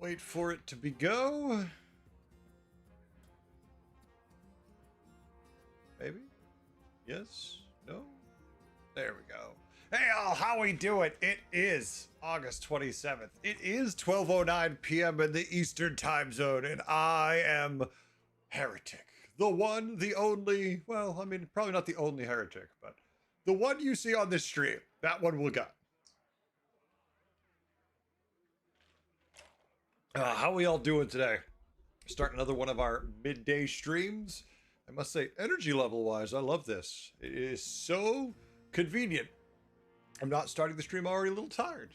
Wait for it to be go. Maybe? Yes? No? There we go. Hey all, how we doing? It is August 27th. It is 12:09 p.m. in the Eastern Time Zone, and I am Heretic. The one, the only, well, I mean, probably not the only heretic, but the one you see on this stream. That one will go. How we all doing today? Starting another one of our midday streams. I must say, energy level wise, I love this. It is so convenient. I'm not starting the stream already a little tired.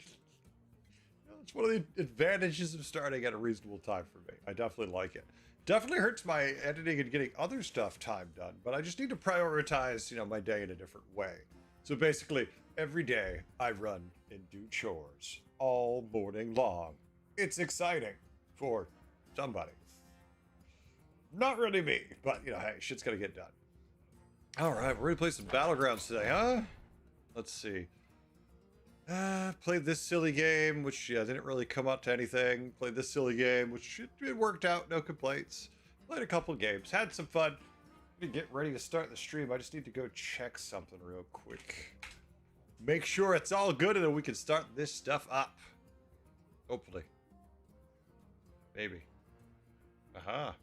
It's one of the advantages of starting at a reasonable time for me. I definitely like it. Definitely hurts my editing and getting other stuff time done, but I just need to prioritize, my day in a different way. So basically, every day I run and do chores all morning long. It's exciting for somebody. Not really me, but hey, shit's gotta get done. All right, we're gonna play some Battlegrounds today, huh? Let's see. Played this silly game, which didn't really come out to anything. Played this silly game, which it worked out, no complaints. Played a couple games, had some fun. I'm gonna get ready to start the stream. I just need to go check something real quick. Make sure it's all good, and then we can start this stuff up. Hopefully. Maybe. Aha.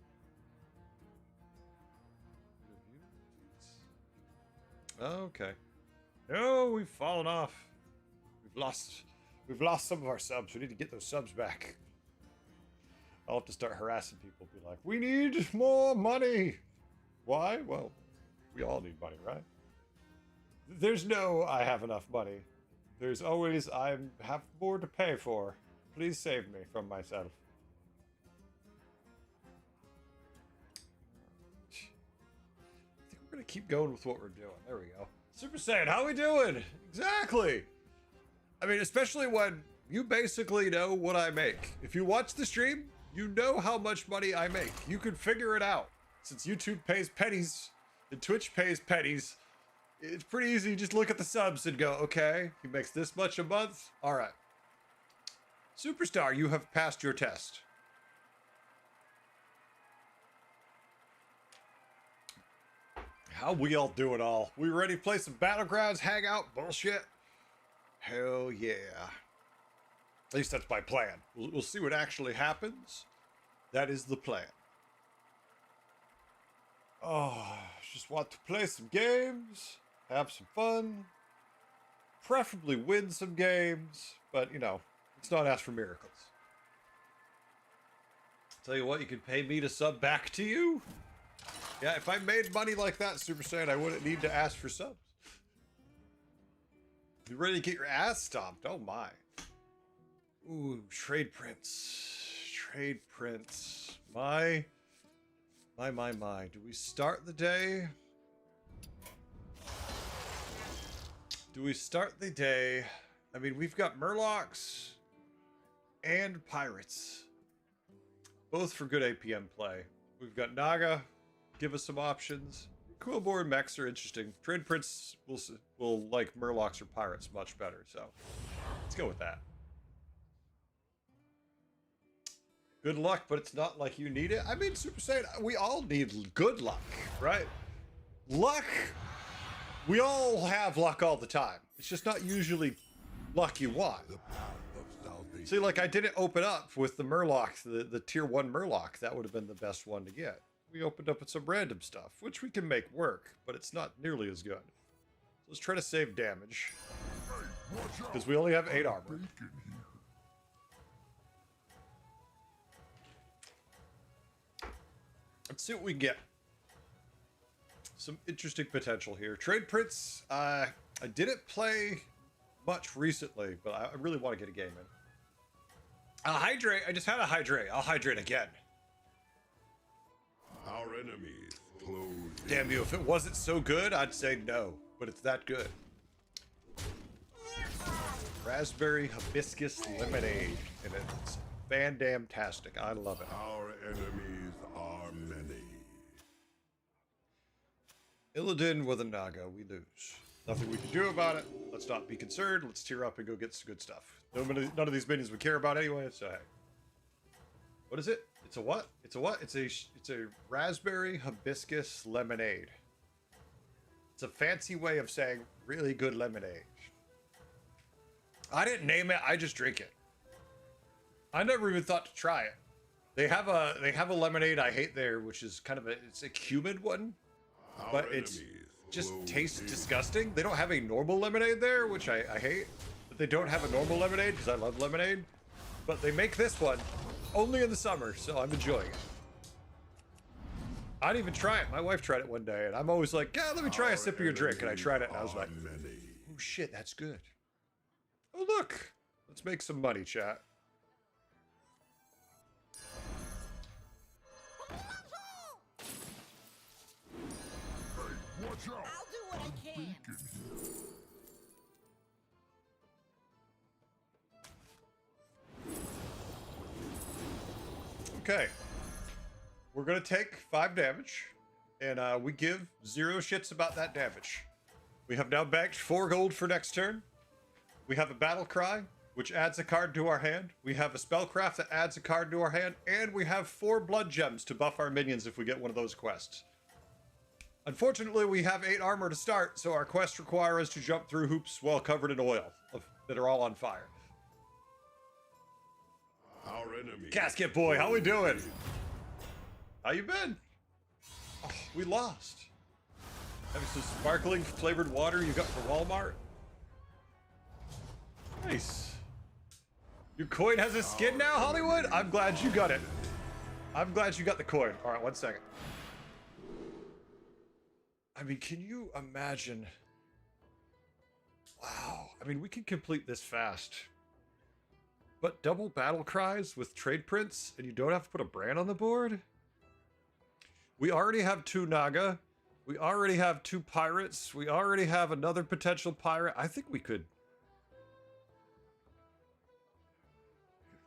Okay. No, we've fallen off. We've lost some of our subs. We need to get those subs back. I'll have to start harassing people. Be like, we need more money. Why? Well, we all need money, right? There's no I have enough money. There's always I have more to pay for. Please save me from myself. I think we're gonna keep going with what we're doing. There we go. Super Saiyan, how we doing? Exactly. I mean, especially when you basically know what I make. If you watch the stream, you know how much money I make. You can figure it out. Since YouTube pays pennies and Twitch pays pennies, it's pretty easy. You just look at the subs and go, okay, he makes this much a month. All right. Superstar, you have passed your test. How we all doing all? We ready to play some Battlegrounds, hang out, bullshit? Hell yeah. At least that's my plan. We'll see what actually happens. That is the plan. Oh, just want to play some games, have some fun, preferably win some games, but let's not ask for miracles. Tell you what, you could pay me to sub back to you. Yeah, if I made money like that, Super Saiyan, I wouldn't need to ask for subs. You ready to get your ass stomped? Oh my. Ooh, trade prints. Trade prints. My. Do we start the day? Do we start the day? I mean, we've got Murlocs and Pirates. Both for good APM play. We've got Naga. Give us some options. Quillboard mechs are interesting. Trade prints will like Murlocs or Pirates much better, so let's go with that. Good luck, but it's not like you need it. I mean, Super Saiyan, we all need good luck, right? Luck, we all have luck all the time. It's just not usually luck you want. See, like I didn't open up with the Murloc, the tier 1 Murloc. That would have been the best one to get. We opened up with some random stuff, which we can make work, but it's not nearly as good. So let's try to save damage, because we only have 8 armor. Let's see what we get. Some interesting potential here. Trade prints, I didn't play much recently, but I really want to get a game in. Hydrate, I just had a hydrate. I'll hydrate again. Our enemies close. Damn you, if it wasn't so good, I'd say no, but it's that good. Raspberry hibiscus lemonade, and it's fan-damn-tastic. I love it. Our enemies are many. Illidan with a Naga, we lose. Nothing we can do about it. Let's not be concerned. Let's tear up and go get some good stuff. None of these minions we care about anyway, so hey. What is it? It's a what? It's a what? It's a raspberry hibiscus lemonade. It's a fancy way of saying really good lemonade. I didn't name it. I just drink it. I never even thought to try it. They have a lemonade I hate there, which is kind of it's a humid one, but it's just tastes disgusting. They don't have a normal lemonade there, which I hate. But they don't have a normal lemonade because I love lemonade. But they make this one only in the summer, so I'm enjoying it. I didn't even try it. My wife tried it one day, and I'm always like, yeah, let me try a sip of your drink. And I tried it, and I was like, oh shit, that's good. Oh look, let's make some money, chat. Watch out! I'll do what I can. Okay. We're going to take 5 damage, and we give 0 shits about that damage. We have now banked 4 gold for next turn. We have a battle cry, which adds a card to our hand. We have a spellcraft that adds a card to our hand, and we have 4 blood gems to buff our minions if we get one of those quests. Unfortunately, we have 8 armor to start, so our quests require us to jump through hoops while covered in oil that are all on fire. Our enemy. Casket boy, how we doing? How you been? Oh, we lost. Having some sparkling flavored water you got from Walmart. Nice. Your coin has a skin now, Hollywood? I'm glad you got it. I'm glad you got the coin. All right, 1 second. I mean, can you imagine? Wow. I mean, we can complete this fast. But double battle cries with trade prints, and you don't have to put a brand on the board? We already have 2 Naga. We already have 2 pirates. We already have another potential pirate. I think we could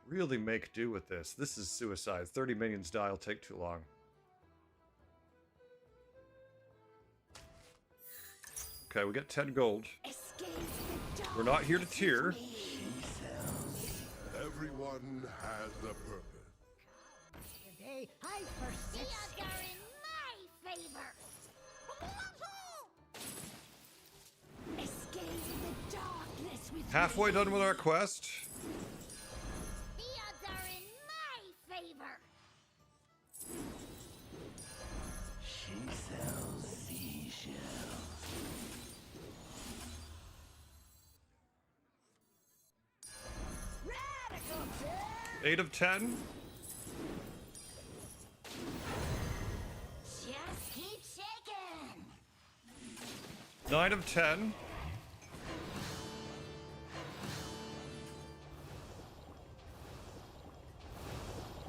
really make do with this. This is suicide. 30 minions die. It'll take too long. Okay, we got 10 gold. We're not here to tier. Everyone has a purpose. Today, I persist. The odds are in my favor. Escape the darkness with Halfway done with our quest. The odds are in my favor. She sells seashells. 8 of 10. Just keep shaking. 9 of 10.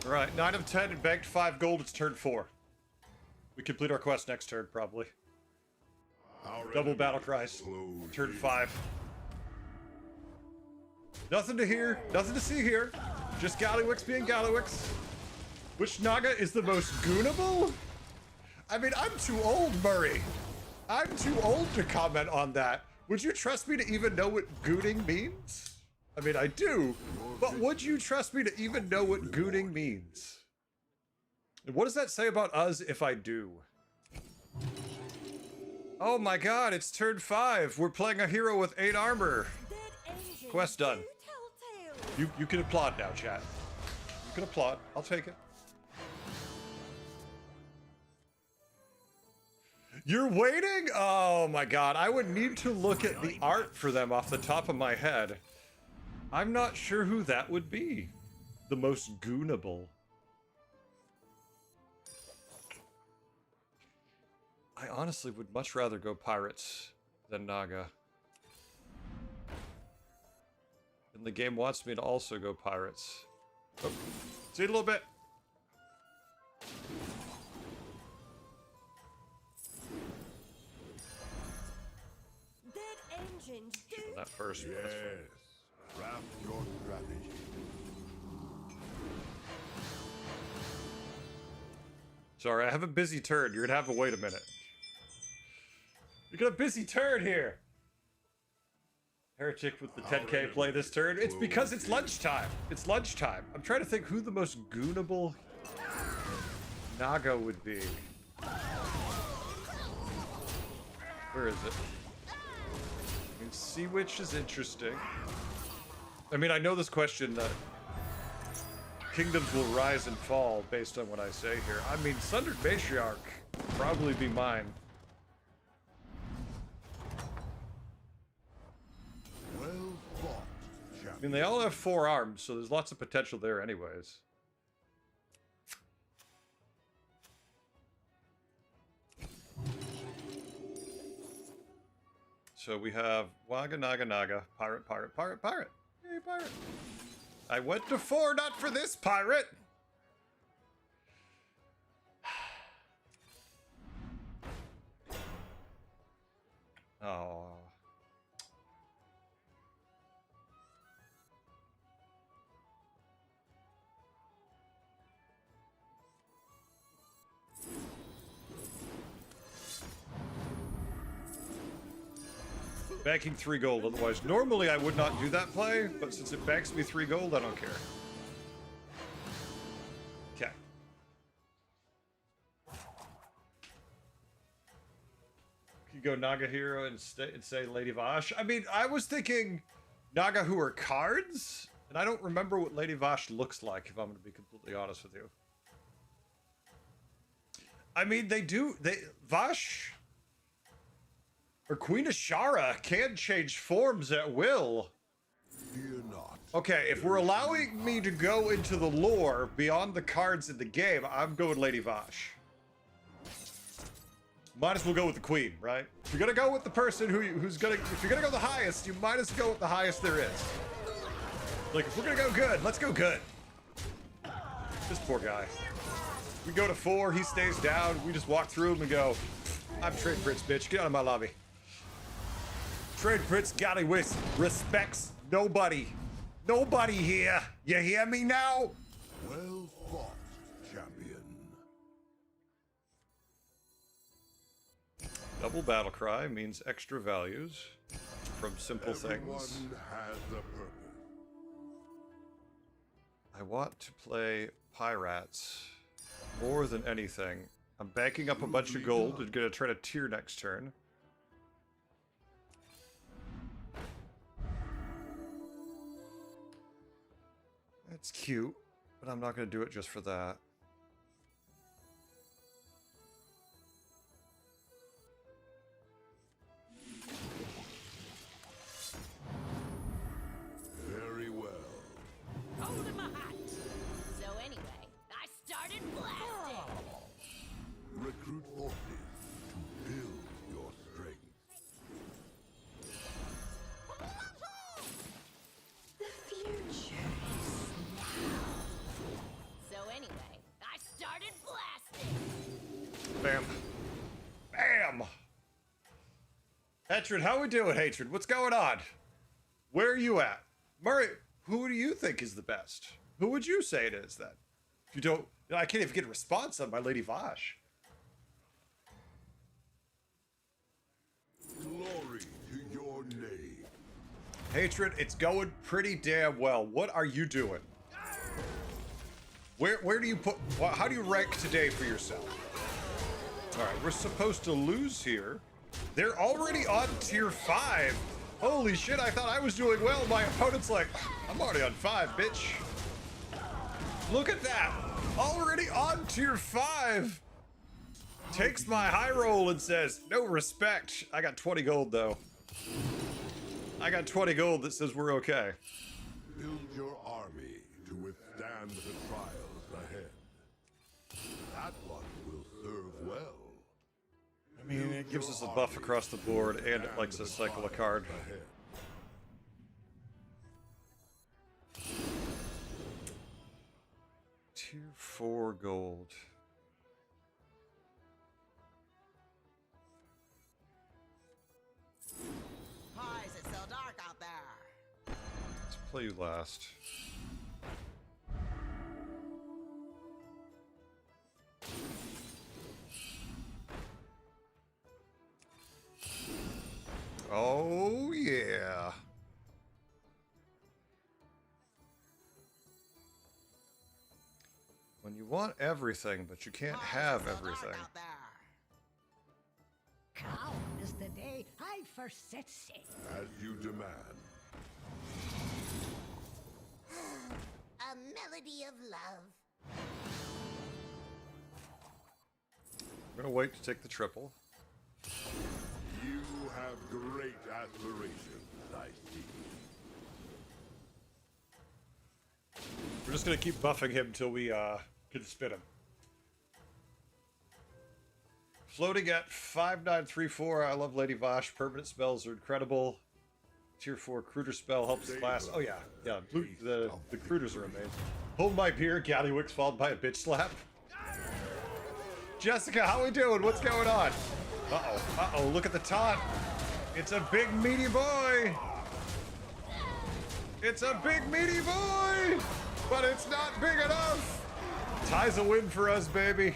All right, 9 of 10 and banked 5 gold. It's turn 4. We complete our quest next turn, probably. Our Double enemy battle cries. close Turn in. 5. Nothing to hear, nothing to see here. Just Gallywix being Gallywix. Which Naga is the most goonable? I mean, I'm too old, Murray. I'm too old to comment on that. Would you trust me to even know what gooning means? I mean, I do, but would you trust me to even know what gooning means? And what does that say about us if I do? Oh my god, it's turn 5. We're playing a hero with 8 armor. Quest done. You can applaud now, chat. You can applaud. I'll take it. You're waiting? Oh my god. I would need to look at the art for them off the top of my head. I'm not sure who that would be. The most goonable. I honestly would much rather go pirates than Naga. And the game wants me to also go pirates. Oh, see you in a little bit. That engine Kill that first. That's fine. Yes. Craft your strategy. Sorry, I have a busy turn. You're gonna have to wait a minute. You got a busy turn here. Heretic with the 10k play this turn. It's because it's lunchtime. It's lunchtime. I'm trying to think who the most goonable Naga would be. Where is it? I mean, Sea Witch is interesting. I mean, I know this question that kingdoms will rise and fall based on what I say here. I mean, Sundered Matriarch would probably be mine. Well fought, I champion. mean, they all have 4 arms, so there's lots of potential there anyways. So we have Waga Naga Naga, pirate, pirate, pirate, pirate. Hey, pirate. I went to 4, not for this pirate. Oh. Banking 3 gold, otherwise normally I would not do that play, but since it banks me 3 gold, I don't care. Okay. You go Naga Hero and say Lady Vash. I mean, I was thinking Naga who are cards, and I don't remember what Lady Vash looks like, if I'm going to be completely honest with you. I mean, Vash or Queen Ashara can change forms at will. Fear not. Okay, if we're allowing me to go into the lore beyond the cards in the game, I'm going Lady Vash. Might as well go with the queen, right? If you're gonna go with the person if you're gonna go the highest, you might as well go with the highest there is. Like, if we're gonna go good, let's go good. This poor guy. We go to 4, he stays down, we just walk through him and go, I'm Trade Prince, bitch, get out of my lobby. Trade Prince got it with respects nobody. Nobody here. You hear me now? Well fought, champion. Double battle cry means extra values from simple Everyone things. has a purpose. I want to play pirates more than anything. I'm banking up a bunch of gold and gonna try to tier next turn. That's cute, but I'm not gonna do it just for that. Very well. Holding my hat. So anyway, I started blasting. Recruit forces to build your strength. The future is now. So anyway, I started blasting. Bam. Bam! Hatred, how we doing, Hatred? What's going on? Where are you at? Murray, who do you think is the best? Who would you say it is, then? If you don't... I can't even get a response on my Lady Vash. Glory to your name. Hatred, it's going pretty damn well. What are you doing? Where do you put... How do you rank today for yourself? Alright, we're supposed to lose here. They're already on tier 5. Holy shit, I thought I was doing well. My opponent's like, I'm already on 5, bitch. Look at that. Already on tier 5. Takes my high roll and says, no respect. I got 20 gold, though. I got 20 gold that says we're okay. Build your army to withstand the trials ahead. That one will serve well. I mean, it gives us a buff across the board, and it likes us cycle a card. Ahead. Tier 4 gold. Why is it so dark out there? Let's play you last. Oh, yeah. You want everything, but you can't Why is have it so dark everything. out there? Calm is the day I first set sail. As you demand. A melody of love. We're gonna wait to take the triple. You have great aspirations, I see. We're just gonna keep buffing him until we can spin him. Floating at 5934. I love Lady Vosh. Permanent spells are incredible. Tier 4 Cruder spell helps the class. Oh yeah, yeah. The Cruders are amazing. Hold my beer. Gallywix followed by a bitch slap. Jessica, how we doing? What's going on? Uh-oh. Look at the taunt. It's a big meaty boy. It's a big meaty boy, but it's not big enough. Ties a win for us, baby.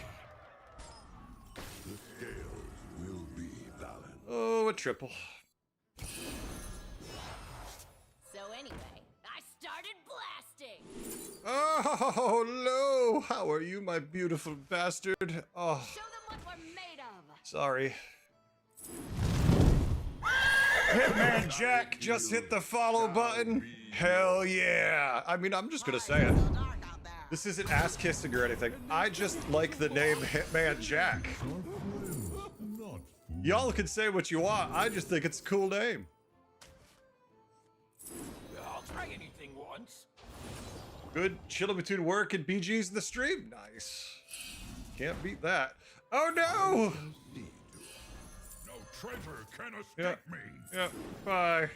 The scales will be balanced. Oh, a triple. So anyway, I started blasting. Oh, no. How are you, my beautiful bastard? Oh, Show them what we're made of. sorry. Hitman Jack just hit the follow button. Hell yeah. I mean, I'm just gonna say it. So dark out there. This isn't ass kissing or anything. I just like the name Hitman Jack. Y'all can say what you want. I just think it's a cool name. I'll try anything once. Good chilling between work and BG's in the stream. Nice. Can't beat that. Oh no! No treasure can escape Yeah. me. Yeah, bye.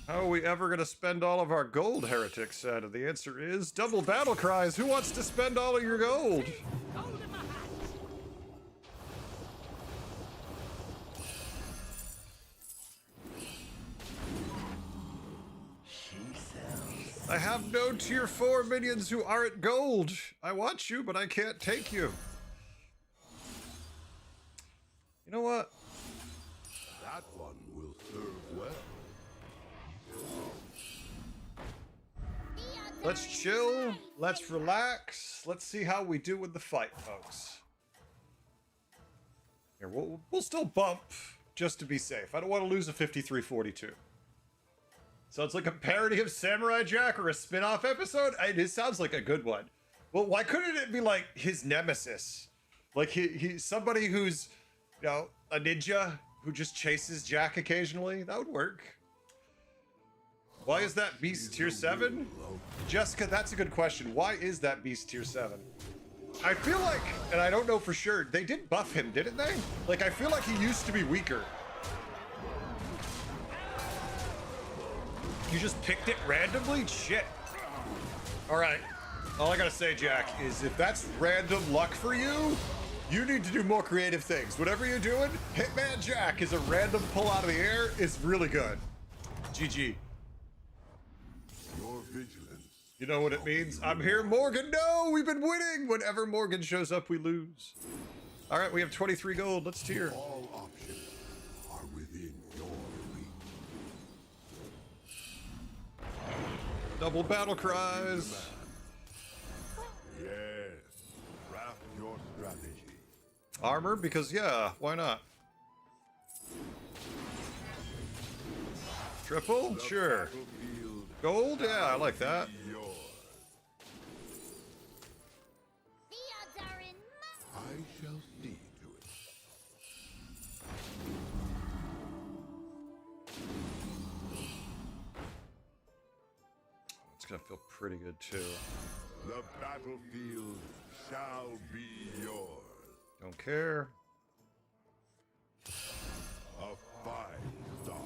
How are we ever gonna spend all of our gold, Heretic said? And the answer is double battle cries. Who wants to spend all of your gold? Gold in my hat. She sells. I have no tier 4 minions who aren't gold. I want you, but I can't take you. You know what? That one will serve well. Let's chill. Let's relax. Let's see how we do with the fight, folks. Here, we'll still bump just to be safe. I don't want to lose a 53-42. So it's like a parody of Samurai Jack or a spin-off episode? It sounds like a good one. Well, why couldn't it be like his nemesis? Like he's somebody who's, you know, a ninja who just chases Jack occasionally? That would work. Why is that beast tier 7? Jessica, that's a good question. Why is that beast tier 7? I feel like, and I don't know for sure, they did buff him, didn't they? Like, I feel like he used to be weaker. You just picked it randomly? Shit. All right. All I gotta say, Jack, is if that's random luck for you, you need to do more creative things. Whatever you're doing, Hitman Jack is a random pull out of the air is really good. GG. Your vigilance. You know what it means? I'm here, Morgan. No, we've been winning. Whenever Morgan shows up, we lose. All right, we have 23 gold. Let's tier. All options are within your reach. Double battle cries. Yes. Craft your strategy. Armor, because yeah, why not? Triple? The Sure. battlefield Gold? Yeah, I like that. is yours. The odds are in my... I shall see to it. It's gonna feel pretty good too. The battlefield shall be yours. Don't care. A 5-star.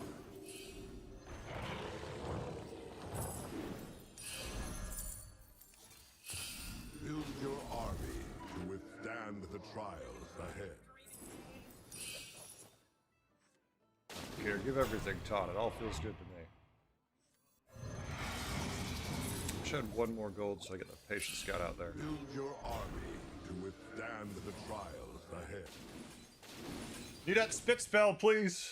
Build your army to withstand the trials ahead. Care, give everything taught. It all feels good to me. Wish I had one more gold so I get the patient scout out there. Build your army to withstand the trials ahead. Need that spit spell, please.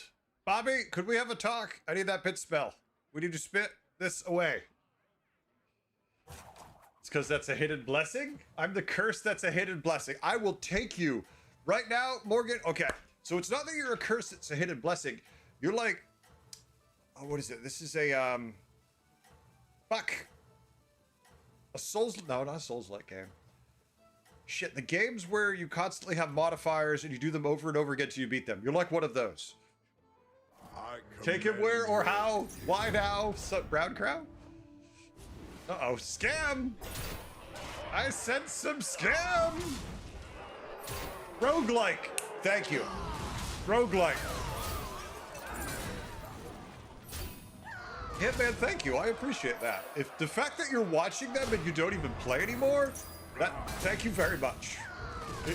Bobby, could we have a talk? I need that pit spell. We need to spit. this away. It's because that's a hidden blessing. I'm the curse that's a hidden blessing. I will take you right now, Morgan. Okay, so it's not that you're a curse, it's a hidden blessing. You're like, oh, what is it? This is a, fuck. A Souls, no, not a Souls-like game. Shit, the games where you constantly have modifiers and you do them over and over again till you beat them. You're like one of those. Take him where or how? Why now? Brown Crow? Uh-oh, scam! I sense some scam! Roguelike! Thank you. Roguelike. Hitman, thank you. I appreciate that. If the fact that you're watching them and you don't even play anymore, thank you very much.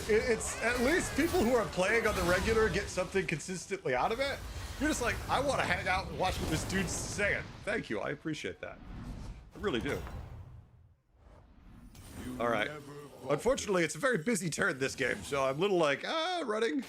It's at least people who are playing on the regular get something consistently out of it. You're just like, I want to hang out and watch what this dude's saying. Thank you. I appreciate that. I really do. All right. Unfortunately, it's a very busy turn this game, so I'm a little like, running.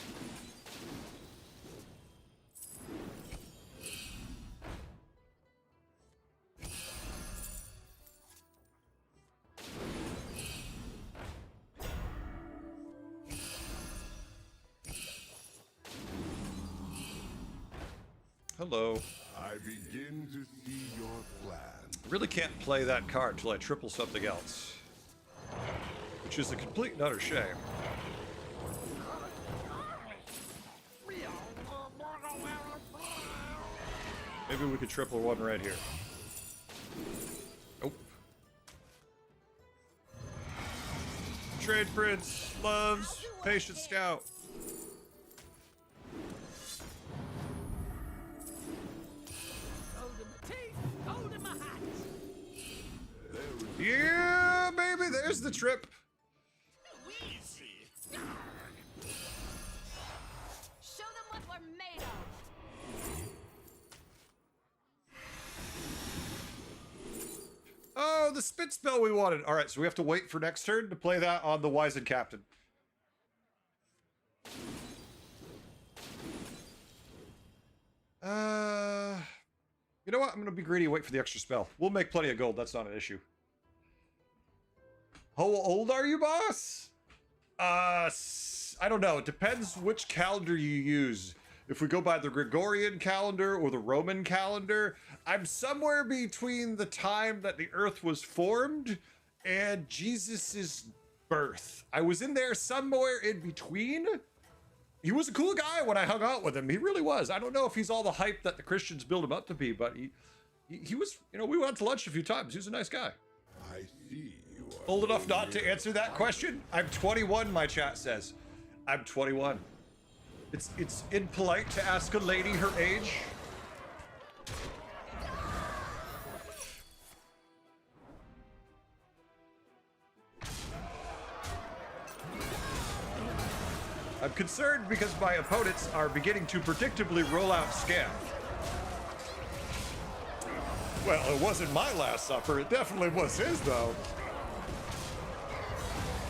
Hello. I begin to see your plan. Really can't play that card till I triple something else. Which is a complete and utter shame. Maybe we could triple one right here. Nope. Trade Prince loves Patient Scout. Yeah, baby, there's the trip. Show them what we're made of. Oh, the spit spell we wanted. All right, so we have to wait for next turn to play that on the Wizened Captain. You know what? I'm going to be greedy and wait for the extra spell. We'll make plenty of gold. That's not an issue. How old are you, boss? I don't know. It depends which calendar you use. If we go by the Gregorian calendar or the Roman calendar, I'm somewhere between the time that the earth was formed and Jesus's birth. I was in there somewhere in between. He was a cool guy when I hung out with him. He really was. I don't know if he's all the hype that the Christians build him up to be, but he was, you know, we went to lunch a few times. He was a nice guy. I see you are Old enough not to answer that question? I'm 21, my chat says. I'm 21. It's impolite to ask a lady her age. I'm concerned because my opponents are beginning to predictably roll out scam. Well, it wasn't my last supper. It definitely was his, though.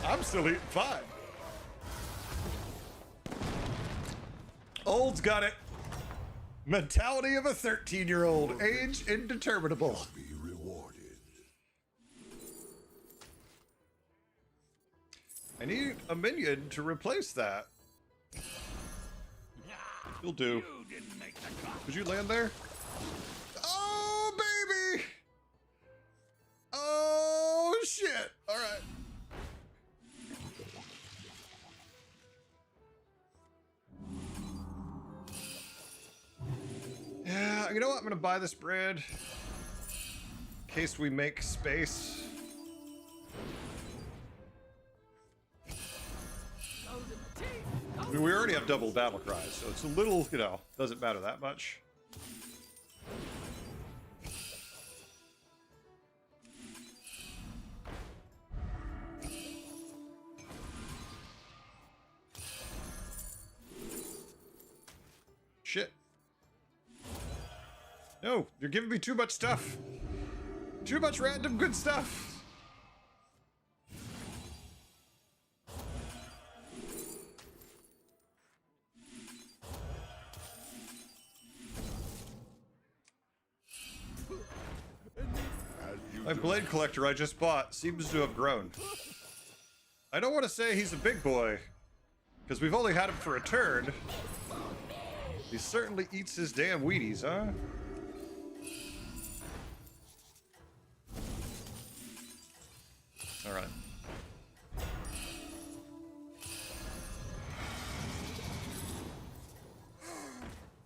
I'm still eating fine. Old's got it. Mentality of a 13-year-old. Age indeterminable. be rewarded. I need a minion to replace that. You'll do. You didn't make the cut. Could you land there? Oh, baby! Oh, shit. All right. Yeah, you know what? I'm gonna buy this bread in case we make space. I mean, we already have double battle cries, so it's a little, you know, doesn't matter that much. Shit. No, you're giving me too much stuff. Too much random good stuff. My blade collector I just bought seems to have grown. I don't want to say he's a big boy, because we've only had him for a turn. He certainly eats his damn Wheaties, huh? Alright.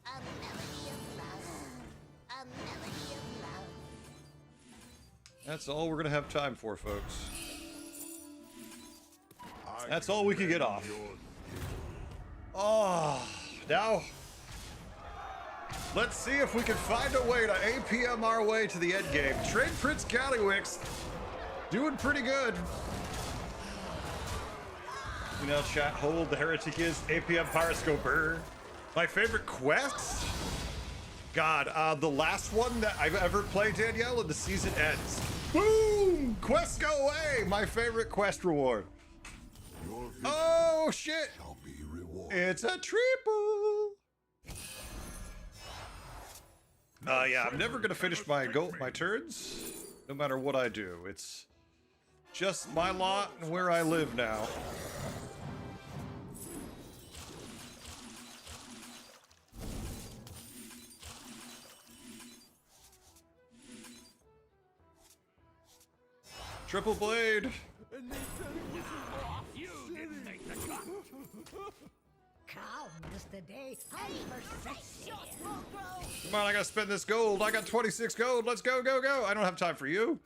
A melody of love. A melody of love. That's all we're gonna have time for, folks. I That's all we can get commend off. your Oh, now let's see if we can find a way to APM our way to the end game. Trade Prince Callywix doing pretty good. You know, chat, hold the heretic is APM Pyroscoper. My favorite quest? God, the last one that I've ever played, Danielle, and the season ends. Boom! Quest go away! My favorite quest reward. Your victory Oh, shit! shall be rewarded. It's a triple! Yeah, I'm never gonna finish my turns, no matter what I do. It's just my lot and where I live now. Triple blade! You didn't make the cut. Come is the day I first set sail. Come on, I gotta spend this gold. I got 26 gold. Let's go, go, go. I don't have time for you.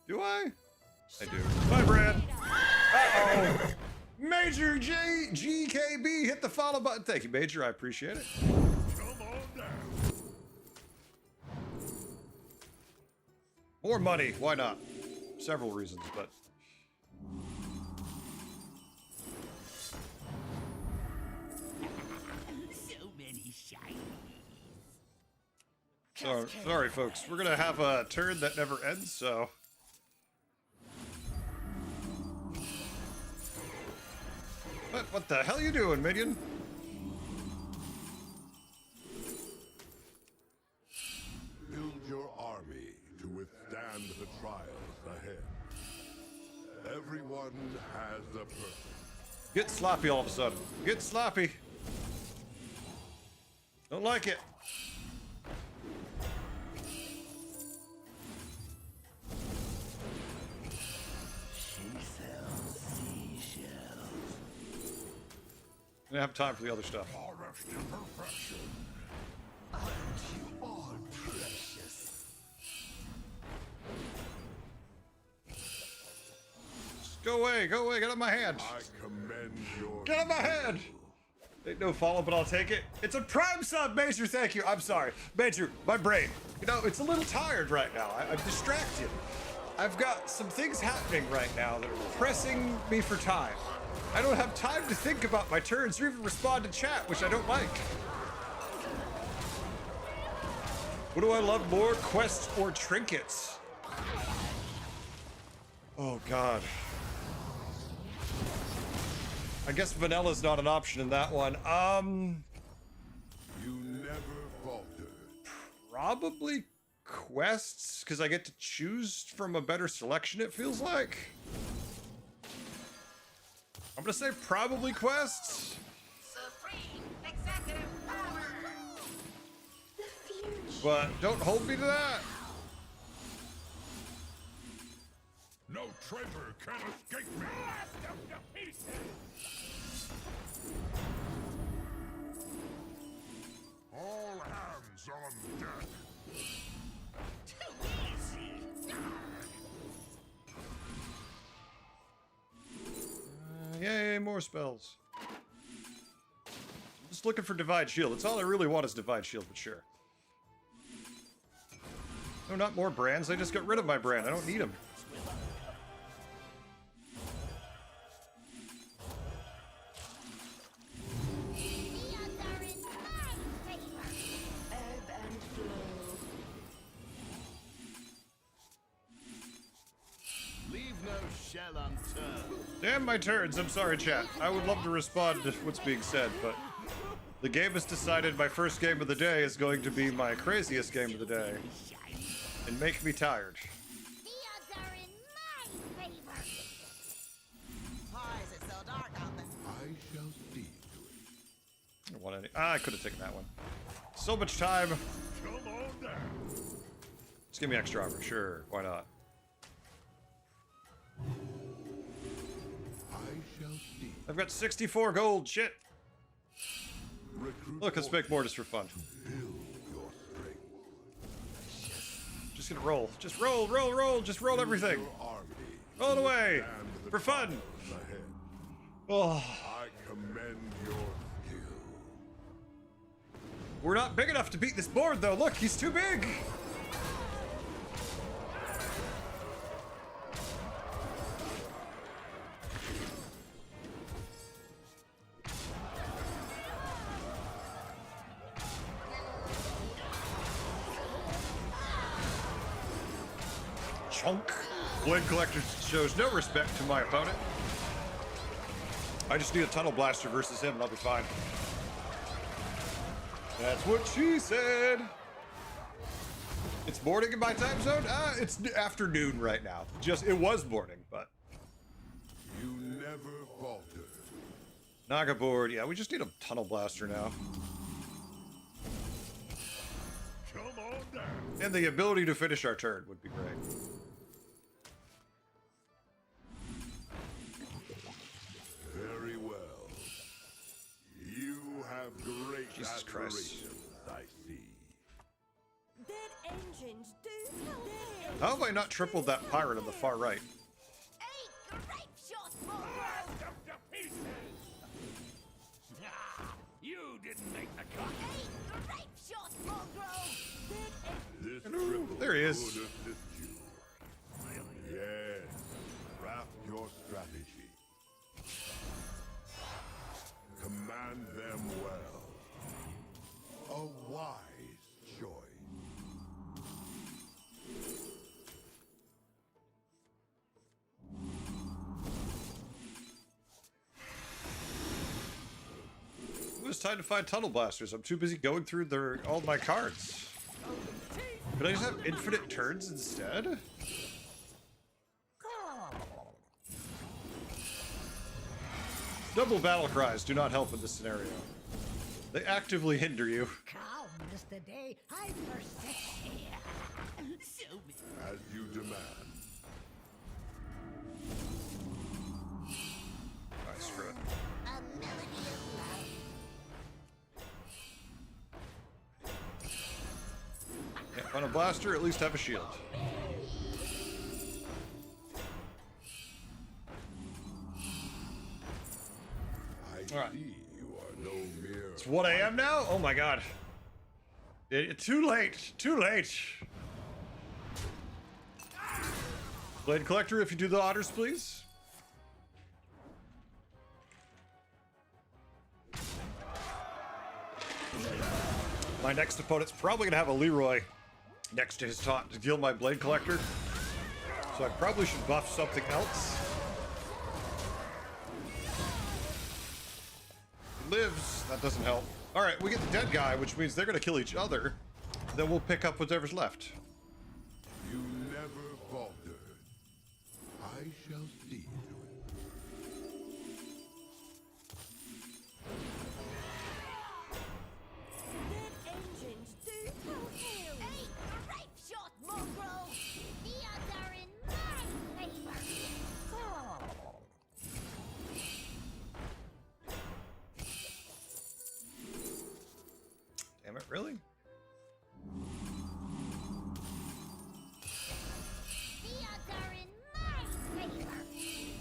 Do I? I do. Bye, Brad. Uh-oh. Major GKB hit the follow button. Thank you, Major. I appreciate it. Come on down. More money. Why not? Several reasons, but... So many shinies. Sorry, folks. We're gonna have a turn that never ends, so... What the hell you doing, minion? Build your army to withstand the trials ahead. Everyone has a purpose. Get sloppy all of a sudden. Get sloppy. Don't like it. I don't have time for the other stuff. Forest imperfection. And you are precious. Go away, go away, get out of my hand. I commend your Get out of my hand! Ain't no follow, but I'll take it. It's a prime sub, Major, thank you. I'm sorry. Major, my brain. You know, it's a little tired right now. I'm distracted. I've got some things happening right now that are pressing me for time. I don't have time to think about my turns or even respond to chat, which I don't like. What do I love more, quests or trinkets? Oh, God. I guess vanilla's not an option in that one. You never faltered. Probably quests, because I get to choose from a better selection, it feels like. I'm gonna say probably quests. Supreme executive power. But don't hold me to that. No traitor can escape me. All hands on deck. Yay, more spells. I'm just looking for Divine Shield. That's all I really want is Divine Shield, but sure. No, not more brands. I just got rid of my brand. I don't need them. The odds are in my favor. Leave no shell unturned. Damn my turns. I'm sorry, chat. I would love to respond to what's being said, but the game has decided my first game of the day is going to be my craziest game of the day and make me tired. The shall see to it. I don't want any. I could have taken that one. So much time. Come on down. Just give me extra armor. Sure, why not? I shall see. I've got 64 gold. Shit. Recruit Look, let's make more just for fun. build your strength. Just gonna roll. Just roll, roll, roll. Just roll everything. Your army Roll it to away. withstand the For fun. trials ahead. Oh, I commend your skill. we're not big enough to beat this board, though. Look, he's too big. Chunk. Blade Collector shows no respect to my opponent. I just need a Tunnel Blaster versus him and I'll be fine. That's what she said. It's morning in my time zone? It's afternoon right now. It was morning, but. You never falter. Naga board, yeah, we just need a Tunnel Blaster now. Come on down. And the ability to finish our turn would be great. Very well. You have great Jesus Christ. aspirations, I see. Dead engines do help. How have I not tripled that pirate on the far right? Hey, grape shot, Mongrel! Blast them to pieces! Ah, you didn't make the cut. Hey, grape shot, Mongrel! This triple There he is. could assist you. Yes. Craft your strategy. Command them well. A wise choice. It was time to find Tunnel Blasters. I'm too busy going through all my cards. Could I just have infinite turns instead? Double battle cries do not help in this scenario. They actively hinder you. Calm is the day I first set sail. So As you demand. Alright, screw it. A melody of love. Can't find a blaster, at least have a shield. I All right. see you are no mere. It's what I am now? Oh my god. Too late. Too late. Blade Collector, if you do the honors, please. My next opponent's probably gonna have a Leroy next to his taunt to deal my Blade Collector. So I probably should buff something else. He lives. That doesn't help. Alright, we get the dead guy, which means they're gonna kill each other. Then we'll pick up whatever's left. You never faltered. I shall see to it. Dead engines do help. Hey, grape shot, Mongrel! The odds are in my favor. Damn it, really? The odds are in my favor. I need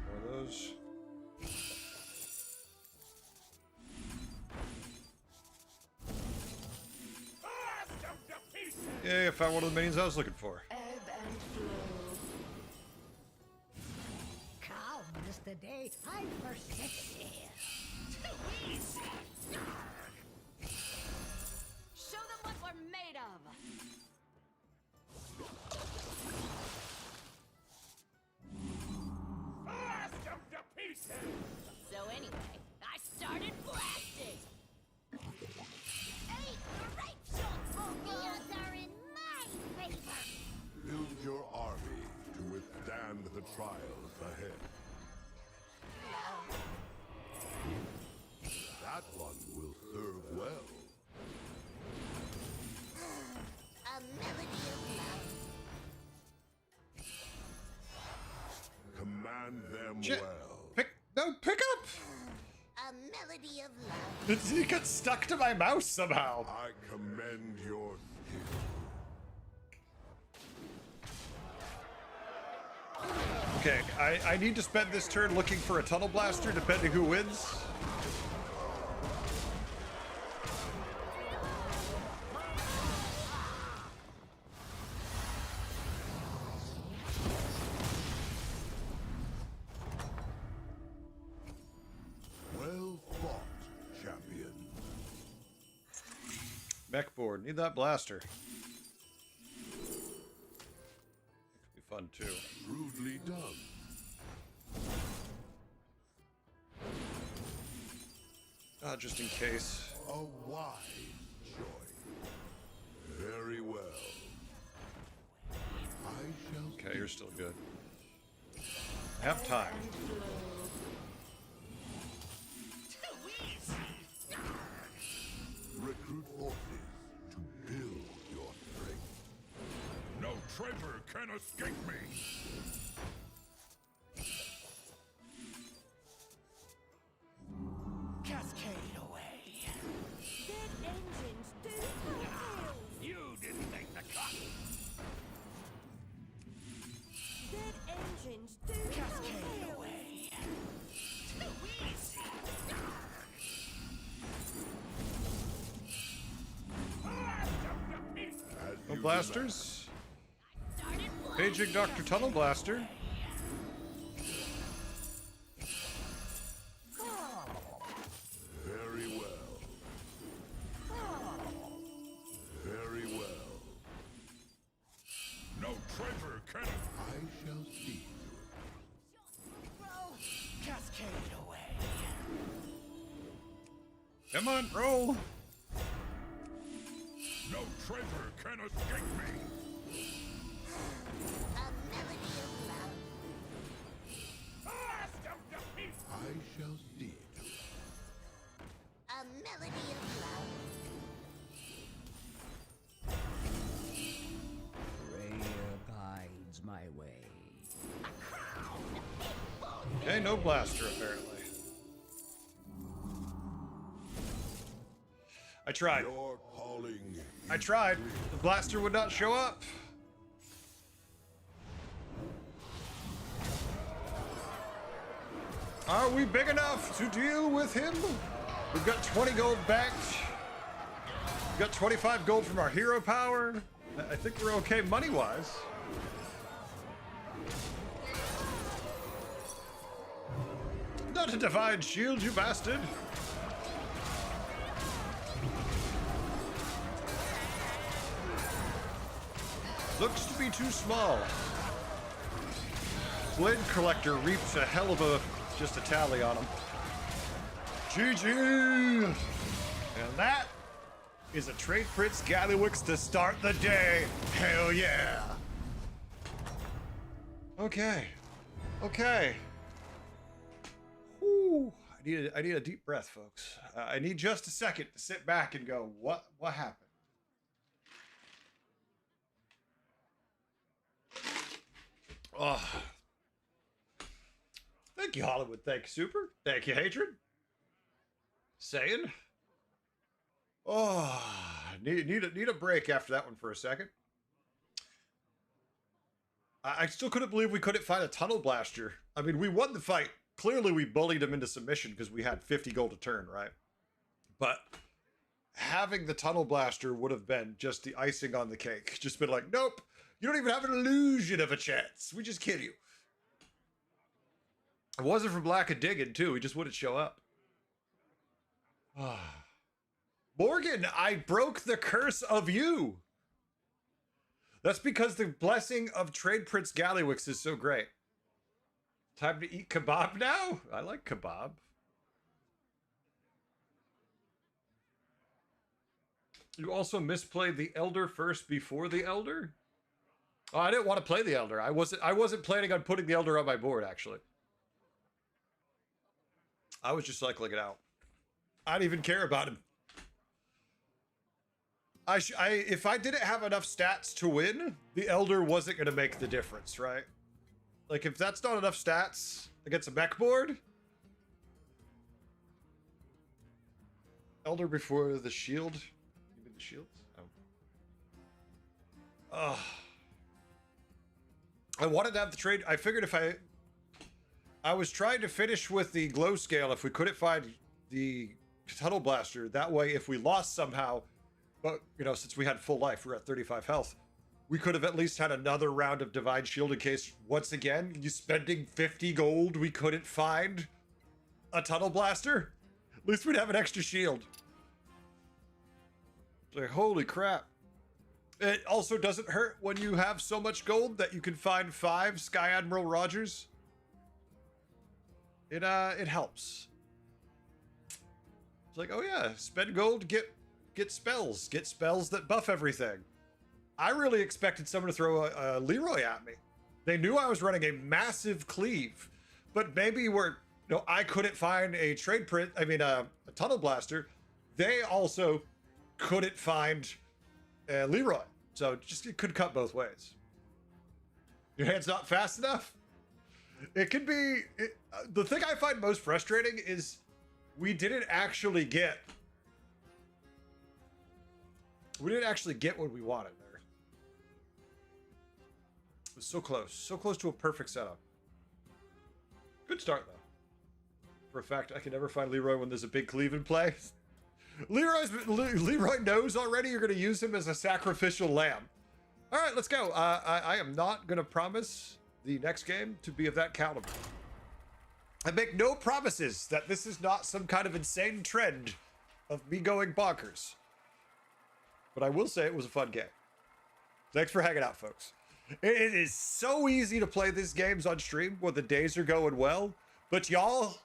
more of those. blast them to pieces! Yay, I found one of the minions I was looking for. Ebb and flow. Calm is the day I first set sail. Show them what we're made of. Blast them to pieces! So anyway, I started blasting. Hey, grape shot, Mongrel! The odds are in my favor. Build your army to withstand the trials ahead. Love That one will serve well. A melody of love. Command them Shit. well. Pick up! A melody of love. It got stuck to my mouse somehow. I commend your skill. Okay, I need to spend this turn looking for a tunnel blaster, depending who wins. Well fought, champion. Mech board, need that blaster. Could be fun too. Rudely done. Just in case. A wise choice. Very well. I shall Okay, you're still good. Have time. recruit forces to build your strength. No traitor can escape me. Cascade away. Dead engines do fail. You didn't make the cut. Dead engines do Cascade fail. away. As No you blasters. Started Paging Dr. Tunnel Blaster. Very well. Very well. No traitor can. I shall see to Cascade away. Come on, roll. No traitor can escape me. a melody of love. Blast of defeat. it. I shall see to it. A melody of love. Rhea guides my way. Okay, no blaster apparently. I tried. Your calling. I tried. The blaster would not show up. Are we big enough to deal with him? We've got 20 gold backed. We've got 25 gold from our hero power. I think we're okay money-wise. Not a divine shield, you bastard. Looks to be too small. Blade Collector reaps a hell of a just a tally on him. GG! And that is a Trade Prince Gallywix to start the day. Hell yeah! Okay. Okay. Whew. I need a deep breath, folks. I need just a second to sit back and go, what happened? Oh. Thank you, Hollywood. Thank you, Super. Thank you, Hatred. Saying. Oh, need a break after that one for a second. I still couldn't believe we couldn't find a tunnel blaster. I mean, we won the fight. Clearly, we bullied him into submission because we had 50 gold a turn, right? But having the tunnel blaster would have been just the icing on the cake. Just been like, nope, you don't even have an illusion of a chance. We just kill you. It wasn't from lack of digging, too. He just wouldn't show up. Morgan, I broke the curse of you. That's because the blessing of Trade Prince Gallywix is so great. Time to eat kebab now? I like kebab. You also misplayed the Elder first before the Elder? Oh, I didn't want to play the Elder. I wasn't planning on putting the Elder on my board, actually. I was just cycling it out. I don't even care about him. If I didn't have enough stats to win, the Elder wasn't going to make the difference, right? Like, if that's not enough stats against a mech board... Elder before the shield? You mean the shields? Oh. I wanted to have the trade. I figured if I was trying to finish with the glow scale if we couldn't find the tunnel blaster. That way, if we lost somehow, but you know, since we had full life, we were at 35 health, we could have at least had another round of divine shield in case, once again, you spending 50 gold, we couldn't find a tunnel blaster. At least we'd have an extra shield. Like, holy crap. It also doesn't hurt when you have so much gold that you can find 5 Sky Admiral Rogers. It helps. It's like, oh yeah, spend gold, get spells that buff everything. I really expected someone to throw a Leroy at me. They knew I was running a massive cleave, but maybe I couldn't find a trade print. I mean, a tunnel blaster. They also couldn't find Leroy, so it could cut both ways. Your hand's not fast enough. It could be. The thing I find most frustrating is we didn't actually get what we wanted there. It was so close to a perfect setup. Good start though. For a fact, I can never find Leroy when there's a big cleave in play. Leroy knows already you're going to use him as a sacrificial lamb. All right, let's go. I am not going to promise the next game to be of that caliber. I make no promises that this is not some kind of insane trend of me going bonkers. But I will say it was a fun game. Thanks for hanging out, folks. It is so easy to play these games on stream when the days are going well. But y'all,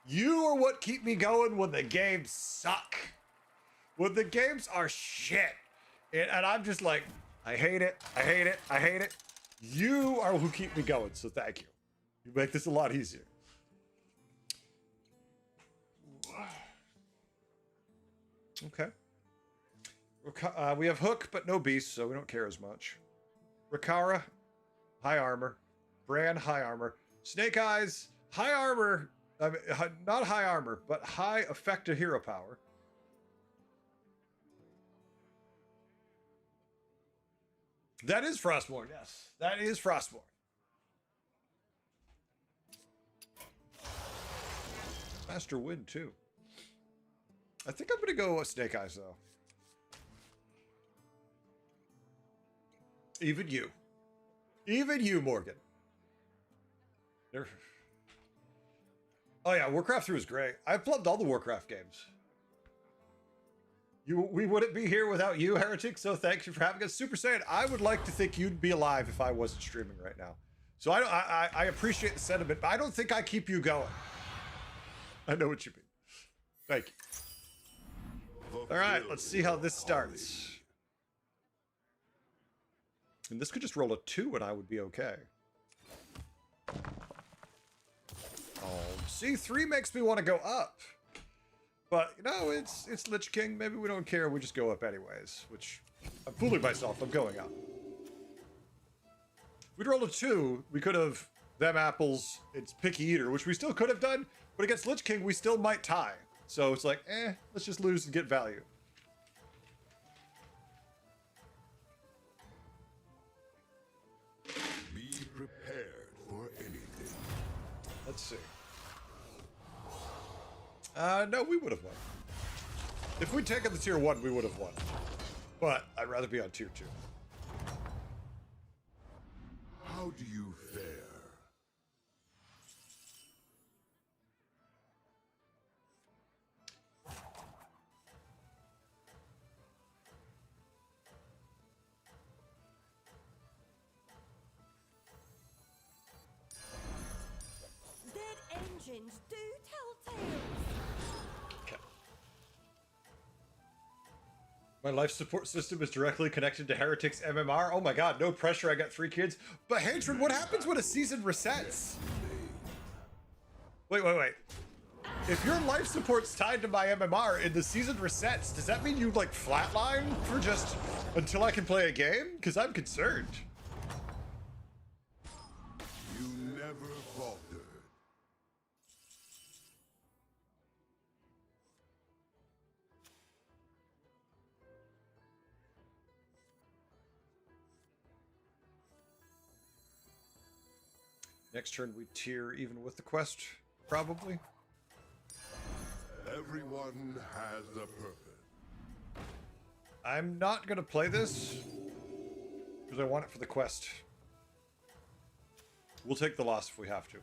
you are what keep me going when the games suck. When the games are shit. And I'm just like, I hate it. I hate it. I hate it. You are who keep me going, so thank you. You make this a lot easier. Okay. We have Hook, but no Beast, so we don't care as much. Rikara, high armor. Bran, high armor. Snake Eyes, high armor. I mean, not high armor, but high effective hero power. That is Frostmourne, yes. That is Frostmourne. Master Wind, too. I think I'm going to go with Snake Eyes, though. Even you. Even you, Morgan. Oh, yeah, Warcraft 3 is great. I've plugged all the Warcraft games. We wouldn't be here without you, Heretic, so thank you for having us. Super Saiyan, I would like to think you'd be alive if I wasn't streaming right now. So I appreciate the sentiment, but I don't think I keep you going. I know what you mean. Thank you. All right, let's see how this starts. And this could just roll a 2 and I would be okay. Oh, see, 3 makes me want to go up. But, you know, it's Lich King. Maybe we don't care. We just go up anyways, which I'm fooling myself. I'm going up. We'd roll a 2. We could have them apples. It's Picky Eater, which we still could have done. But against Lich King, we still might tie. So it's like, let's just lose and get value. Be prepared for anything. Let's see. No, we would have won. If we'd taken the tier 1, we would have won. But I'd rather be on tier 2. How do you fare? Dead engines do tell tales. Okay. My life support system is directly connected to Heretic's MMR. Oh my god, no pressure, I got 3 kids. But Hatred, what happens when a season resets? Wait. if your life support's tied to my MMR and the season resets, does that mean you like flatline for just until I can play a game? Because I'm concerned. You never faltered. Next turn we tier even with the quest, probably. Everyone has a purpose. I'm not gonna play this because I want it for the quest. We'll take the loss if we have to.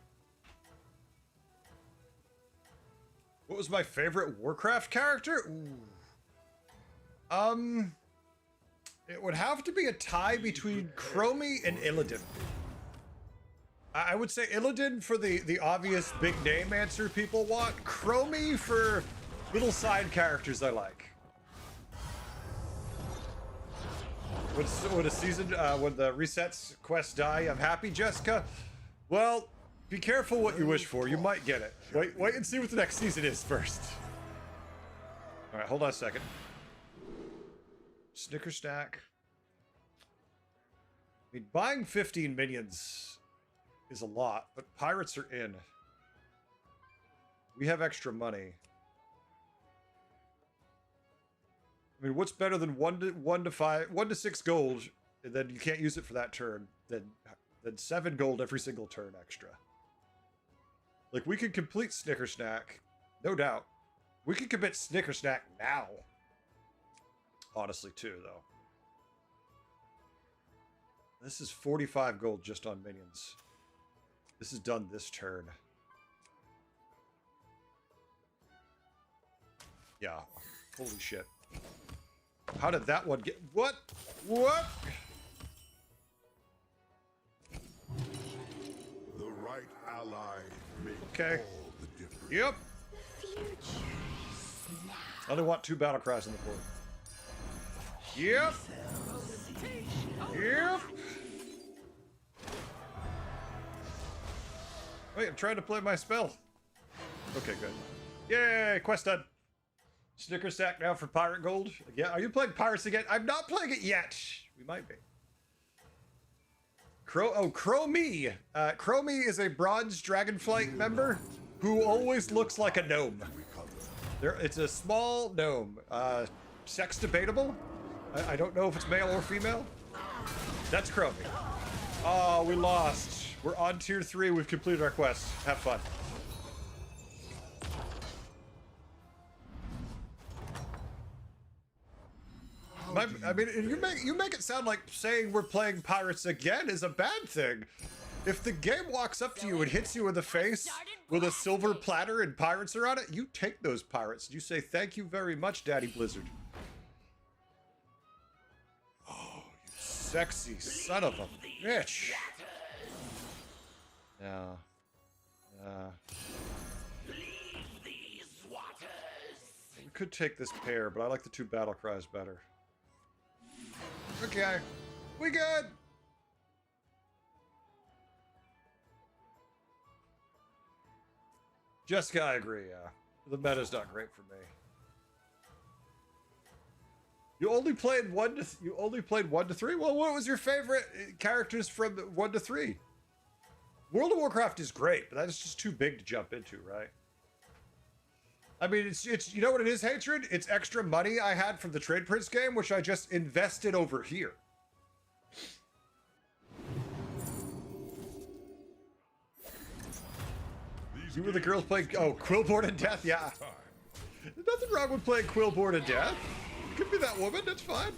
What was my favorite Warcraft character? Ooh. It would have to be a tie between Chromie and Illidan. I would say Illidan for the obvious big name answer people want. Chromie for little side characters I like. When a season, when the resets quests die, I'm happy, Jessica. Well, be careful what you wish for. You might get it. Wait and see what the next season is first. All right, hold on a second. Snicker stack. I mean, buying 15 minions is a lot, but pirates are in. We have extra money. I mean, what's better than 1 to 6 gold, and then you can't use it for that turn, than 7 gold every single turn extra. Like, we could complete Snicker Snack, no doubt. We could commit Snicker Snack now. Honestly, too, though. This is 45 gold just on minions. This is done this turn. Yeah. Holy shit. How did that one get... What? What? The right ally makes Okay. all the difference. Yep. I only want 2 battle cries on the board. Yep. Yep. Wait, I'm trying to play my spell. Okay, good. Yay, quest done. Snicker stack now for Pirate Gold. Yeah, are you playing Pirates again? I'm not playing it yet. We might be. Chromie. Chromie is a bronze Dragonflight member who always looks like a gnome. It's a small gnome. Sex debatable. I don't know if it's male or female. That's Chromie. Oh, we lost. We're on tier 3. We've completed our quest. Have fun. I mean, you make it sound like saying we're playing pirates again is a bad thing. If the game walks up to you and hits you in the face with a silver platter and pirates are on it, you take those pirates. You say, thank you very much, Daddy Blizzard. Oh, you sexy son of a bitch. Yeah. We could take this pair, but I like the 2 battle cries better. Okay. We good. Jessica, I agree, yeah. The meta's not great for me. You only played 1 to 3? Well, what was your favorite characters from 1 to 3? World of Warcraft is great, but that's just too big to jump into, right? I mean, it's you know what it is, Hatred? It's extra money I had from the Trade Prince game, which I just invested over here. You were the girls playing... Oh, Quillborn and Death, yeah. There's nothing wrong with playing Quillborn and Death. You could be that woman, that's fine.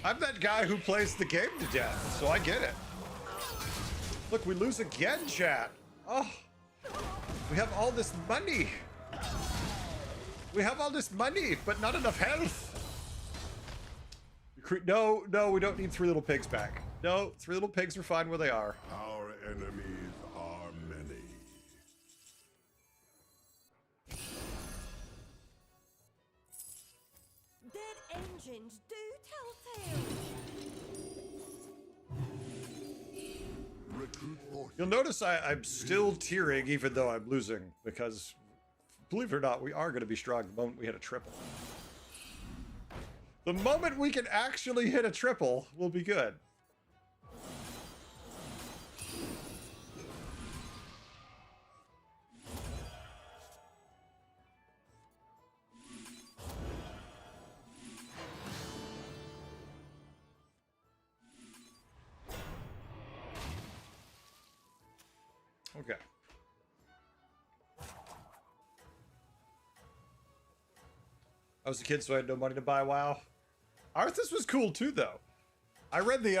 I'm that guy who plays the game to death, so I get it. Look, we lose again, chat. Oh, we have all this money. We have all this money, but not enough health. No, we don't need 3 little pigs back. No, 3 little pigs are fine where they are. Our enemies are many. Dead engines do tell tales. Recruit forces. You'll notice I'm still tearing even though I'm losing, because believe it or not, we are going to be strong the moment we hit a triple. The moment we can actually hit a triple, we'll be good. Okay. I was a kid, so I had no money to buy WoW. Arthas was cool too, though. I read the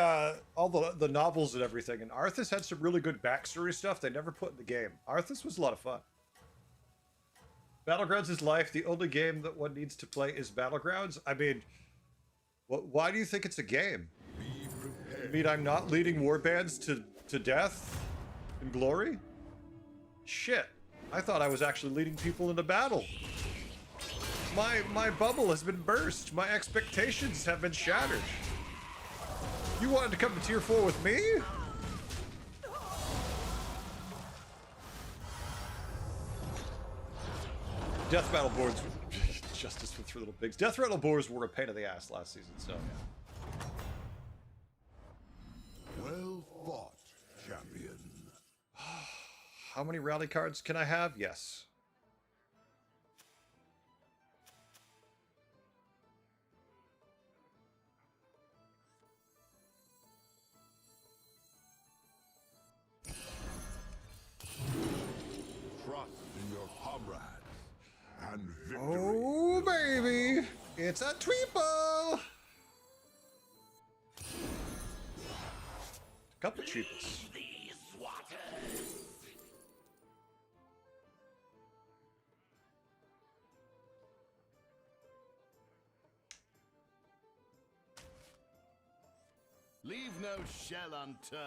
all the novels and everything, and Arthas had some really good backstory stuff they never put in the game. Arthas was a lot of fun. Battlegrounds is life. The only game that one needs to play is Battlegrounds. I mean, why do you think it's a game? I mean, I'm not leading warbands to death and glory? Shit. I thought I was actually leading people into battle. My bubble has been burst. My expectations have been shattered. You wanted to come to tier 4 with me? Death Battle boards, justice for three little pigs. Death Rattle boards were a pain in the ass last season, so yeah. Well fought, champion. How many rally cards can I have? Yes. Trust in your comrades and victory. Oh, baby! It's a tweeple! Couple cheapest. Leave no shell unturned.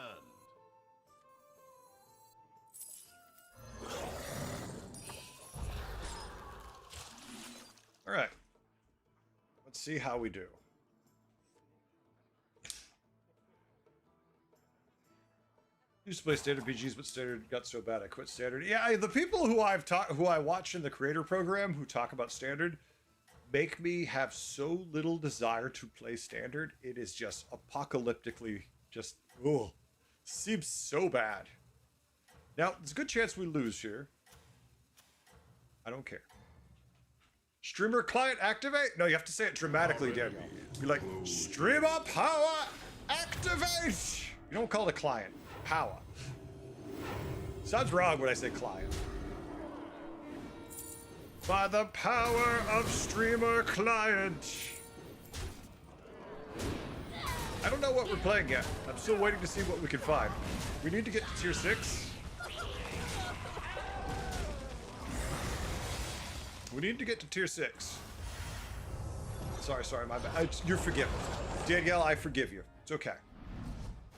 All right. Let's see how we do. Used to play standard PGs, but standard got so bad I quit standard. Yeah, the people who I watch in the creator program who talk about standard make me have so little desire to play standard. It is just apocalyptically just seems so bad. Now, there's a good chance we lose here. I don't care. Streamer client activate? No, you have to say it dramatically, Daniel. Be like, streamer power activate! You don't call it a client. Power. Sounds wrong when I say client. By the power of streamer client. I don't know what we're playing yet. I'm still waiting to see what we can find. We need to get to tier 6. We need to get to tier 6. Sorry, my bad. You're forgiven. Danielle, I forgive you. It's okay.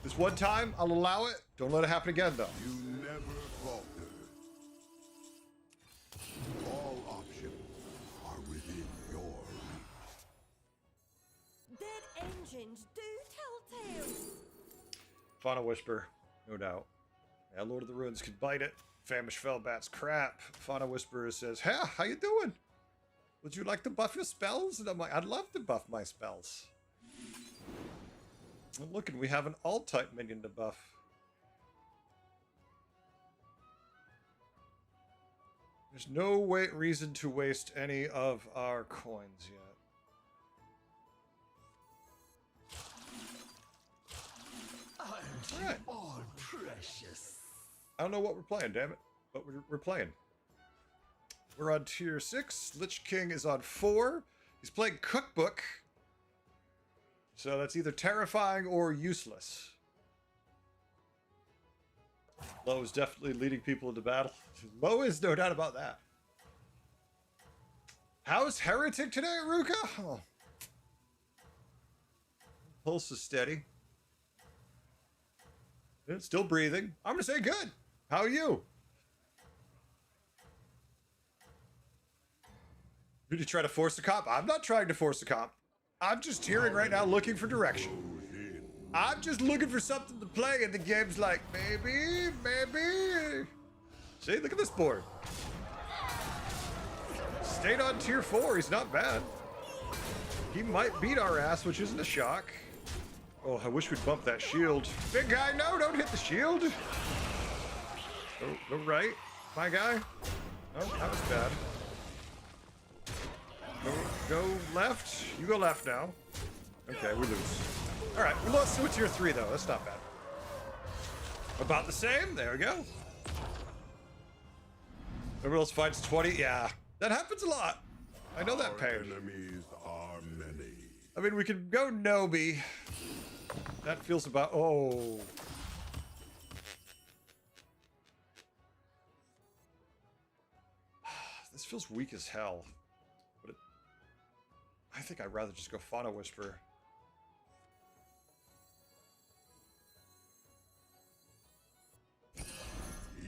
This one time, I'll allow it. Don't let it happen again, though. You never falter. All options are within your reach. Dead engines do tell tales. Fauna Whisper, no doubt. Yeah, Lord of the Ruins could bite it. Famished Fellbat's crap. Fauna Whisperer says, "Hey, how you doing? Would you like to buff your spells?" And I'm like, I'd love to buff my spells. And look, we have an alt-type minion to buff. There's no reason to waste any of our coins yet. Alright. All precious. I don't know what we're playing, damn it. But we're playing. We're on tier 6. Lich King is on 4. He's playing Cookbook. So that's either terrifying or useless. Lo is definitely leading people into battle. Lo is, no doubt about that. How's Heretic today, Ruka? Oh. Pulse is steady. It's still breathing. I'm gonna say good. How are you? Did you try to force a comp? I'm not trying to force a comp. I'm just hearing right now, looking for direction. I'm just looking for something to play, and the game's like, maybe. See, look at this board. stayed on tier 4. He's not bad. He might beat our ass, which isn't a shock. Oh, I wish we'd bump that shield. Big guy, no, don't hit the shield. Go right, my guy. Oh, that was bad. Go left. You go left now. Okay, we lose. All right, we lost to a tier 3 though. That's not bad. About the same. There we go. Everyone else fights 20. Yeah, that happens a lot. I know that Our pain. enemies are many. I mean, we can go Nobi. That feels about. Oh. This feels weak as hell. But I think I'd rather just go Fauna Whisper.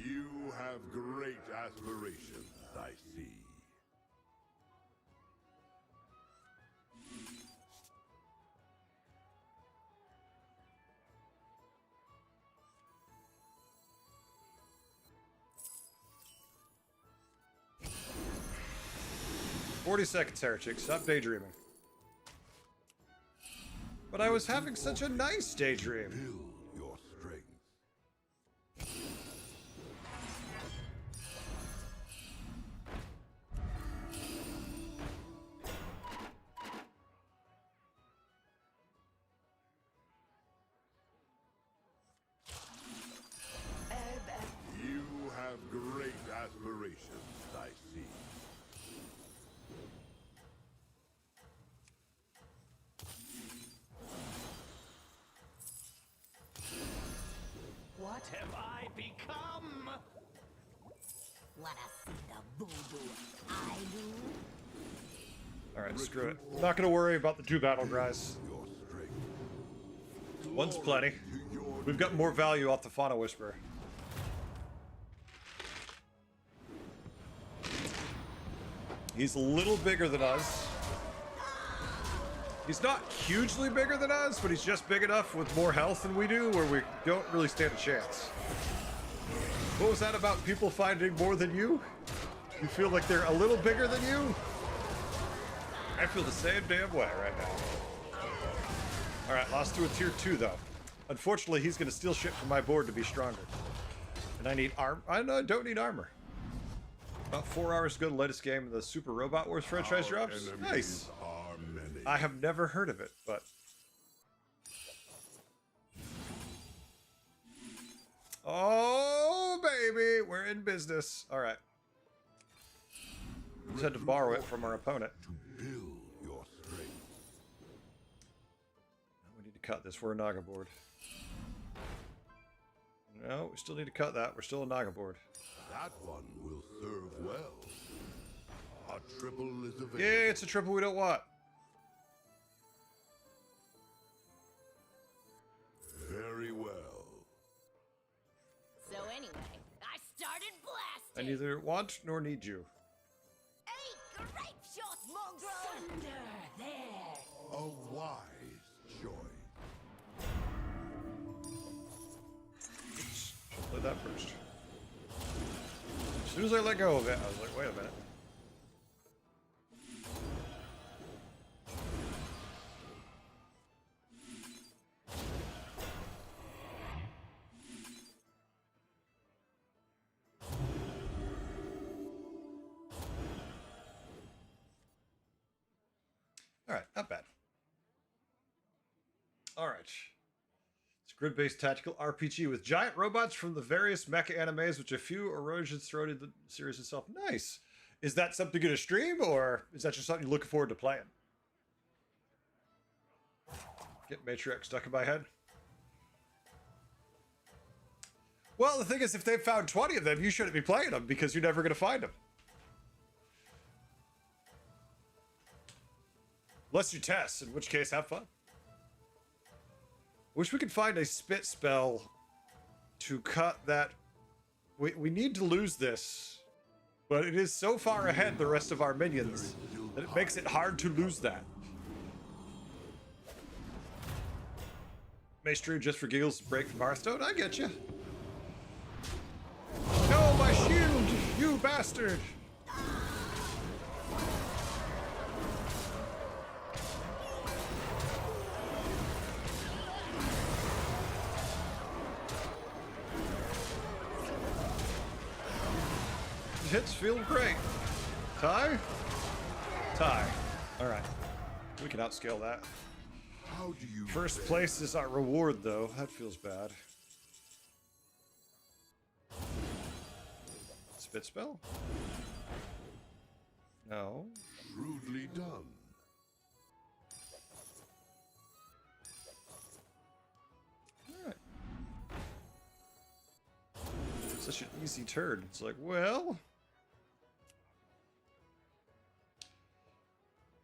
You have great aspirations, I see. "40 seconds, Heretic. Stop daydreaming." But I was having such a nice daydream. Build your strength. You have great aspirations, I see. What have I become? Wanna see the voodoo I do? Alright, screw it. Not gonna worry about the 2 battle cries. Your strength. One's plenty. To your We've got more value off the Fauna Whisper. He's a little bigger than us. He's not hugely bigger than us, but he's just big enough with more health than we do where we don't really stand a chance. What was that about people finding more than you? You feel like they're a little bigger than you? I feel the same damn way right now. Alright, lost to a tier 2 though. Unfortunately, he's going to steal shit from my board to be stronger. And I need armor. I don't need armor. About 4 hours ago, the latest game in the Super Robot Wars franchise Our drops. enemies Nice. are many. I have never heard of it, but... Oh, baby! We're in business. Alright. We just had to borrow it from our opponent. To build your strength. We need to cut this. We're a Naga board. No, we still need to cut that. We're still a Naga board. That one will serve well. A triple is available. Yeah, it's a triple we don't want. Very well. So anyway, I started I blasting. neither want nor need you. Hey, grape shot, mongrel! A wise choice. Play that first. As soon as I let go of it, I was like, wait a minute. Alright, not bad. Alright. It's a grid-based tactical RPG with giant robots from the various mecha animes, which a few erosions thrown in the series itself. Nice. Is that something you're going to stream, or is that just something you're looking forward to playing? Get Matriarch stuck in my head. Well, the thing is, if they've found 20 of them, you shouldn't be playing them because you're never going to find them. Unless you test, in which case, have fun. Wish we could find a spit spell to cut that. We need to lose this, but it is so far ahead the rest of our minions that it makes it hard to lose that. Mace Drew just for giggles, break from Hearthstone. I get you. No, my shield, you bastard! hits feel great. Tie? Tie. Alright. We can outscale that. How do you First place is our reward, though. That feels bad. Spit spell? No. shrewdly done? Alright. Such an easy turn. It's like, well...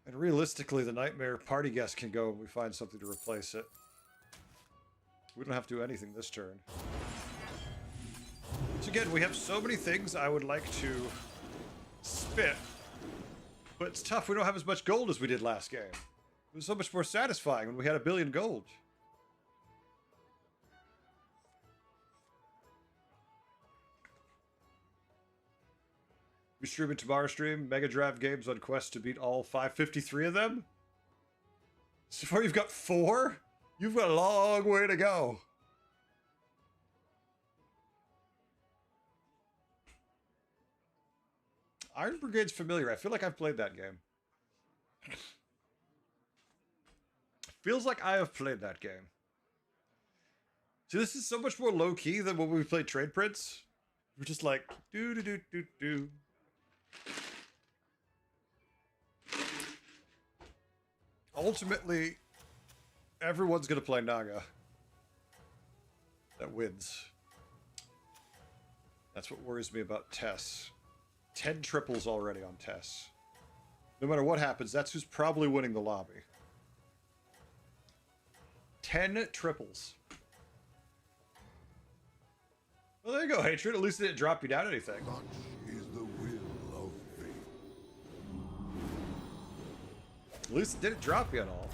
And realistically, the Nightmare Party Guest can go and we find something to replace it. We don't have to do anything this turn. So again, we have so many things I would like to spit. But it's tough. We don't have as much gold as we did last game. It was so much more satisfying when we had 1 billion gold. We stream it tomorrow stream. Mega Drive games on quest to beat all 553 of them. So far you've got 4? You've got a long way to go. Iron Brigade's familiar. I feel like I've played that game. Feels like I have played that game. See, this is so much more low-key than when we played Trade Prince. We're just like, do-do-do-do-do. Ultimately, everyone's going to play Naga. That wins. That's what worries me about Tess. 10 triples already on Tess. No matter what happens, that's who's probably winning the lobby. 10 triples. Well, there you go, Hatred. At least it didn't drop you down anything. Such is the will of fate. At least it didn't drop you at all.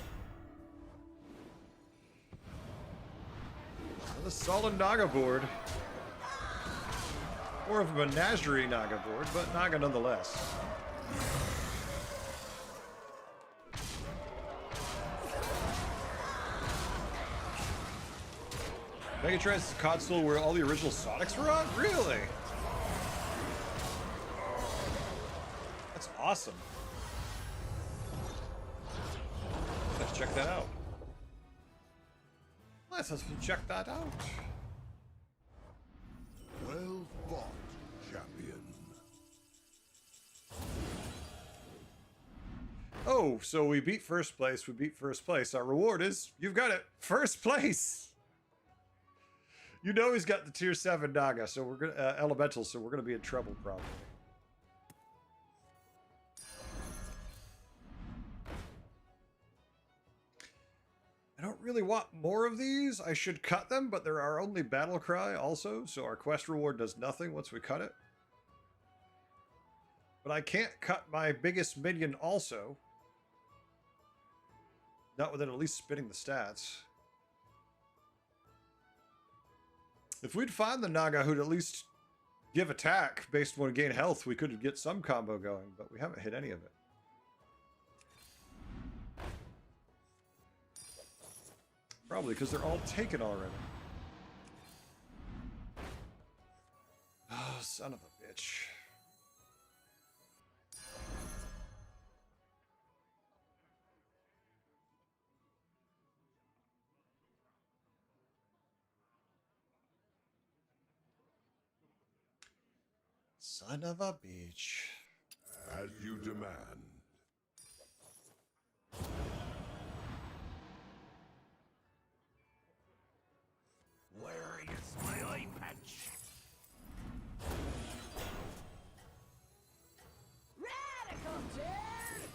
The solid Naga board. More of a menagerie Naga board, but Naga nonetheless. Megatron's console where all the original Sonics were on? Really? That's awesome. Let's check that out. Let's check that out. Well fought, champion. Oh, so we beat first place. We beat first place. Our reward is, you've got it, first place. You know he's got the tier 7 Naga, so we're gonna elemental, so we're gonna be in trouble probably. I don't really want more of these. I should cut them, but there are only battle cry also, so our quest reward does nothing once we cut it. But I can't cut my biggest minion also. Not without at least spinning the stats. If we'd find the Naga who'd at least give attack based on gain health, we could get some combo going, but we haven't hit any of it. Probably because they're all taken already. Oh, son of a bitch. Son of a bitch. As you demand. Where is my eye patch? Radical dude!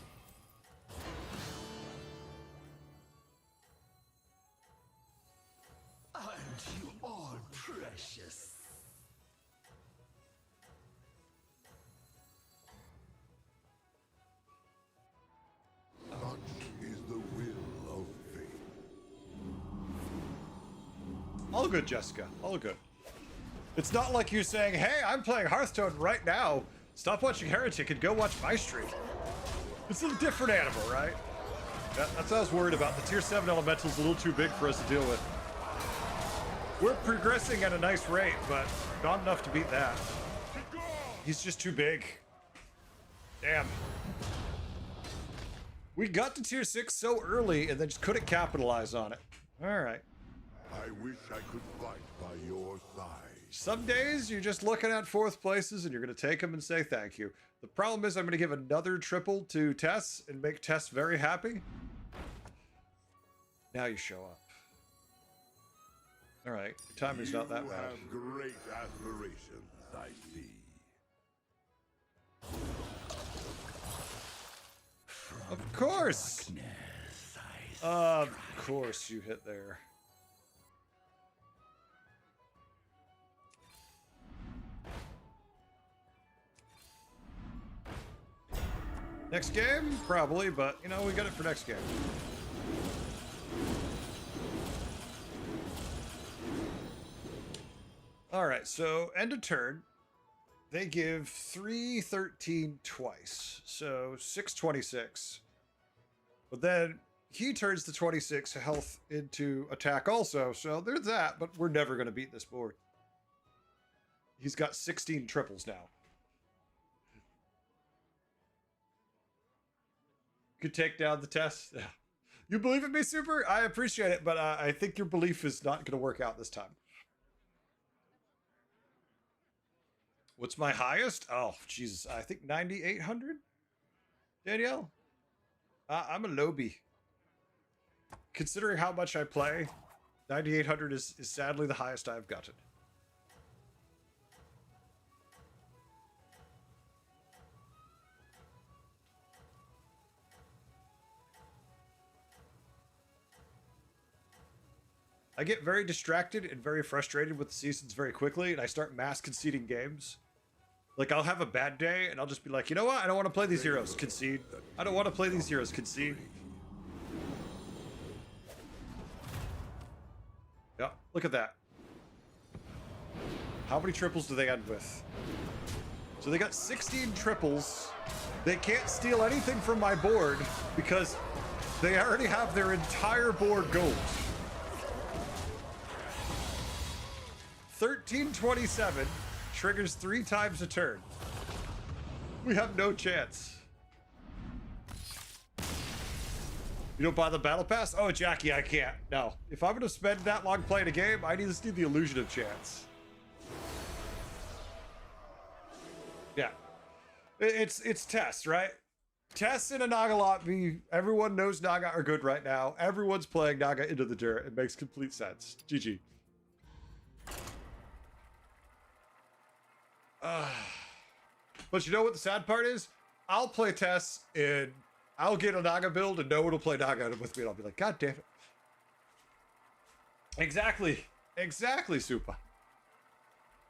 Aren't you all precious? Such is the will of fate. All good, Jessica. All good. It's not like you saying, hey, I'm playing Hearthstone right now. Stop watching Heretic and go watch my stream. It's a different animal, right? That's what I was worried about. The tier 7 elemental's a little too big for us to deal with. We're progressing at a nice rate, but not enough to beat that. Begone! He's just too big. Damn. We got to tier 6 so early and then just couldn't capitalize on it. Alright. I wish I could fight by your side. Some days you're just looking at 4th places and you're going to take them and say thank you. The problem is I'm going to give another triple to Tess and make Tess very happy. Now you show up. Alright, your timing's not that You bad. have great aspirations, I see. Of course! Of course you hit there. Next game? Probably, but, you know, we got it for next game. Alright, so end of turn. They give 313 twice, so 626. But then he turns the 26 health into attack also, so there's that, but we're never going to beat this board. He's got 16 triples now. Could take down the test. You believe in me, Super? I appreciate it, but I think your belief is not going to work out this time. What's my highest? Oh, Jesus. I think 9,800? Danielle? I'm a lowbie. Considering how much I play, 9,800 is sadly the highest I've gotten. I get very distracted and very frustrated with the seasons very quickly, and I start mass conceding games. Like, I'll have a bad day, and I'll just be like, you know what? I don't want to play these heroes. Concede. I don't want to play these heroes. Concede. Yeah, look at that. How many triples do they end with? So they got 16 triples. They can't steal anything from my board because they already have their entire board gold. 1327 triggers 3 times a turn. We have no chance. You don't buy the battle pass? Oh, Jackie, I can't. No. If I'm going to spend that long playing a game, I need to see the illusion of chance. Yeah. It's Tess, right? Tess and a Naga lobby. Everyone knows Naga are good right now. Everyone's playing Naga into the dirt. It makes complete sense. GG. But you know what the sad part is? I'll play Tess and I'll get a Naga build and no one will play Naga with me and I'll be like, God damn it. Exactly. Exactly, Supa.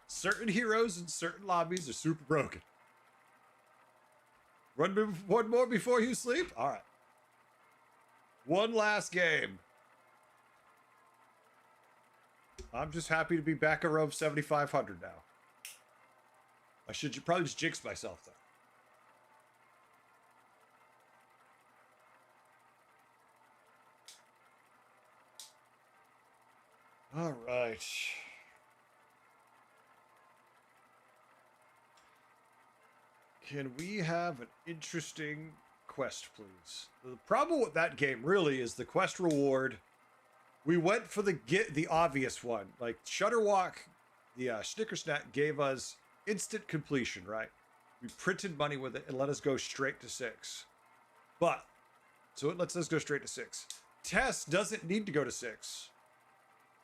Certain heroes in certain lobbies are super broken. Run one more before you sleep? Alright. One last game. I'm just happy to be back around 7,500 now. I should probably just jinx myself, though. All right. Can we have an interesting quest, please? The problem with that game really is the quest reward. We went for the obvious one. Like Shutterwalk, the Snickersnap gave us instant completion, right? We printed money with it and let us go straight to 6. But, so it lets us go straight to 6. Tess doesn't need to go to 6.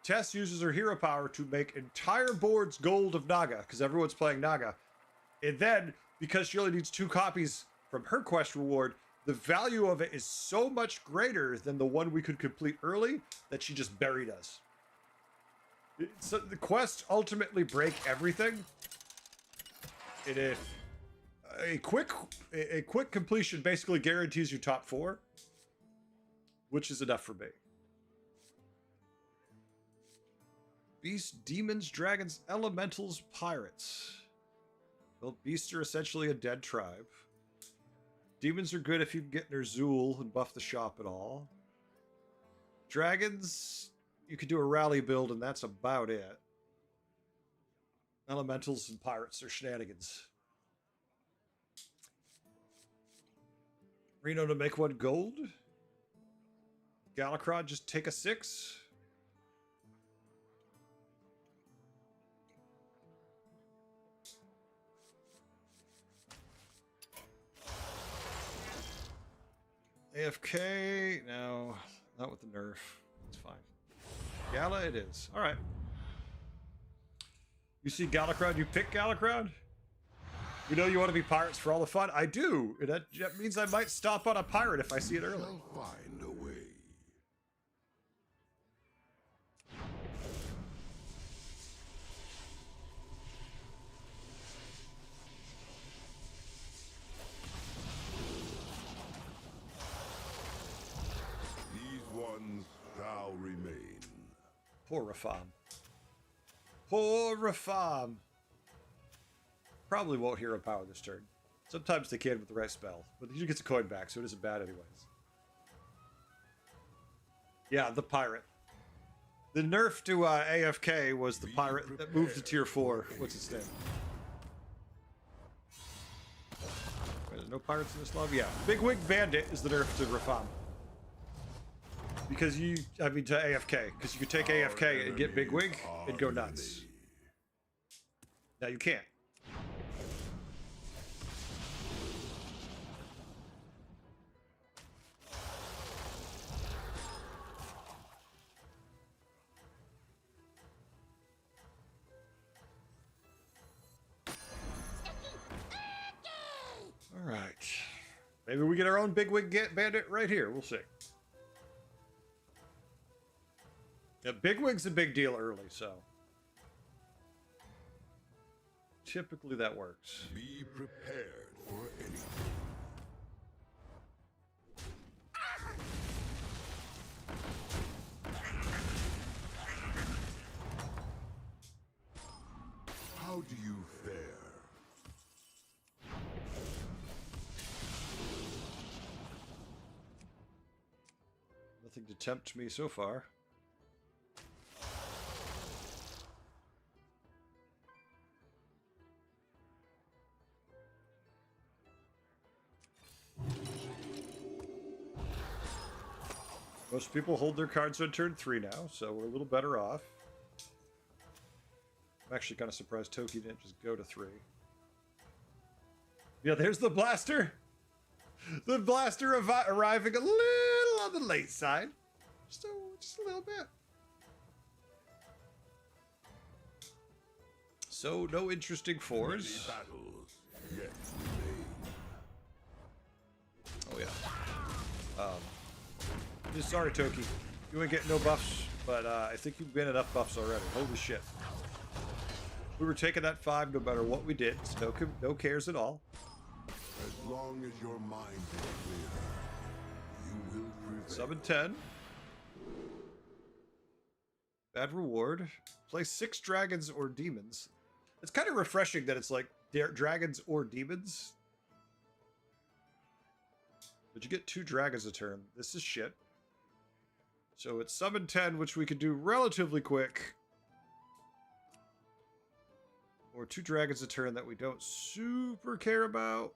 Tess uses her hero power to make entire boards gold of Naga, because everyone's playing Naga. And then, because she only needs 2 copies from her quest reward, the value of it is so much greater than the one we could complete early that she just buried us. So the quests ultimately break everything. And if a quick completion basically guarantees you top 4, which is enough for me. Beasts, demons, dragons, elementals, pirates. Well, beasts are essentially a dead tribe. Demons are good if you can get Ner'zhul and buff the shop at all. Dragons, you could do a rally build and that's about it. Elementals and pirates are shenanigans. Reno to make 1 gold. Galacrod just take a 6. AFK, no, not with the nerf. It's fine. Gala it is. All right. You see Galacrod, you pick Galacrod? You know you want to be pirates for all the fun? I do. That means I might stop on a pirate if I see it early. I'll find a way. These ones shall remain. Poor Rafam. Poor Rafam. Probably won't hero power this turn. Sometimes they can with the right spell, but he gets a coin back, so it isn't bad anyways. Yeah, the pirate. The nerf to AFK was the pirate that moved to tier 4. What's its name? Wait, there's no pirates in this lobby? Yeah. Big Wig Bandit is the nerf to Rafam. Because to AFK. Because you could take AFK and get Big Wig and go nuts. Now you can't. All right. Maybe we get our own Big Wig Bandit right here. We'll see. Yeah, Big Wig's a big deal early, so typically that works. Be prepared for anything. How do you fare? Nothing to tempt me so far. Most people hold their cards on turn 3 now, so we're a little better off. I'm actually kind of surprised Toki didn't just go to 3. Yeah, there's the blaster! The blaster arriving a little on the late side. Just a little bit. So, no interesting 4s. Many battles yet remain. Oh, yeah. Sorry, Toki. You ain't getting no buffs, but I think you've been enough buffs already. Holy shit. We were taking that 5 no matter what we did. So no cares at all. As long as your mind is clear, you will prevail. Summon 10. Bad reward. Play 6 dragons or demons. It's kind of refreshing that it's like dragons or demons. But you get 2 dragons a turn. This is shit. So it's summon 10, which we could do relatively quick. Or 2 dragons a turn that we don't super care about.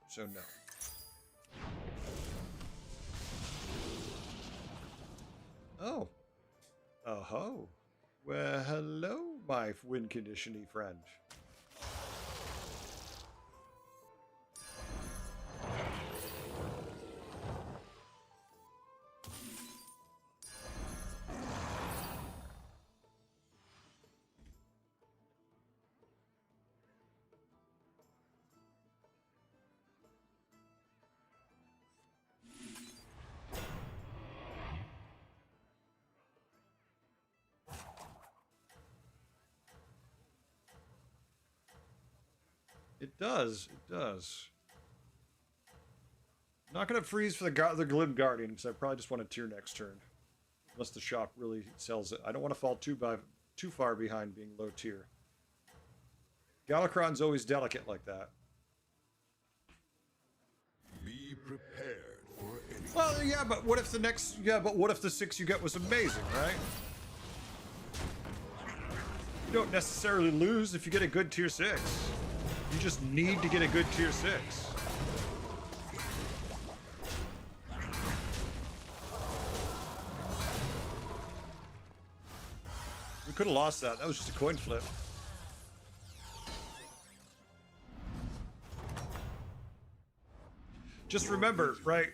So no. Oh. Oh-ho. Well, hello, my win condition-y friend. It does. It does. Not going to freeze for the Glim Guardian, because I probably just want to tier next turn. Unless the shop really sells it. I don't want to fall too far behind being low tier. Galacron's always delicate like that. Be prepared for anything. Well, yeah, but what if the next... Yeah, but what if the 6 you get was amazing, right? You don't necessarily lose if you get a good tier 6. You just need to get a good tier 6. Could have lost that. That was just a coin flip. Just remember, right?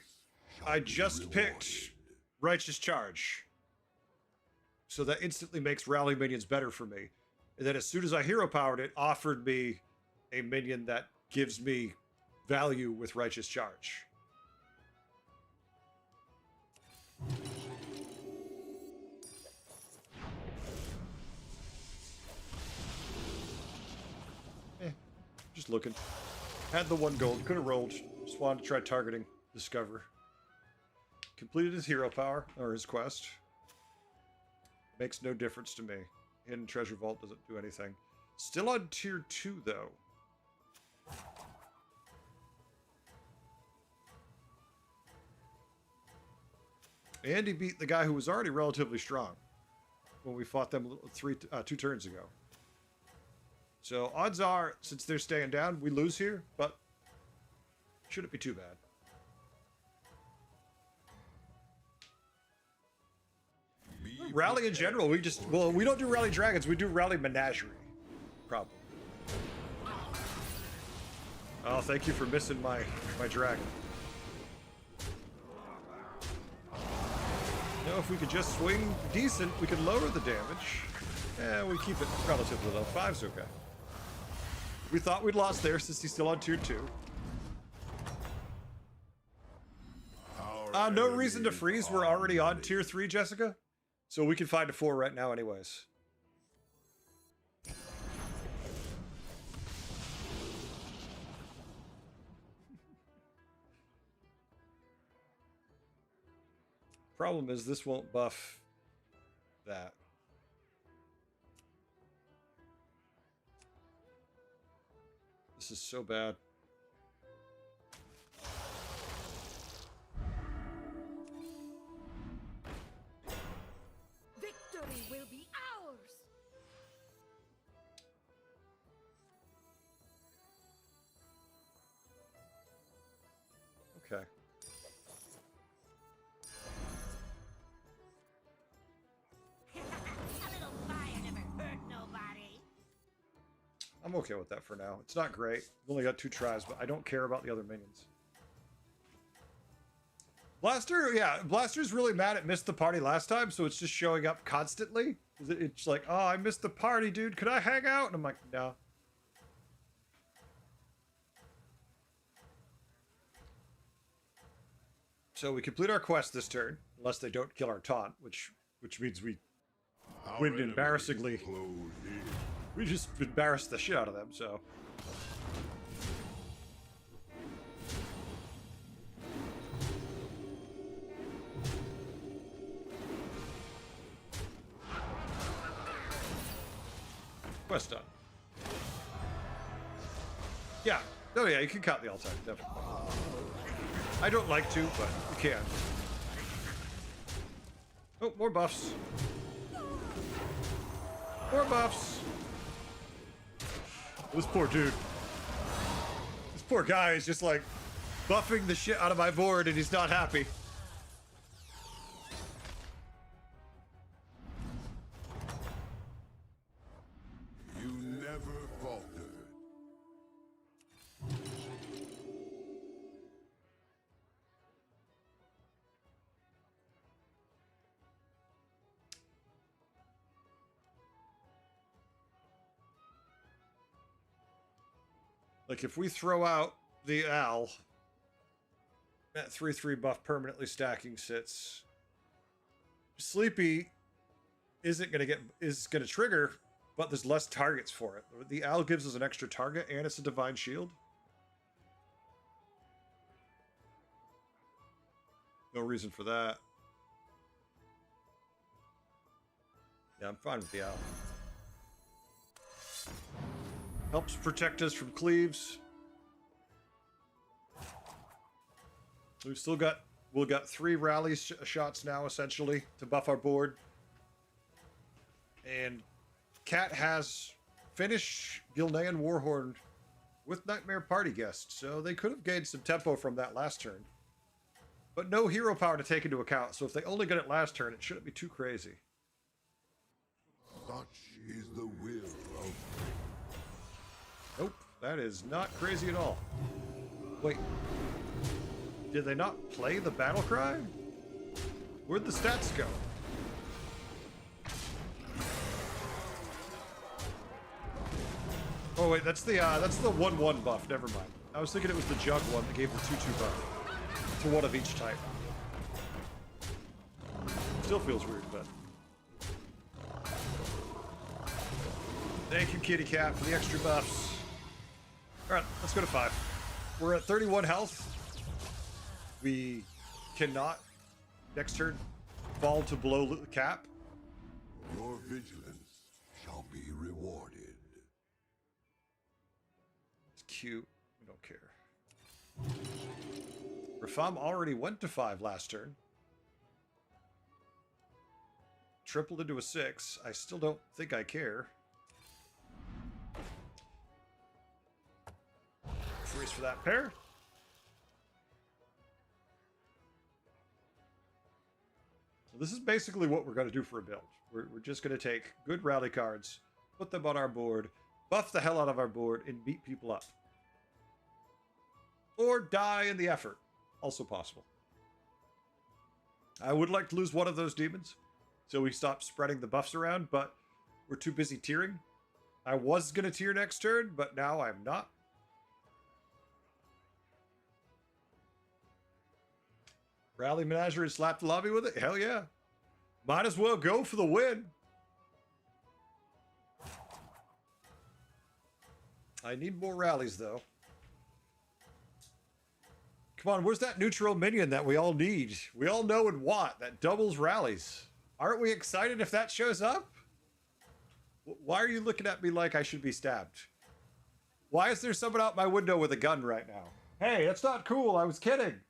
I just picked Righteous Charge. So that instantly makes rally minions better for me. And then as soon as I hero powered it, offered me a minion that gives me value with Righteous Charge. Just looking. Had the 1 gold. Could have rolled. Just wanted to try targeting Discover. Completed his hero power, or his quest. Makes no difference to me. Hidden Treasure Vault doesn't do anything. Still on tier 2, though. And he beat the guy who was already relatively strong when we fought them 2 turns ago. So odds are, since they're staying down, we lose here, but shouldn't be too bad. Rally in general, we don't do Rally Dragons, we do Rally Menagerie. Problem. Oh, thank you for missing my dragon. You know, if we could just swing decent, we could lower the damage. We keep it relatively low. 5's okay. We thought we'd lost there since he's still on tier 2. No reason to freeze. We're already on tier 3, Jessica. So we can find a 4 right now anyways. Problem is this won't buff that. This is so bad. Victory will be ours. Okay. A little fire never hurt nobody. I'm okay with that for now. It's not great. We've only got 2 tries, but I don't care about the other minions. Blaster, yeah, Blaster's really mad at missed the party last time, so it's just showing up constantly. It's like, oh, I missed the party, dude. Could I hang out? And I'm like, no. So we complete our quest this turn, unless they don't kill our taunt, which means we win embarrassingly. We just embarrassed the shit out of them, so. Quest done. Yeah. Oh yeah, you can count the all-time, definitely. I don't like to, but you can. Oh, more buffs. More buffs. This poor dude. This poor guy is just like buffing the shit out of my board and he's not happy. You never faltered. Like if we throw out the owl, that 3/3 buff permanently stacking sits. Sleepy is gonna trigger, but there's less targets for it. The owl gives us an extra target and it's a divine shield. No reason for that. Yeah, I'm fine with the owl. Helps protect us from cleaves. We've got 3 rally shots now essentially to buff our board. And Cat has finished Gilnean Warhorn with Nightmare Party Guest, so they could have gained some tempo from that last turn. But no hero power to take into account, so if they only get it last turn, it shouldn't be too crazy. Such is the will of Nope, that is not crazy at all. Wait, did they not play the battle cry? Where'd the stats go? Oh wait, that's the 1/1 buff. Never mind. I was thinking it was the jug one that gave the 2/2 buff to one of each type. Still feels weird, but thank you, Kitty Cat, for the extra buffs. All right, let's go to 5. We're at 31 health. We cannot next turn fall to below the cap. your vigilance shall be rewarded. It's cute. We don't care. Rafam already went to 5 last turn. Tripled into a 6. I still don't think I care. Freeze for that pair. So this is basically what we're going to do for a build. We're just going to take good rally cards, put them on our board, buff the hell out of our board, and beat people up. Or die in the effort. Also possible. I would like to lose one of those demons, so we stop spreading the buffs around, but we're too busy tiering. I was going to tier next turn, but now I'm not. Rally Menagerie and slap the lobby with it? Hell yeah. Might as well go for the win. I need more rallies, though. Come on, where's that neutral minion that we all need? We all know and want that doubles rallies. Aren't we excited if that shows up? Why are you looking at me like I should be stabbed? Why is there someone out my window with a gun right now? Hey, that's not cool. I was kidding.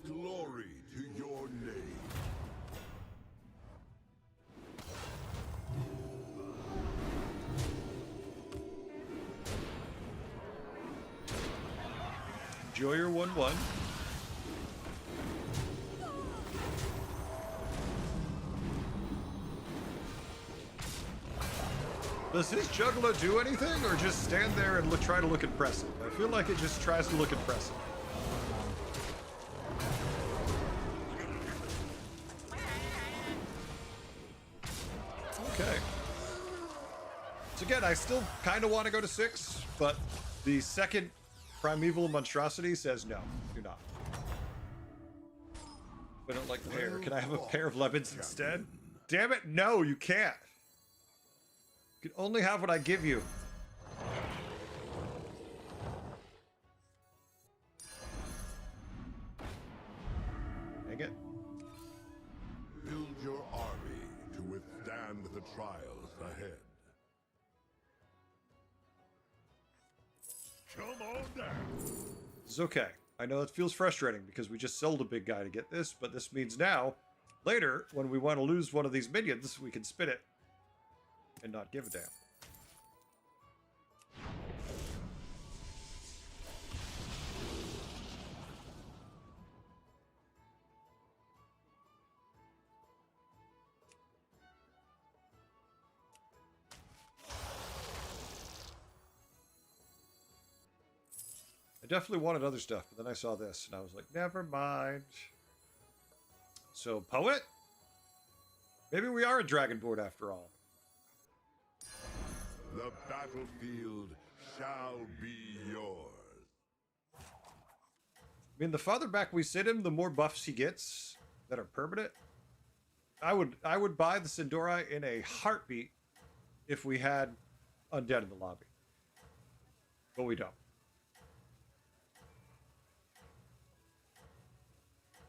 Glory to your name. Enjoy your 1/1. Does his juggler do anything, or just stand there and try to look impressive? I feel like it just tries to look impressive. Okay. So again, I still kind of want to go to 6, but the second Primeval Monstrosity says no, do not. I don't like the pear. Can I have a pair of lemons instead? Damn it, no, you can't. You can only have what I give you. Dang it. Build your army to withstand the trials ahead. Come on down. This is okay. I know it feels frustrating because we just sold a big guy to get this, but this means now, later, when we want to lose one of these minions, we can spin it and not give a damn. I definitely wanted other stuff, but then I saw this and I was like, never mind. So, Poet? Maybe we are a Dragonborn after all. The battlefield shall be yours. I mean, the farther back we sit him, the more buffs he gets that are permanent. I would buy the Sindori in a heartbeat if we had undead in the lobby. But we don't.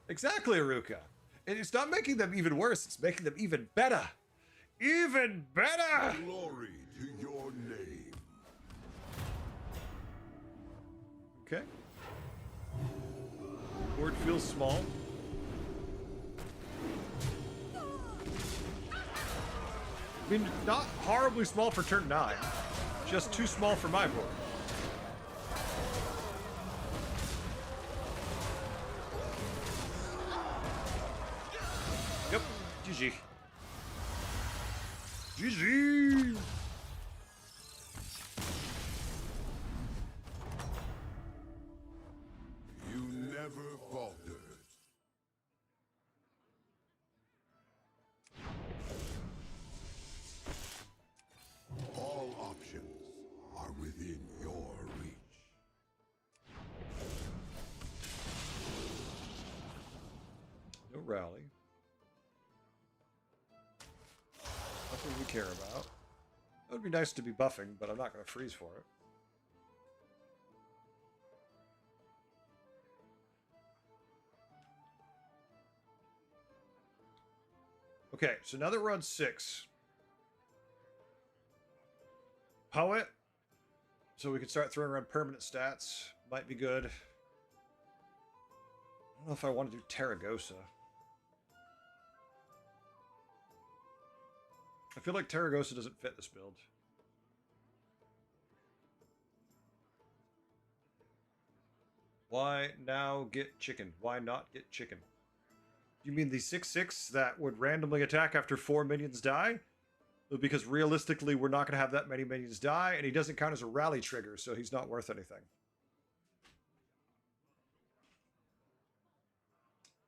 Exactly, Aruka. And it's not making them even worse, it's making them even better. Even better! Glory to your name. Okay. Board feels small. I mean, not horribly small for turn 9. Just too small for my board. Yep, GG. GG! You never faltered. All options are within your reach. No rally. Nothing we care about. It would be nice to be buffing, but I'm not going to freeze for it. Okay, so now that we're on 6. Poet. So we can start throwing around permanent stats. Might be good. I don't know if I want to do Taragosa. I feel like Taragosa doesn't fit this build. Why now get chicken? Why not get chicken? You mean the 6/6 that would randomly attack after 4 minions die? Because realistically, we're not going to have that many minions die, and he doesn't count as a rally trigger, so he's not worth anything.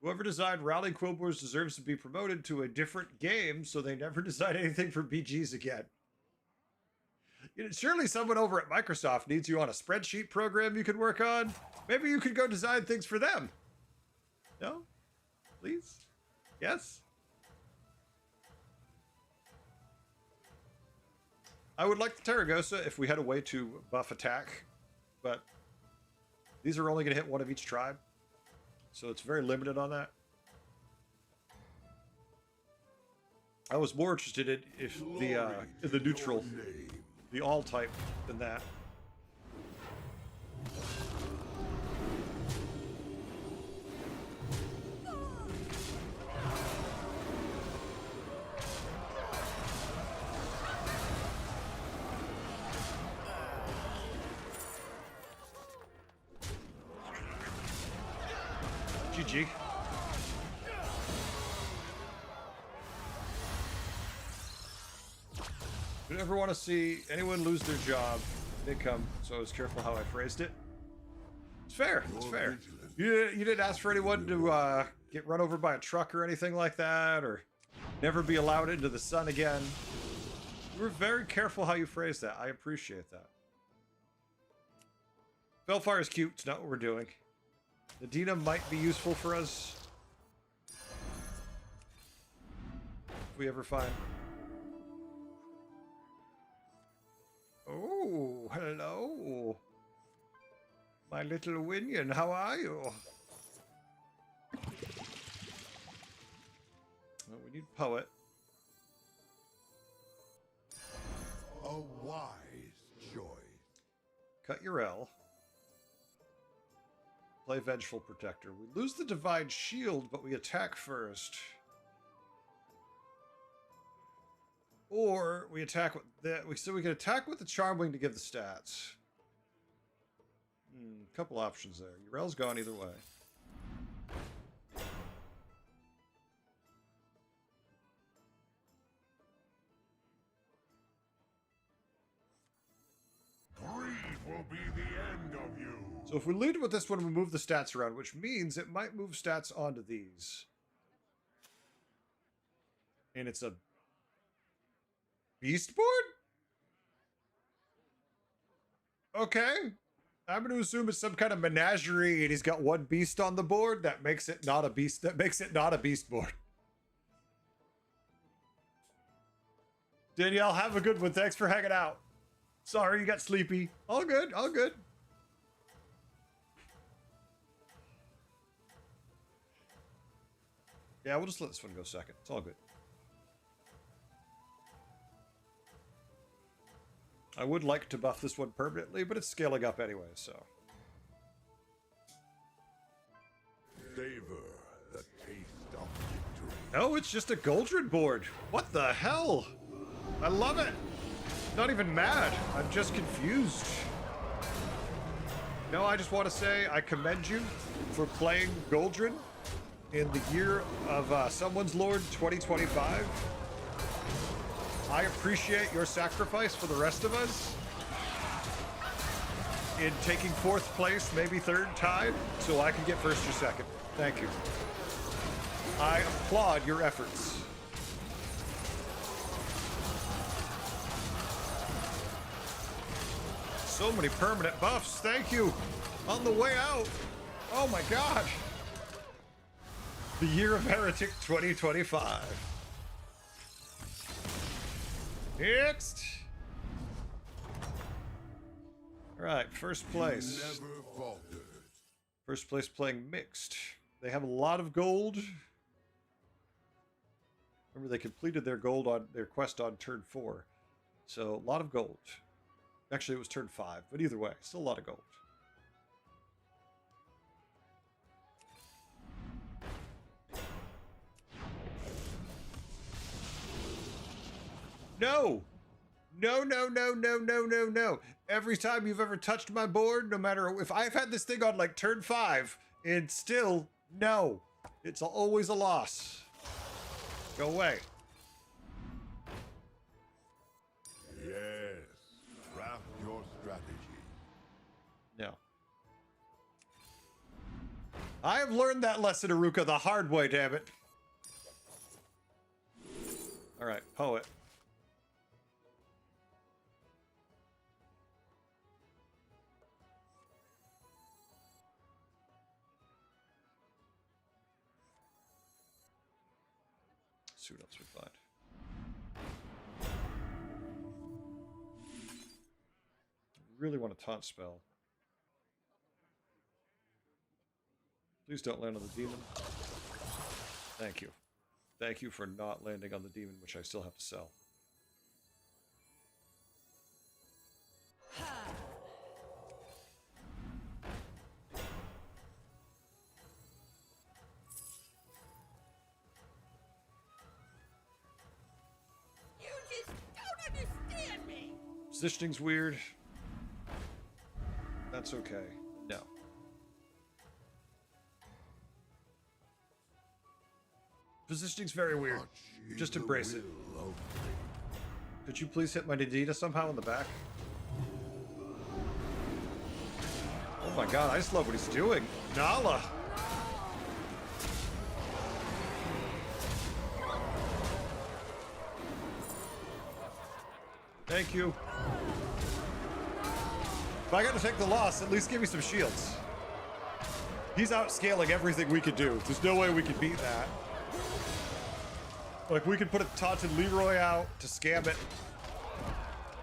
Whoever designed Rally Quilboars deserves to be promoted to a different game so they never design anything for BGs again. You know, surely someone over at Microsoft needs you on a spreadsheet program you could work on. Maybe you could go design things for them. No? Please? Yes? I would like the Taragosa if we had a way to buff attack, but these are only going to hit one of each tribe. So it's very limited on that. I was more interested in if the neutral, the all type than that. GG. Don't ever want to see anyone lose their job, income, so I was careful how I phrased it. It's fair. It's fair. You didn't ask for anyone to get run over by a truck or anything like that, or never be allowed into the sun again. You were very careful how you phrased that. I appreciate that. Bellfire is cute. It's not what we're doing. Nadina might be useful for us. If we ever find... Oh, hello. My little Winion, how are you? Well, we need Poet. A wise choice. Cut your L. Play Vengeful Protector. We lose the Divine Shield, but we attack first. Or we attack with that. So we can attack with the Charmwing to give the stats. Couple options there. Urel's gone either way. Greed will be the end of you. So if we lead with this one, we move the stats around, which means it might move stats onto these. And it's a beast board? Okay. I'm going to assume it's some kind of menagerie and he's got one beast on the board. That makes it not a beast. That makes it not a beast board. Danielle, have a good one. Thanks for hanging out. Sorry you got sleepy. All good. All good. Yeah, we'll just let this one go second. It's all good. I would like to buff this one permanently, but it's scaling up anyway, so. Savor the taste of victory. Oh, it's just a Goldrin board. What the hell? I love it. Not even mad. I'm just confused. No, I just want to say I commend you for playing Goldrin in the year of Someone's Lord 2025. I appreciate your sacrifice for the rest of us in taking 4th place, maybe 3rd tied, so I can get 1st or 2nd. Thank you. I applaud your efforts. So many permanent buffs. Thank you. On the way out. Oh my god. The Year of Heretic 2025. Next. All right, first place. Never faltered. First place playing mixed. They have a lot of gold. Remember, they completed their gold on their quest on turn 4. So a lot of gold. Actually, it was turn 5, but either way, still a lot of gold. No! No, no, no, no, no, no, no. Every time you've ever touched my board, no matter if I've had this thing on like turn 5, and still, no. It's always a loss. Go away. Yes. Craft your strategy. No. I have learned that lesson, Aruka, the hard way, damn it. Alright, poet. See what else we find. Really want a taunt spell. Please don't land on the demon. Thank you. Thank you for not landing on the demon, which I still have to sell. You just don't understand me! Positioning's weird. That's okay. No. Positioning's very weird. Achieve Just the embrace it. will of Could you please hit my Nadita somehow in the back? Oh my god, I just love what he's doing. Nala! Thank you. If I got to take the loss, at least give me some shields. He's outscaling everything we could do. There's no way we could beat that. Like, we could put a taunted Leroy out to scam it.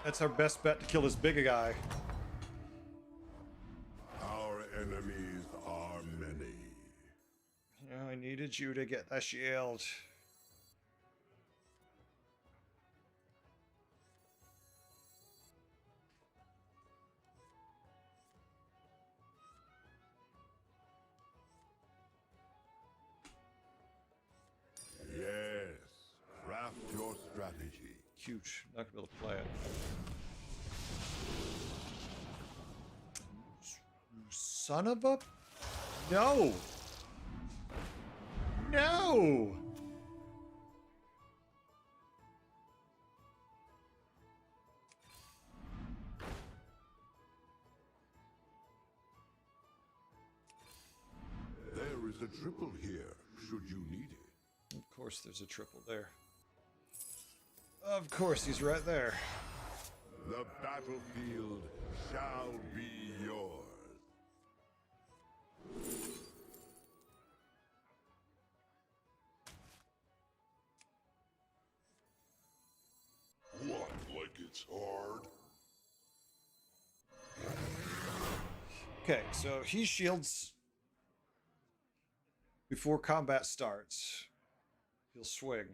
That's our best bet to kill this big guy. Our enemies are many. Oh, I needed you to get that shield. Yes. Craft your strategy. Huge. Not gonna be able to play it. Son of a... No! No! There is a triple here, should you need it. Of course there's a triple there. Of course he's right there. The battlefield shall be yours. What, like it's hard? Okay, so he shields before combat starts. He'll swing.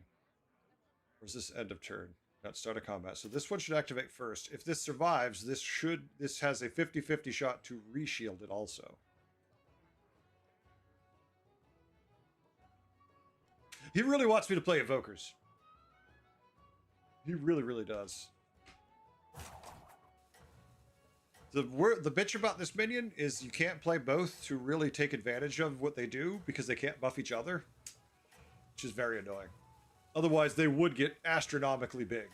Or is this end of turn? Not start of combat. So this one should activate first. If this survives, this has a 50-50 shot to re-shield it also. He really wants me to play Evokers. He really, really does. The bitch about this minion is you can't play both to really take advantage of what they do because they can't buff each other, which is very annoying. Otherwise, they would get astronomically big.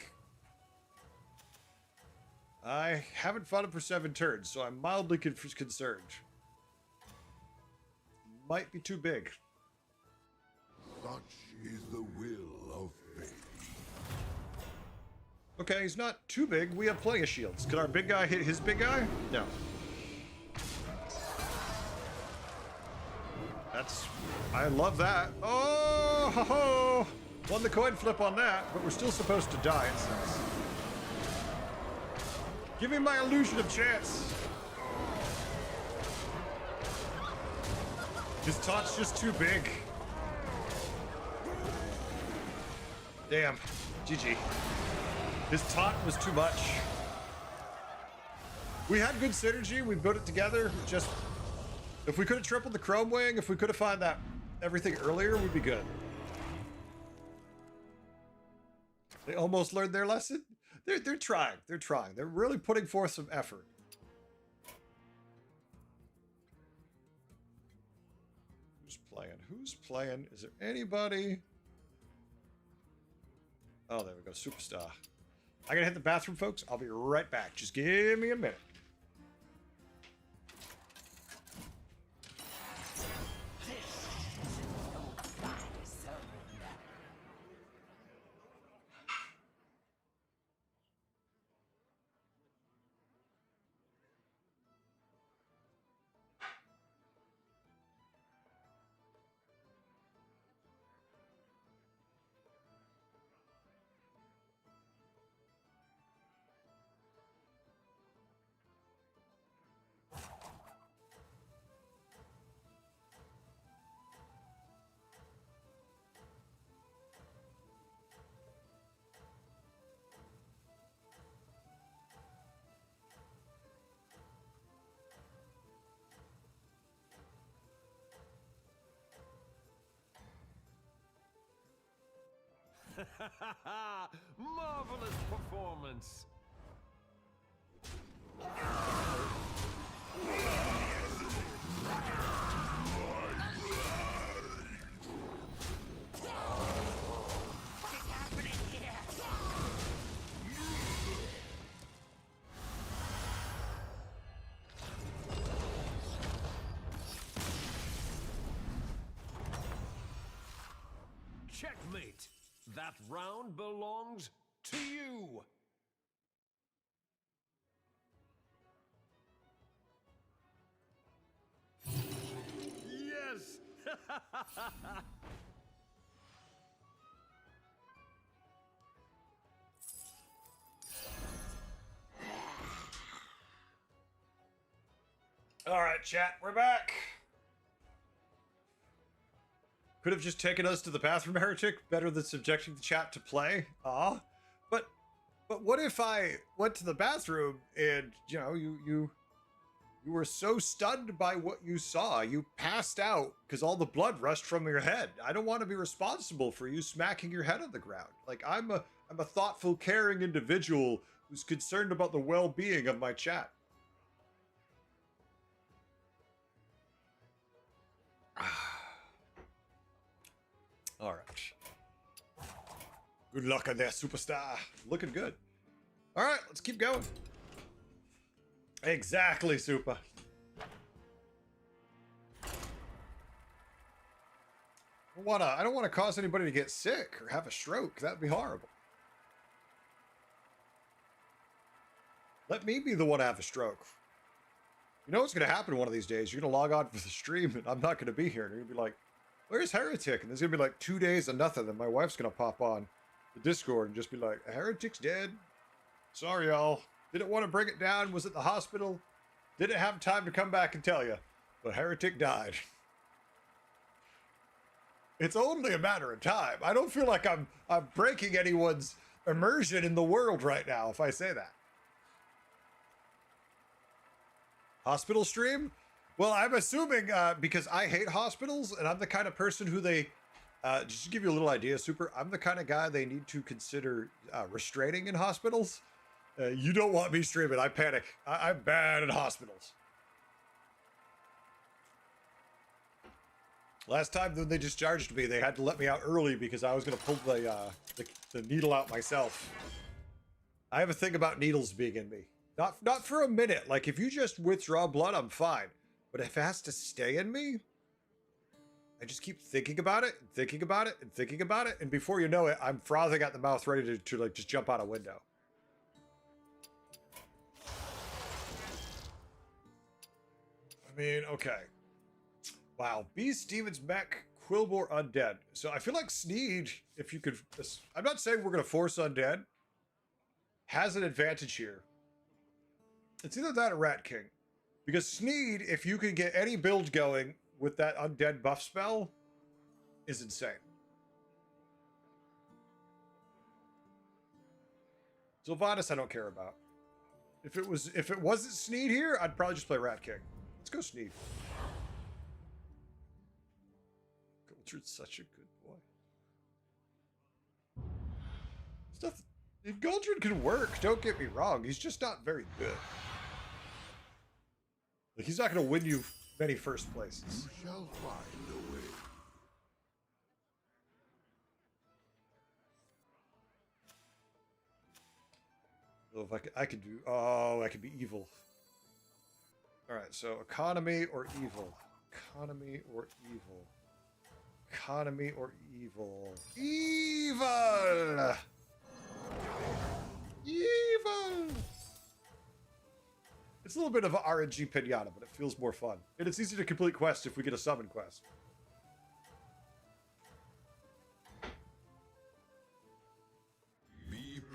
I haven't fought him for 7 turns, so I'm mildly concerned. Might be too big. Such is the will of fate. Okay, he's not too big. We have plenty of shields. Could our big guy hit his big guy? No. That's... I love that. Oh, ho, ho. Won the coin flip on that, but we're still supposed to die, it says. Give me my illusion of chance. His taunt's just too big. Damn. GG. His taunt was too much. We had good synergy. We put it together. Just... if we could have tripled the Chrome Wing, if we could have found that everything earlier, we'd be good. They almost learned their lesson. They're trying. They're trying. They're really putting forth some effort. Who's playing? Who's playing? Is there anybody? Oh, there we go. Superstar. I gotta hit the bathroom, folks. I'll be right back. Just give me a minute. Marvelous performance. Checkmate. That round belongs to you. Yes. All right, chat, we're back. Could have just taken us to the bathroom, Heretic. Better than subjecting the chat to play. But what if I went to the bathroom and you were so stunned by what you saw, you passed out because all the blood rushed from your head. I don't want to be responsible for you smacking your head on the ground. Like I'm a thoughtful, caring individual who's concerned about the well-being of my chat. All right. Good luck on that, superstar. Looking good. All right, let's keep going. Exactly, Super. I don't want to cause anybody to get sick or have a stroke. That'd be horrible. Let me be the one to have a stroke. You know what's going to happen one of these days? You're going to log on for the stream and I'm not going to be here. And you're going to be like, where's Heretic? And there's going to be like 2 days of nothing. And my wife's going to pop on the Discord and just be like, Heretic's dead. Sorry, y'all. Didn't want to bring it down. Was at the hospital. Didn't have time to come back and tell you. But Heretic died. It's only a matter of time. I don't feel like I'm breaking anyone's immersion in the world right now if I say that. Hospital stream? Well, I'm assuming because I hate hospitals and I'm the kind of person who they, just to give you a little idea, Super, I'm the kind of guy they need to consider restraining in hospitals. You don't want me streaming. I panic. I'm bad at hospitals. Last time when they discharged me, they had to let me out early because I was going to pull the needle out myself. I have a thing about needles being in me. Not for a minute. Like, if you just withdraw blood, I'm fine. But if it has to stay in me, I just keep thinking about it, and thinking about it, and thinking about it, and before you know it, I'm frothing at the mouth, ready to like just jump out a window. I mean, okay. Wow, Beast, Demons, Mech, Quilboar, Undead. So I feel like Sneed, if you could... I'm not saying we're going to force Undead. Has an advantage here. It's either that or Rat King. Because Sneed, if you can get any build going with that Undead buff spell, is insane. Sylvanas I don't care about. If it wasn't Sneed here, I'd probably just play Rat King. Let's go Sneed. Goldred's such a good boy. Stuff. Goldred can work, don't get me wrong. He's just not very good. Like, he's not going to win you many first places. You shall find a way. Oh, if I could do... Oh, I could be evil. Alright, so economy or evil? Economy or evil? Economy or evil? Evil! Evil! It's a little bit of an RNG pinata, but it feels more fun. And it's easy to complete quests if we get a summon quest.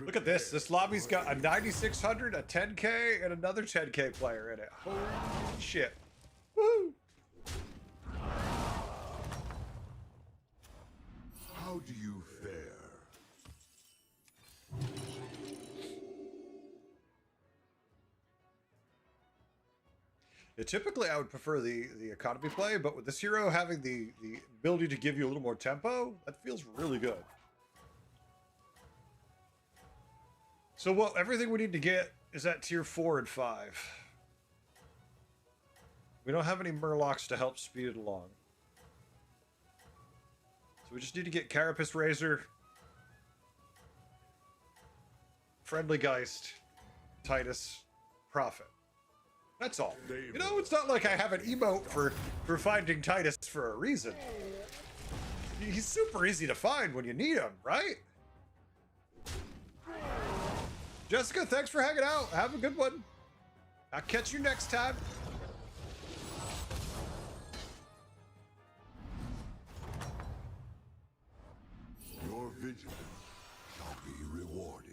Look at this. This lobby's got a 9,600, a 10k, and another 10k player in it. Holy shit. Woo! How do you fare? Yeah, typically, I would prefer the economy play, but with this hero having the ability to give you a little more tempo, that feels really good. So, well, everything we need to get is at tier 4 and 5. We don't have any Murlocs to help speed it along. So we just need to get Carapace Razor, Friendly Geist, Titus, Prophet. That's all. You know, it's not like I have an emote for finding Titus for a reason. He's super easy to find when you need him, right? Jessica, thanks for hanging out. Have a good one. I'll catch you next time. Your vigilance shall be rewarded.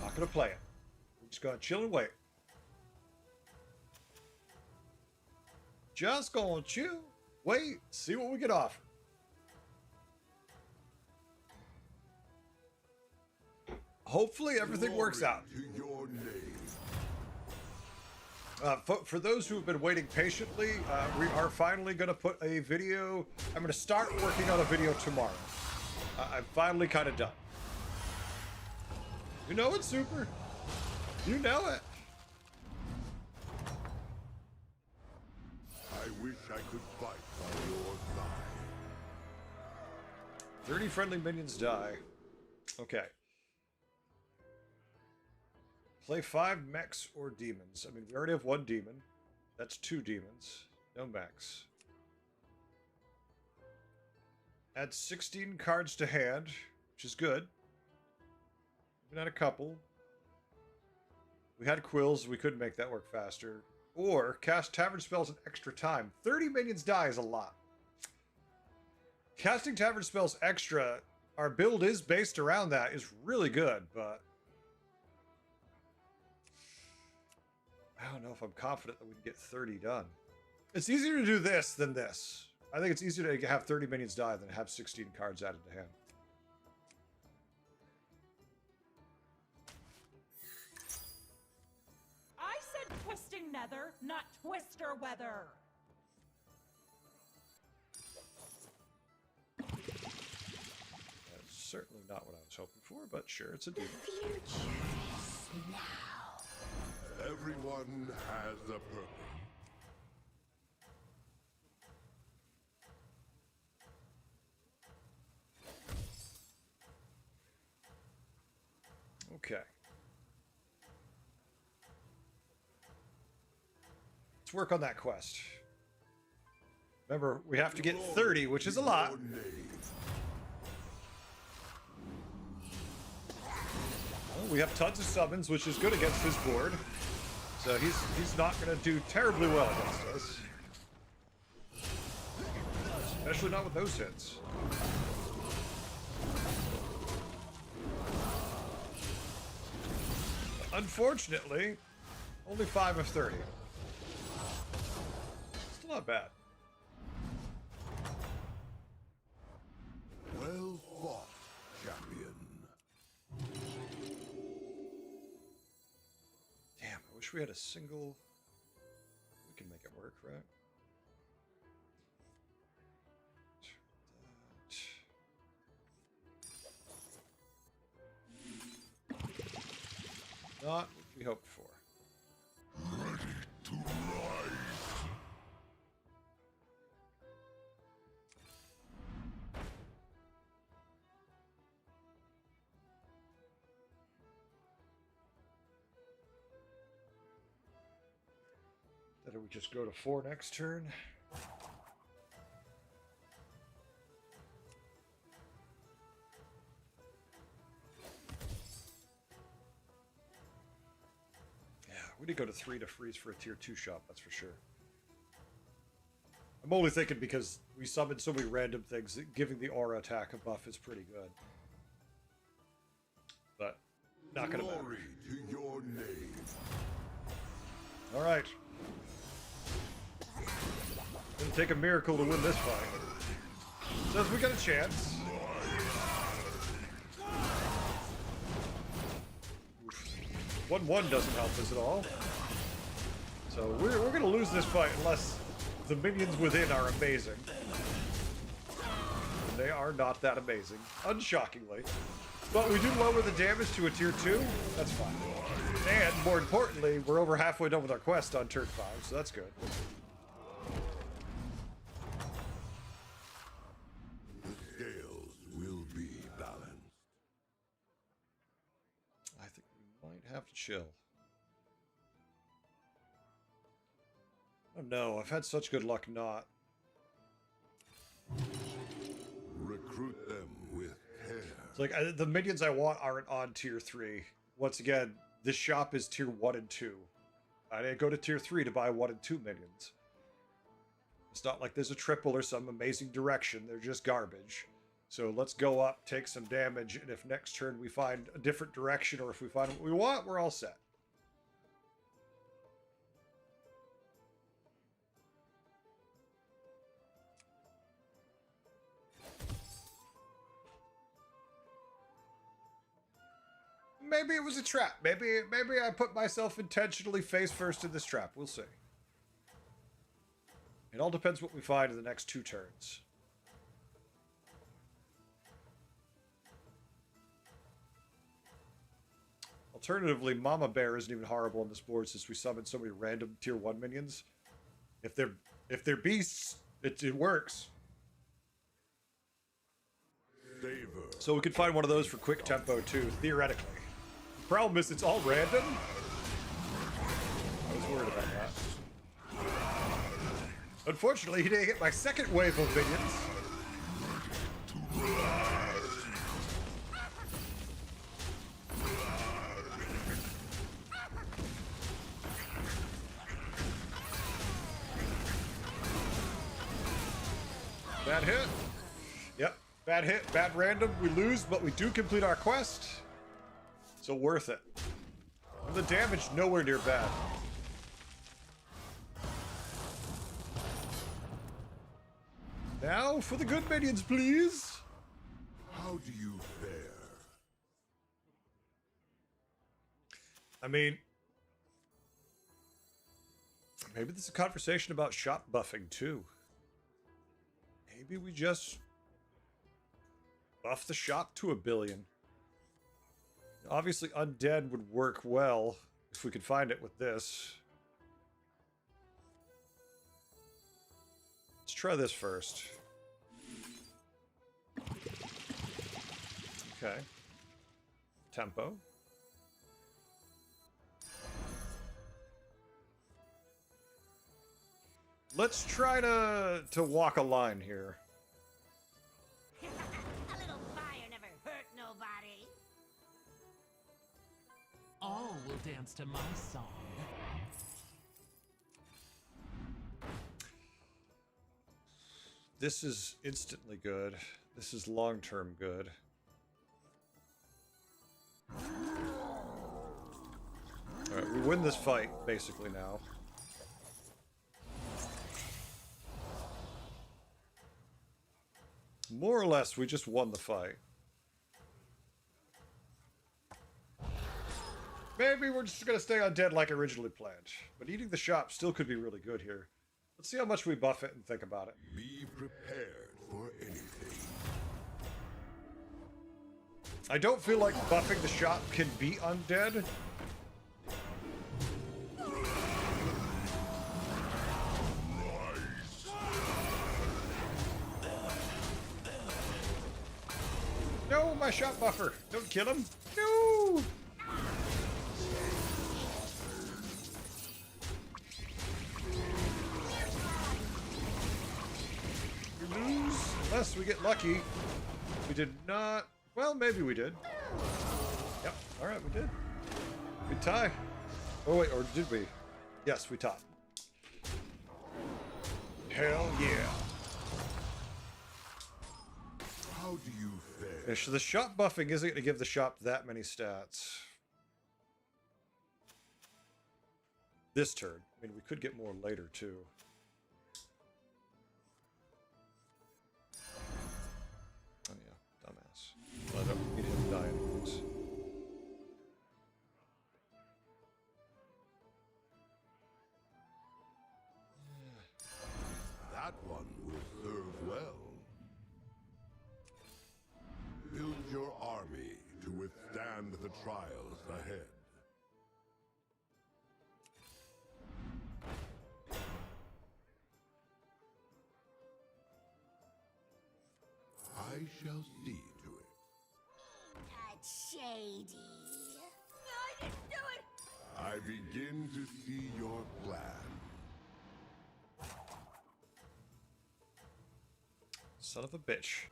Not gonna play it. We're just gonna chill and wait. Just gonna chill, wait, see what we can offer. Hopefully everything works out. To your name. For those who have been waiting patiently, we are finally going to put a video. I'm going to start working on a video tomorrow. I'm finally kind of done. You know it, Super. You know it. I wish I could fight by your side. 30 friendly minions die. Okay. Play 5 mechs or demons. I mean, we already have 1 demon. That's 2 demons. No mechs. Add 16 cards to hand, which is good. We had a couple. We had quills. We couldn't make that work faster. Or cast tavern spells in extra time. 30 minions die is a lot. Casting tavern spells extra, our build is based around that, is really good, but I don't know if I'm confident that we can get 30 done. It's easier to do this than this. I think it's easier to have 30 minions die than have 16 cards added to hand. I said twisting nether, not twister weather. That's certainly not what I was hoping for, but sure, it's a demon. Everyone has a purpose. Okay. Let's work on that quest. Remember, we have to get 30, which is a lot. Your name. Well, we have tons of summons, which is good against his board. So he's not going to do terribly well against us. Especially not with those hits. Unfortunately, only 5 of 30. Still not bad. Well fought, champion. Damn, I wish we had a single... We can make it work, right? Not what we hoped for. To rise. Then we just go to 4 next turn. Yeah, we need to go to 3 to freeze for a tier 2 shop, that's for sure. I'm only thinking because we summoned so many random things that giving the aura attack a buff is pretty good. But not gonna matter. Glory to your name. Alright. It'll take a miracle to win this fight. Says we got a chance. 1-1 doesn't help us at all. So we're going to lose this fight unless the minions within are amazing. And they are not that amazing, unshockingly. But we do lower the damage to a tier 2. That's fine. And more importantly, we're over halfway done with our quest on turn 5, so that's good. The scales will be balanced. I think we might have to chill. Oh no, I've had such good luck not. Recruit them with care. It's like the minions I want aren't on tier 3. Once again, this shop is tier 1 and 2. I didn't go to tier 3 to buy 1 and 2 minions. It's not like there's a triple or some amazing direction. They're just garbage. So let's go up, take some damage, and if next turn we find a different direction or if we find what we want, we're all set. Maybe it was a trap. Maybe I put myself intentionally face first in this trap. We'll see. It all depends what we find in the next 2 turns. Alternatively, Mama Bear isn't even horrible on this board since we summoned so many random tier 1 minions. If they're beasts, it works. Savor. So we could find one of those for quick tempo too, theoretically. The problem is it's all random. I was worried about that. Unfortunately, he didn't get my second wave of minions. Bad hit. Yep. Bad hit, bad random. We lose, but we do complete our quest. So worth it. And the damage nowhere near bad. Now for the good minions, please. How do you fare? I mean, maybe this is a conversation about shop buffing too. Maybe we just Buff the shop to 1 billion. Obviously, undead would work well if we could find it with this. Let's try this first. Okay. Tempo. Let's try to walk a line here. A little fire never hurt nobody. All will dance to my song. This is instantly good. This is long-term good. Alright, we win this fight, basically, now. More or less, we just won the fight. Maybe we're just gonna stay undead like originally planned. But eating the shop still could be really good here. Let's see how much we buff it and think about it. Be prepared for anything. I don't feel like buffing the shop can be undead. No, my shop buffer. Don't kill him. No! We lose unless we get lucky. We did not. Well, maybe we did. Yep. All right, we did. We tie. Oh wait, or did we? Yes, we tied. Hell yeah! How do you fare? Yeah, so the shop buffing isn't going to give the shop that many stats. This turn. I mean, we could get more later too. Oh yeah, dumbass. Well, I don't need him to die anyways. That one will serve well. Build your army to withstand the trials ahead. I shall see to it. That's shady. I didn't do it! I begin to see your plan. Son of a bitch.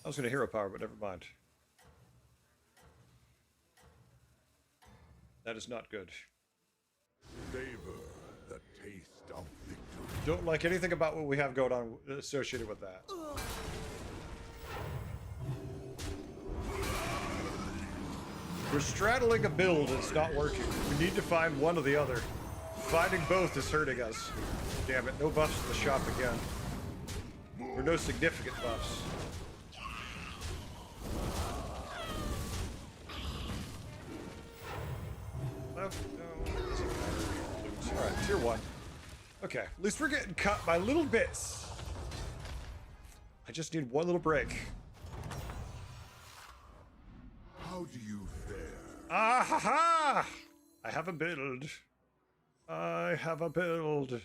I was going to hero power, but never mind. That is not good. Savor the taste of victory. Don't like anything about what we have going on associated with that. We're straddling a build, it's not working. We need to find one or the other. Finding both is hurting us. Damn it, no buffs in the shop again. Or no significant buffs. No, it doesn't matter. Alright, tier 1. Okay, at least we're getting cut by little bits. I just need one little break. How do you fare? Ah ha ha! I have a build. I have a build.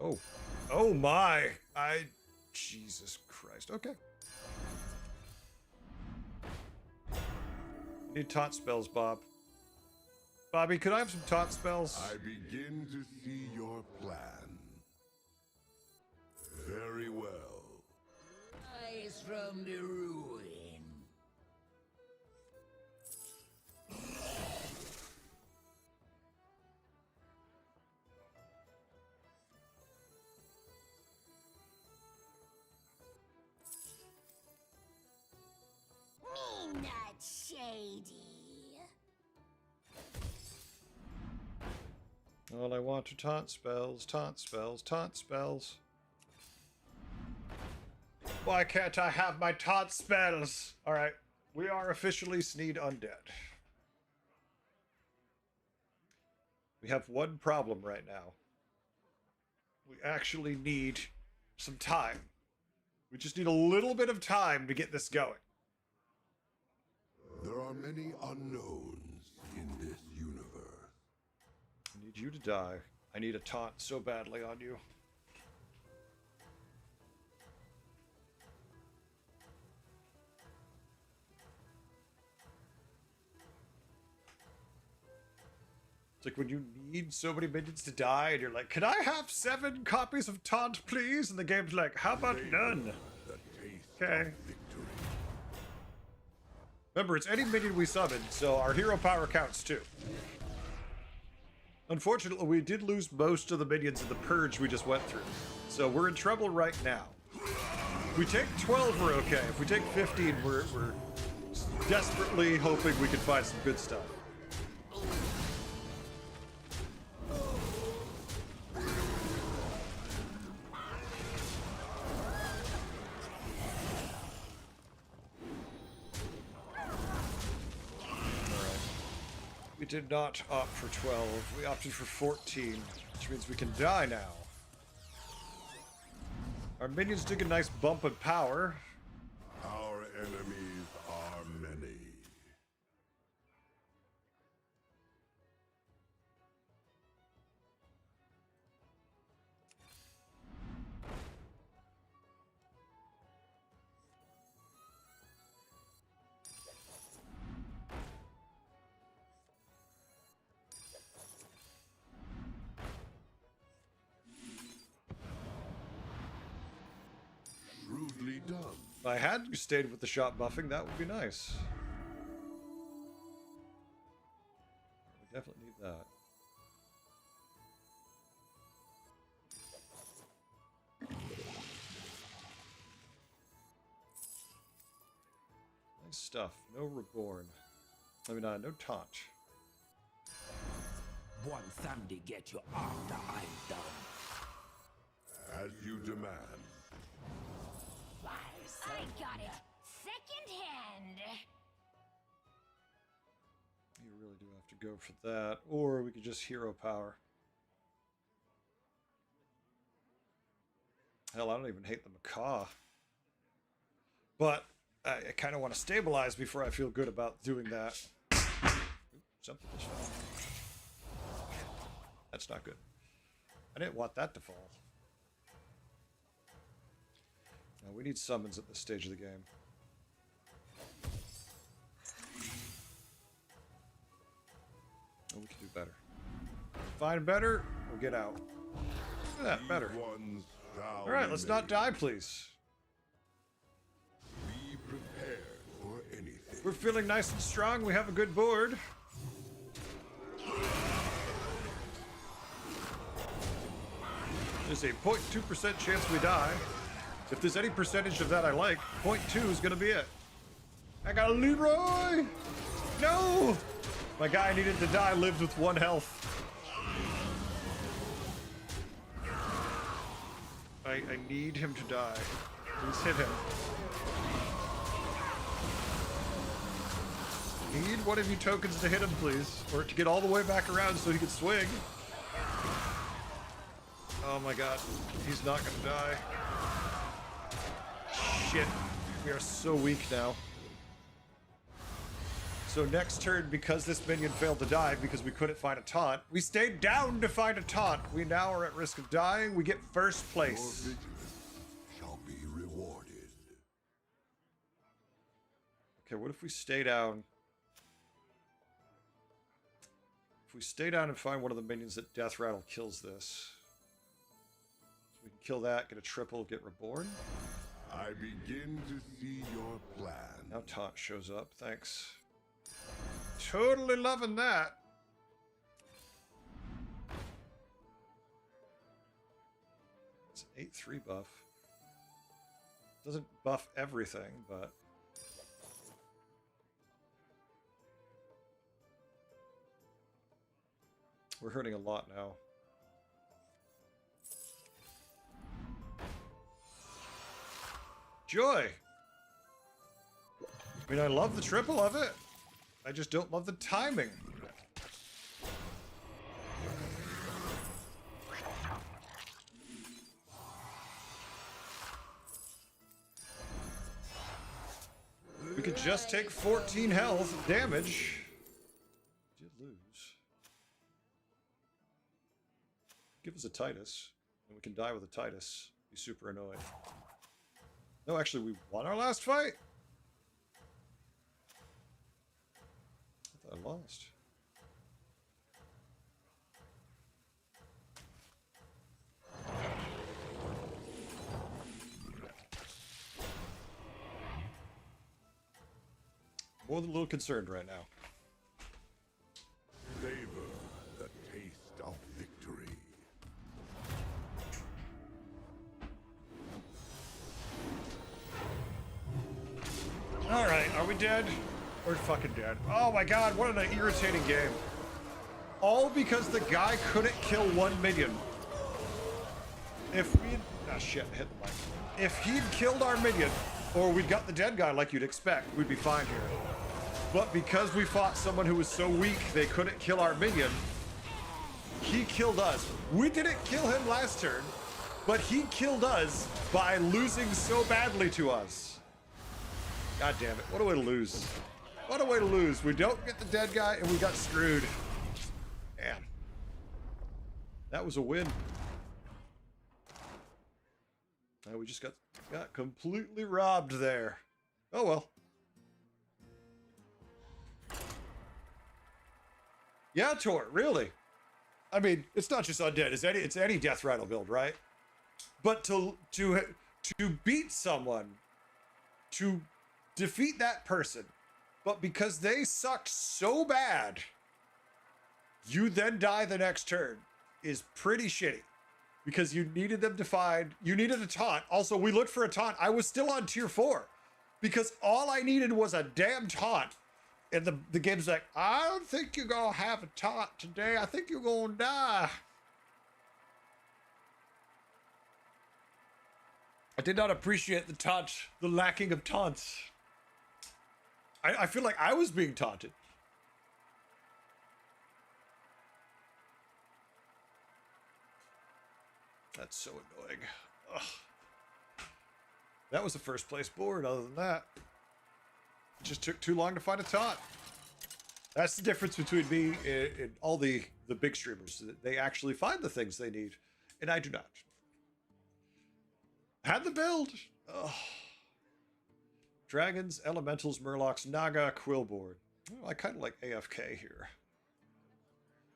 Oh. Oh my! Jesus Christ. Okay. Need taunt spells, Bob. Bobby, could I have some taunt spells? I begin to see your plan. Very well. Eyes from the ruin. Me not shady. All I want are taunt spells, taunt spells, taunt spells. Why can't I have my taunt spells? Alright, We are officially Sneed Undead. We have one problem right now. We actually need some time. We just need a little bit of time to get this going. There are many unknowns in this universe. I need you to die. I need a taunt so badly on you. It's like when you need so many minions to die and you're like, can I have 7 copies of taunt, please? And the game's like, how about none? The taste Okay. of victory. Remember, it's any minion we summon, so our hero power counts too. Unfortunately, we did lose most of the minions in the purge we just went through. So we're in trouble right now. If we take 12, we're okay. If we take 15, we're desperately hoping we can find some good stuff. We did not opt for 12. We opted for 14, which means we can die now. Our minions took a nice bump in power. Our enemies are many. Shrewdly done. If I had stayed with the shot buffing, that would be nice. We definitely need that. Nice stuff. No reborn. I mean, no taunt. One Sunday get you after I'm done. As you demand. I got it. Second hand. You really do have to go for that, or we could just hero power. Hell, I don't even hate the macaw. But I kind of want to stabilize before I feel good about doing that. Ooh, something just fell. That's not good. I didn't want that to fall. No, we need summons at this stage of the game. Oh, we can do better. Find better, we'll get out. Look at that, better. Ones shall Alright, let's not remain. die, please. Be prepared for anything. We're feeling nice and strong, we have a good board. There's a 0.2% chance we die. If there's any percentage of that I like, 0.2 is gonna be it. I got a Leroy! No! My guy needed to die lived with 1 health. I need him to die. Please hit him. Need one of you tokens to hit him, please. Or to get all the way back around so he can swing. Oh my god. He's not gonna die. Shit. We are so weak now. So next turn, because this minion failed to die because we couldn't find a taunt, we stayed down to find a taunt. We now are at risk of dying. We get first Your place. vigilance shall be rewarded. Okay, what if we stay down? If we stay down and find one of the minions that Death Rattle kills this. So we can kill that, get a triple, get reborn. I begin to see your plan. Now taunt shows up, thanks. Totally loving that. It's an 8-3 buff. Doesn't buff everything, but... We're hurting a lot now. Joy! I mean, I love the triple of it. I just don't love the timing. We could just take 14 health damage. Did lose. Give us a Titus, and we can die with a Titus. Be super annoyed. No, actually, we won our last fight. I thought I lost. More than a little concerned right now. Savor the taste of victory. Alright, are we dead? We're fucking dead. Oh my god, what an irritating game. All because the guy couldn't kill one minion. If we'd... Ah, shit, hit the mic. If he'd killed our minion, or we'd got the dead guy like you'd expect, we'd be fine here. But because we fought someone who was so weak they couldn't kill our minion, he killed us. We didn't kill him last turn, but he killed us by losing so badly to us. God damn it, what a way to lose. What a way to lose. We don't get the dead guy and we got screwed. Man. That was a win. We just got completely robbed there. Oh well. Yeah, Tor, really. I mean, it's not just undead. It's any Death Rattle build, right? But to beat someone, to defeat that person, but because they sucked so bad, you then die the next turn, is pretty shitty. Because you needed them to find, you needed a taunt. Also, we looked for a taunt. I was still on tier 4 because all I needed was a damn taunt. And the game's like, I don't think you're gonna have a taunt today. I think you're gonna die. I did not appreciate the taunt, the lacking of taunts. I feel like I was being taunted. That's so annoying. Ugh. That was the first place board. Other than that, it just took too long to find a taunt. That's the difference between me and all the big streamers. They actually find the things they need, and I do not. Had the build. Ugh. Dragons, Elementals, Murlocs, Naga, Quillboard. Oh, I kind of like AFK here.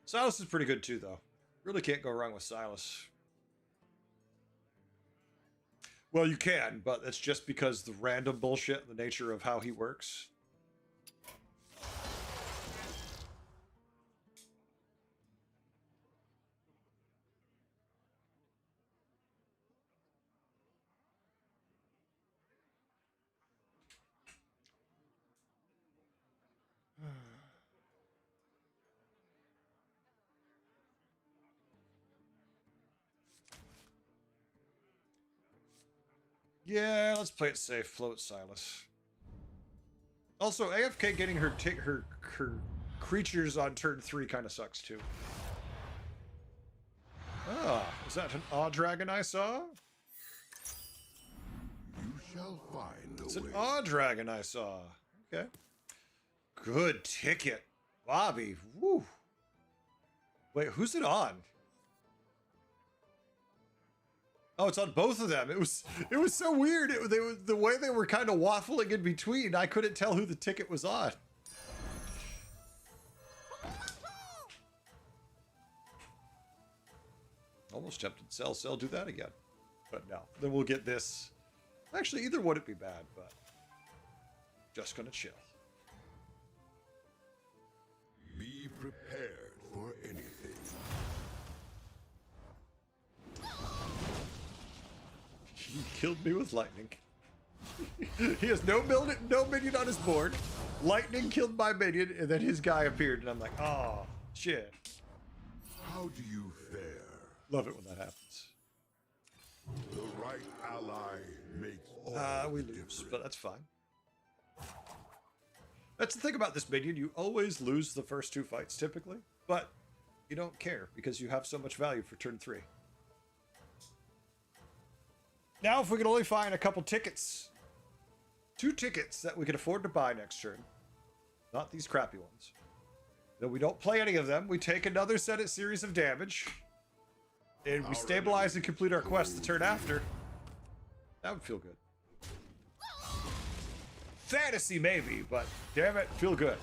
Silas is pretty good too, though. Really can't go wrong with Silas. Well, you can, but that's just because the random bullshit, the nature of how he works. Yeah, let's play it safe. Float Silas. Also, AFK getting her creatures on turn 3 kind of sucks too. Ah, is that an odd dragon I saw? You shall find a way. It's an odd dragon I saw. Okay. Good ticket. Bobby. Woo. Wait, who's it on? Oh, it's on both of them. It was so weird. The way they were kind of waffling in between, I couldn't tell who the ticket was on. Almost tempted sell, do that again. But no, then we'll get this. Actually, either wouldn't be bad, but just gonna chill. Be prepared for anything. He killed me with lightning. He has no minion on his board. Lightning killed my minion, and then his guy appeared, and I'm like, oh, shit. How do you fare? Love it when that happens. The right ally makes all We the lose, difference. but that's fine. That's the thing about this minion. You always lose the first 2 fights, typically. But you don't care, because you have so much value for turn 3. Now, if we can only find a couple tickets. 2 tickets that we can afford to buy next turn. Not these crappy ones. Then we don't play any of them. We take another series of damage. And we stabilize and complete our quest the turn after. That would feel good. Fantasy, maybe, but damn it, feel good.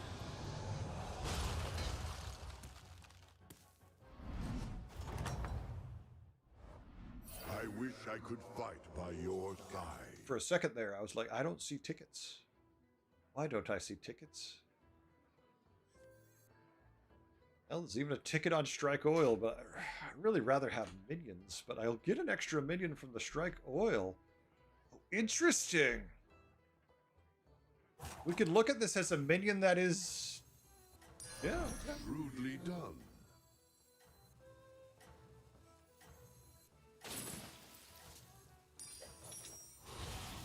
I wish I could fight by your side. For a second there, I was like, I don't see tickets. Why don't I see tickets? Well, there's even a ticket on Strike Oil, but I'd really rather have minions. But I'll get an extra minion from the Strike Oil. Oh, interesting. We could look at this as a minion that is... Yeah. Rudely done.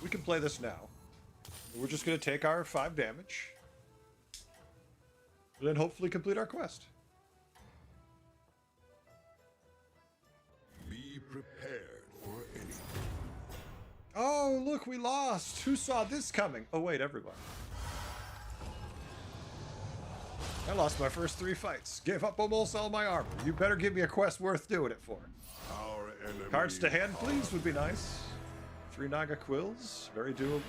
We can play this now. We're just going to take our 5 damage. And then hopefully complete our quest. Be prepared for anything. Oh, look, we lost. Who saw this coming? Oh, wait, everyone. I lost my first 3 fights. Gave up almost all my armor. You better give me a quest worth doing it for. Our enemy. Cards to hand, please, would be nice. 3 Naga Quills. Very doable.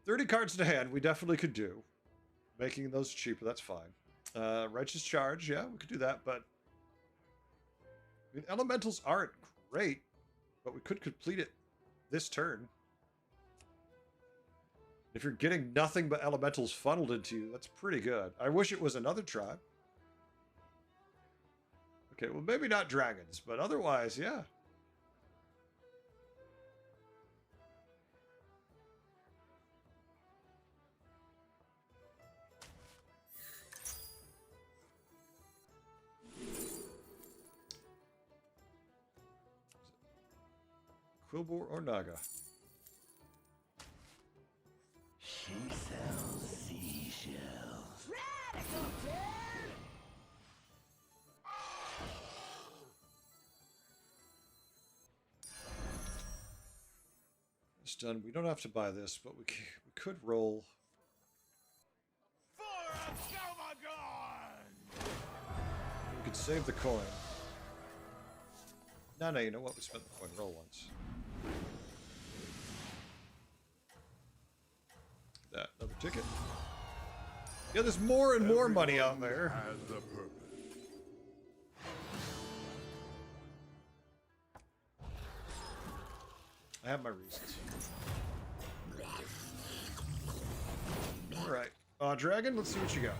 30 cards to hand, we definitely could do. Making those cheaper, that's fine. Righteous Charge, yeah, we could do that, but... I mean, elementals aren't great, but we could complete it this turn. If you're getting nothing but elementals funneled into you, that's pretty good. I wish it was another tribe. Okay, well, maybe not dragons, but otherwise, yeah. Quillbore or Naga? She sells seashells. Radical turn! It's done. We don't have to buy this, but we could roll. We could save the coin. No, you know what? We spent the coin. Roll once. That another ticket. Yeah, there's more and more money out there. Has a purpose. I have my reasons. All right, Dragon. Let's see what you got.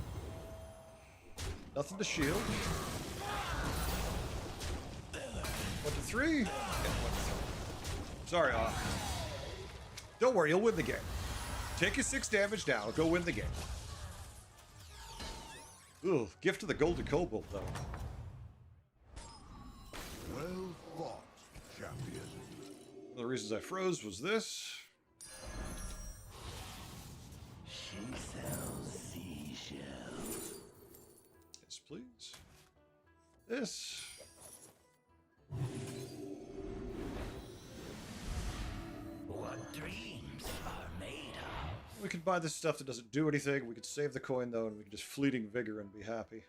Nothing to shield. 1 to 3. Yeah, 1 to 3. Sorry, don't worry, you'll win the game. Take your 6 damage now. Go win the game. Ooh, gift of the Golden Kobold, though. Well fought, champion. One of the reasons I froze was this. She sells seashells. Yes, please. This. What dreams are made of? We could buy this stuff that doesn't do anything. We could save the coin, though, and we could just fleeting vigor and be happy.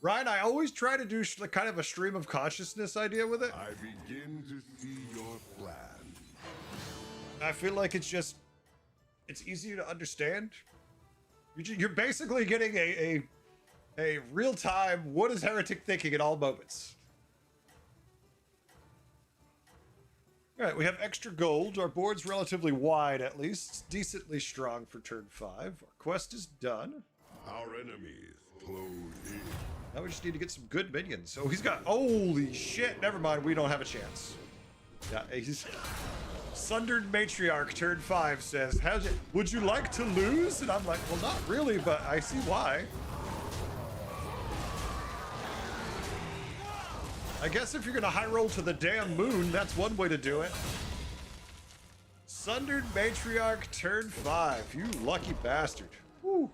Ryan, I always try to do kind of a stream of consciousness idea with it. I begin to see your plan. I feel like it's easier to understand. You're basically getting a real-time, what is Heretic thinking at all moments. All right, we have extra gold. Our board's relatively wide, at least. It's decently strong for turn 5. Our quest is done. Our enemies close in. Now we just need to get some good minions. Oh, he's got... Holy shit! Never mind, we don't have a chance. Yeah, he's... Sundered Matriarch, turn 5, says, would you like to lose? And I'm like, well, not really, but I see why. I guess if you're gonna high roll to the damn moon, that's one way to do it. Sundered Matriarch turn 5. You lucky bastard. Woo.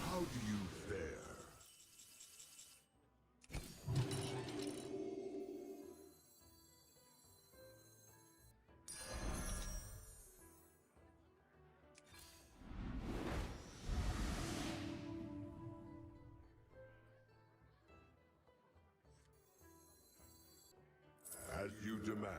How do you fare? As you demand.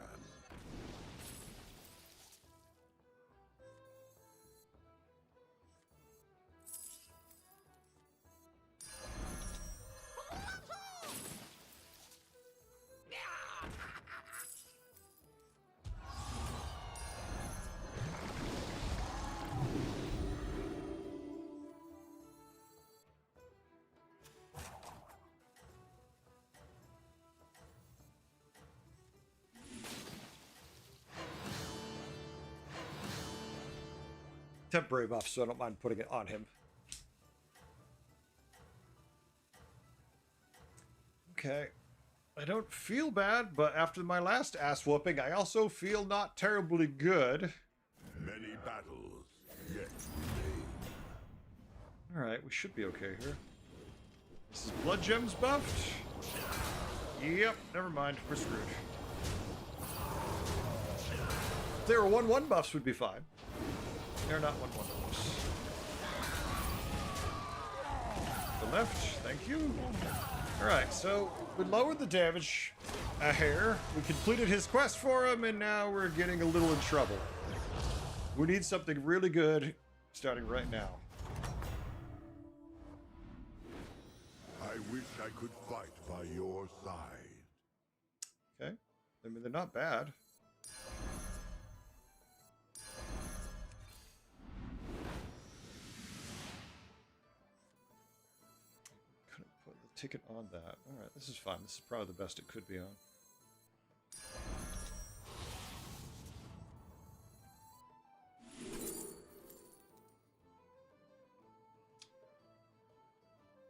Temporary buff, so I don't mind putting it on him. Okay. I don't feel bad, but after my last ass whooping, I also feel not terribly good. Many battles yet remain. Alright, we should be okay here. This is Blood Gems buffed. Yep, never mind. We're screwed. If they were 1/1 buffs, would be fine. They're not 1/1 buffs. The left, thank you. Alright, so we lowered the damage a hair. We completed his quest for him, and now we're getting a little in trouble. We need something really good starting right now. I wish I could fight by your side. Okay. I mean, they're not bad. Couldn't put the ticket on that. Alright, this is fine. This is probably the best it could be on.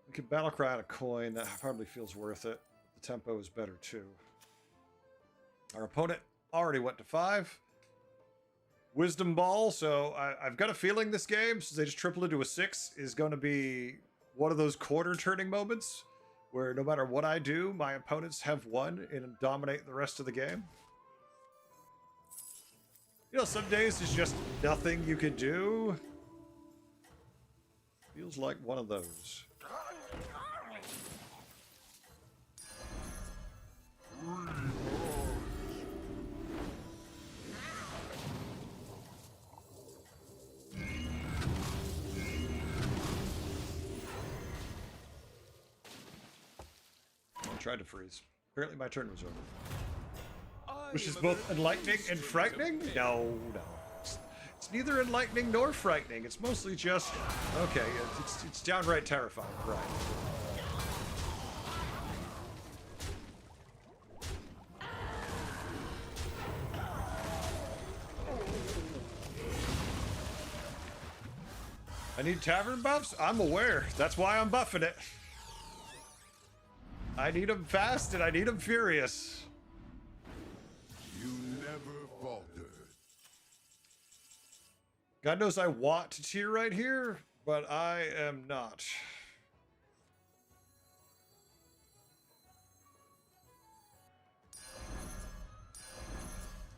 We could battle cry out a coin. That hardly feels worth it. The tempo is better too. Our opponent already went to 5. Wisdom Ball, so I've got a feeling this game, since they just tripled it to a 6, is going to be one of those quarter turning moments where no matter what I do, my opponents have won and dominate the rest of the game. You know, some days there's just nothing you can do. Feels like one of those. I tried to freeze. Apparently my turn was over. Which is both enlightening and frightening? No, no. It's neither enlightening nor frightening. It's mostly just, okay, it's downright terrifying, right. I need tavern buffs? I'm aware. That's why I'm buffing it. I need them fast and I need them furious. You never faltered. God knows I want to tier right here, but I am not.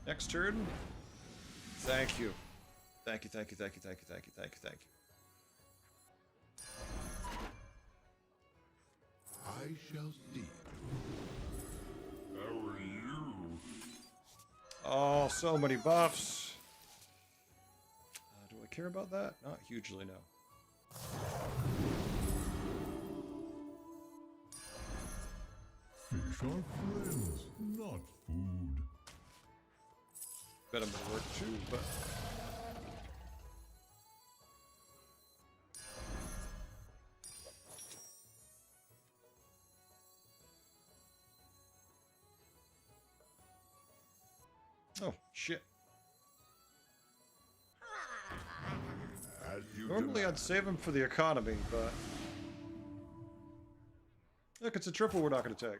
Next turn. Thank you. Thank you, thank you, thank you, thank you, thank you, thank you, thank you. I shall see. How are you? Oh, so many buffs. Do I care about that? Not hugely, no. Fish are friends, not food. Bet I'm gonna work too, but... Oh, shit. As you Normally demand. I'd save him for the economy, but... Look, it's a triple we're not going to take.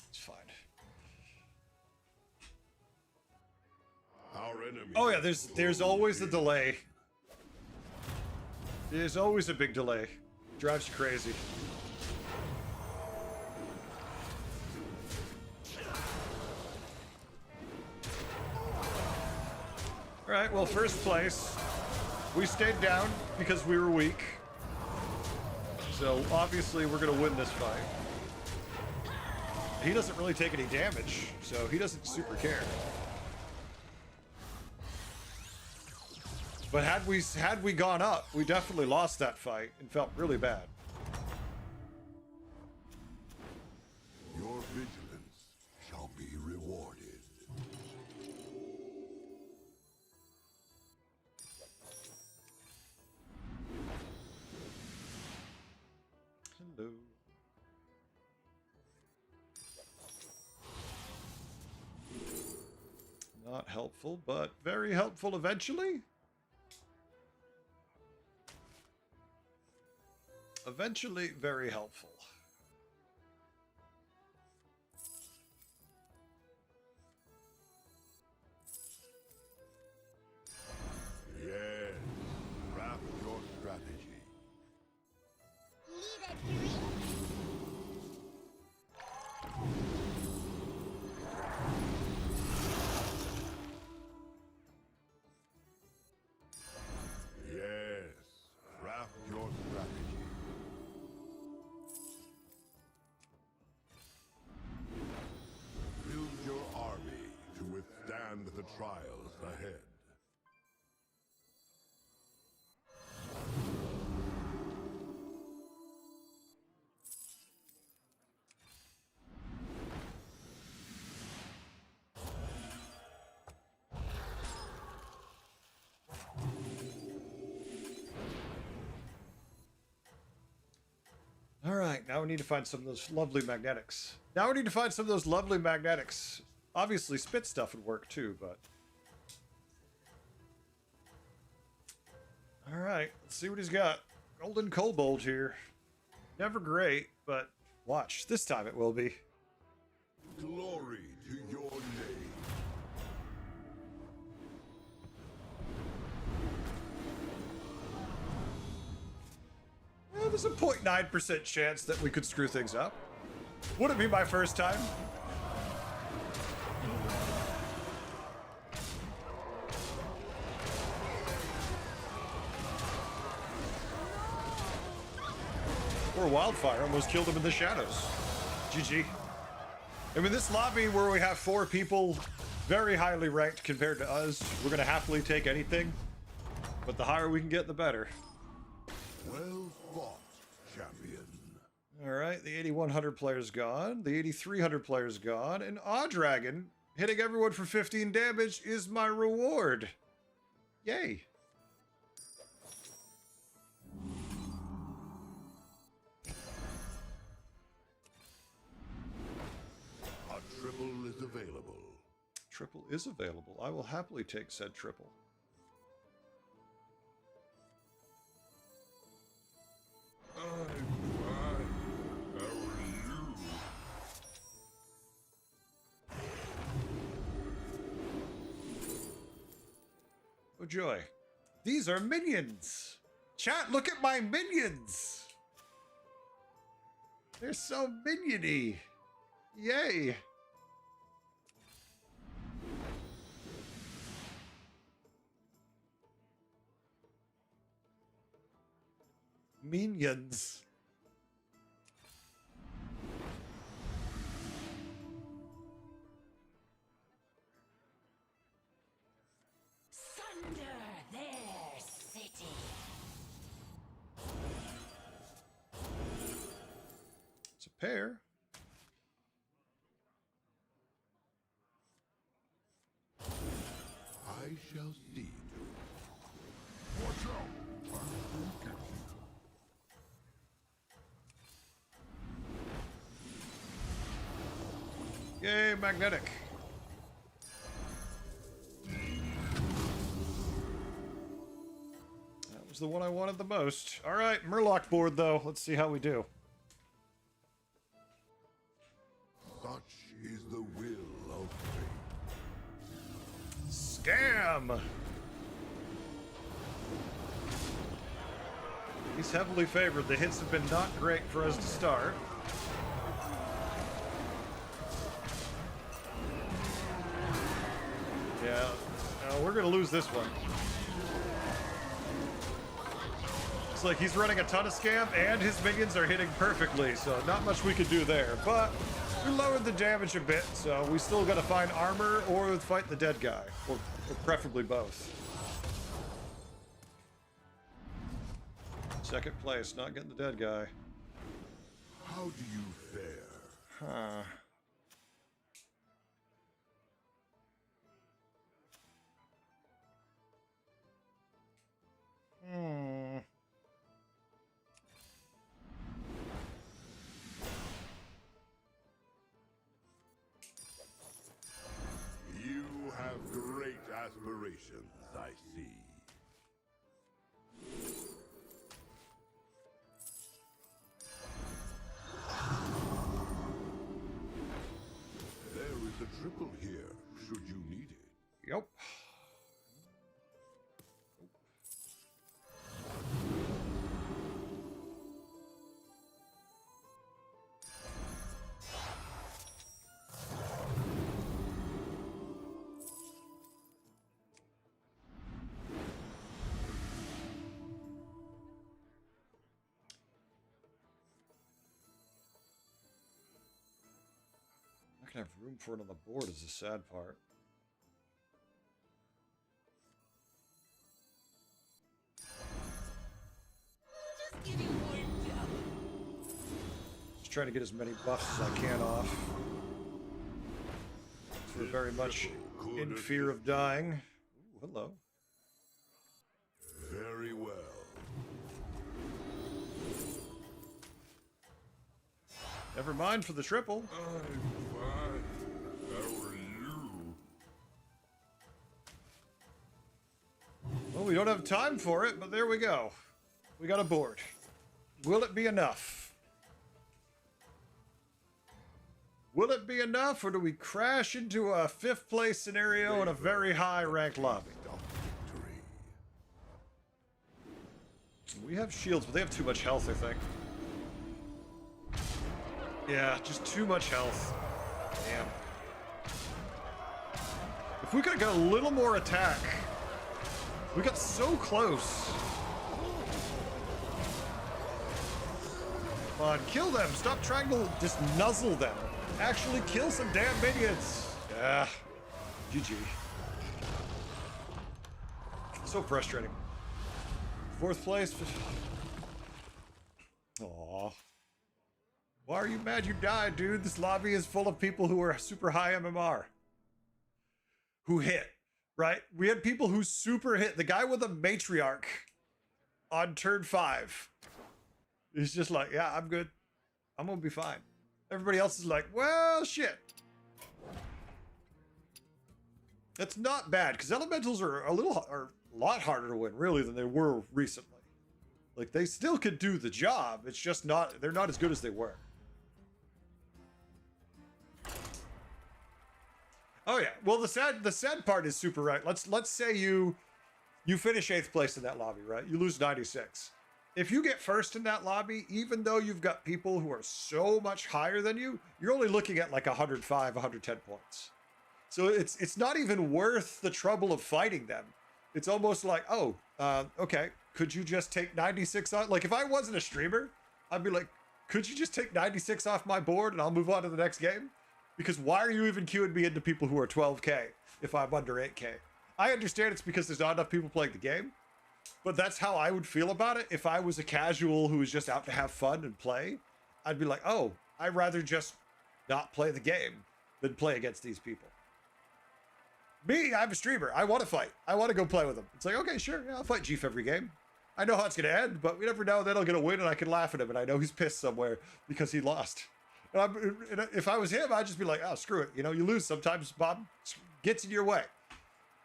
It's fine. Our enemy. Oh yeah, there's always a delay. There's always a big delay. Drives you crazy. Alright, well, first place. We stayed down because we were weak. So, obviously, we're going to win this fight. He doesn't really take any damage, so he doesn't super care. But had we gone up, we definitely lost that fight and felt really bad. Your vigilance shall be rewarded. Hello. Not helpful, but very helpful eventually. Eventually, very helpful. Yes, craft your strategy. Yes, craft your strategy. Build your army to withstand the trials ahead. All right, now we need to find some of those lovely magnetics. Now we need to find some of those lovely magnetics. Obviously, spit stuff would work too, but... All right, let's see what he's got. Golden Kobold here. Never great, but watch. This time it will be. Glory to your name. Well, there's a 0.9% chance that we could screw things up. Wouldn't be my first time. Poor Wildfire almost killed him in the shadows. GG. I mean, this lobby where we have 4 people very highly ranked compared to us, we're going to happily take anything. But the higher we can get, the better. Well fought, champion. All right, the 8100 player's gone. The 8300 player's gone. And Dragon hitting everyone for 15 damage is my reward. Yay. A triple is available. Triple is available. I will happily take said triple. Oh joy. These are minions! Chat, look at my minions! They're so miniony! Yay! Minions. Thunder their city. It's a pair. I shall see to it. Watch out! Yay, magnetic. That was the one I wanted the most. All right, Murloc board, though. Let's see how we do. Such is the will of fate. Scam! He's heavily favored. The hits have been not great for us to start. Yeah, we're gonna lose this one. It's like he's running a ton of scam and his minions are hitting perfectly, so not much we could do there. But we lowered the damage a bit, so we still gotta find armor or fight the dead guy, or preferably both. Second place, not getting the dead guy. How do you fare? Huh. You have great aspirations, I see. There is a triple here, should you need it. Yep. Not gonna have room for it on the board is the sad part. Just trying to get as many buffs as I can off. We're very much in fear of dying. Ooh, hello. Very well. Never mind for the triple. I'm fine. How are you? Well, we don't have time for it, but there we go. We got a board. Will it be enough? Will it be enough, or do we crash into a 5th place scenario in a very high ranked lobby? We have shields, but they have too much health, I think. Yeah, just too much health. Damn. If we could have got a little more attack. We got so close. Come on, kill them. Stop trying to just nuzzle them. Actually kill some damn minions. Yeah. GG. So frustrating. 4th place. Aww. Why are you mad you died, dude? This lobby is full of people who are super high MMR. Who hit, right? We had people who super hit. The guy with a matriarch on turn 5 is just like, yeah, I'm good. I'm gonna be fine. Everybody else is like, well, shit. That's not bad, because elementals are a lot harder to win, really, than they were recently. Like, they still could do the job. It's just not, they're not as good as they were. Oh yeah. Well, the sad part is super right. Let's say you finish 8th place in that lobby, right? You lose 96. If you get first in that lobby, even though you've got people who are so much higher than you, you're only looking at like 105, 110 points. So it's not even worth the trouble of fighting them. It's almost like, oh, okay, could you just take 96 off? Like, if I wasn't a streamer, I'd be like, could you just take 96 off my board and I'll move on to the next game? Because why are you even queuing me into people who are 12K if I'm under 8K? I understand it's because there's not enough people playing the game, but that's how I would feel about it. If I was a casual who was just out to have fun and play, I'd be like, oh, I'd rather just not play the game than play against these people. Me, I'm a streamer. I want to fight. I want to go play with them. It's like, okay, sure, yeah, I'll fight Jeef every game. I know how it's going to end, but we never know that he'll get a win and I can laugh at him and I know he's pissed somewhere because he lost. And if I was him, I'd just be like, oh, screw it. You know, you lose sometimes. Bob gets in your way.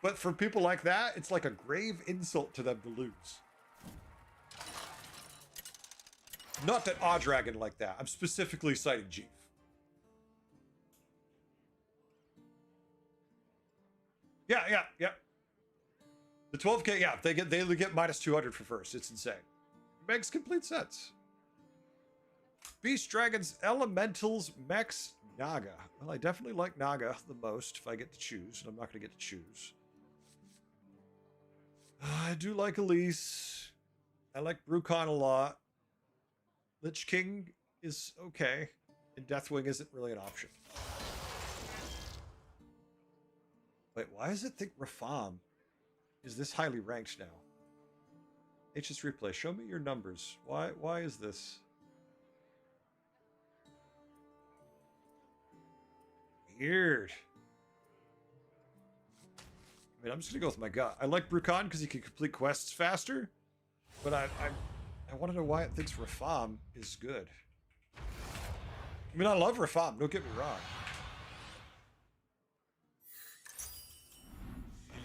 But for people like that, it's like a grave insult to them to lose. Not that Dragon like that. I'm specifically citing Jeef. Yeah. The 12K, yeah, they get minus 200 for first. It's insane. Makes complete sense. Beast Dragons, Elementals, Mechs, Naga. Well, I definitely like Naga the most if I get to choose, and I'm not going to get to choose. I do like Elise. I like Brucon a lot. Lich King is okay, and Deathwing isn't really an option. Wait, why does it think Rafam is this highly ranked now? HS Replay, show me your numbers. Why is this? Weird. I mean, I'm just gonna go with my gut. I like Brucon because he can complete quests faster, but I want to know why it thinks Rafam is good. I mean, I love Rafam. Don't get me wrong.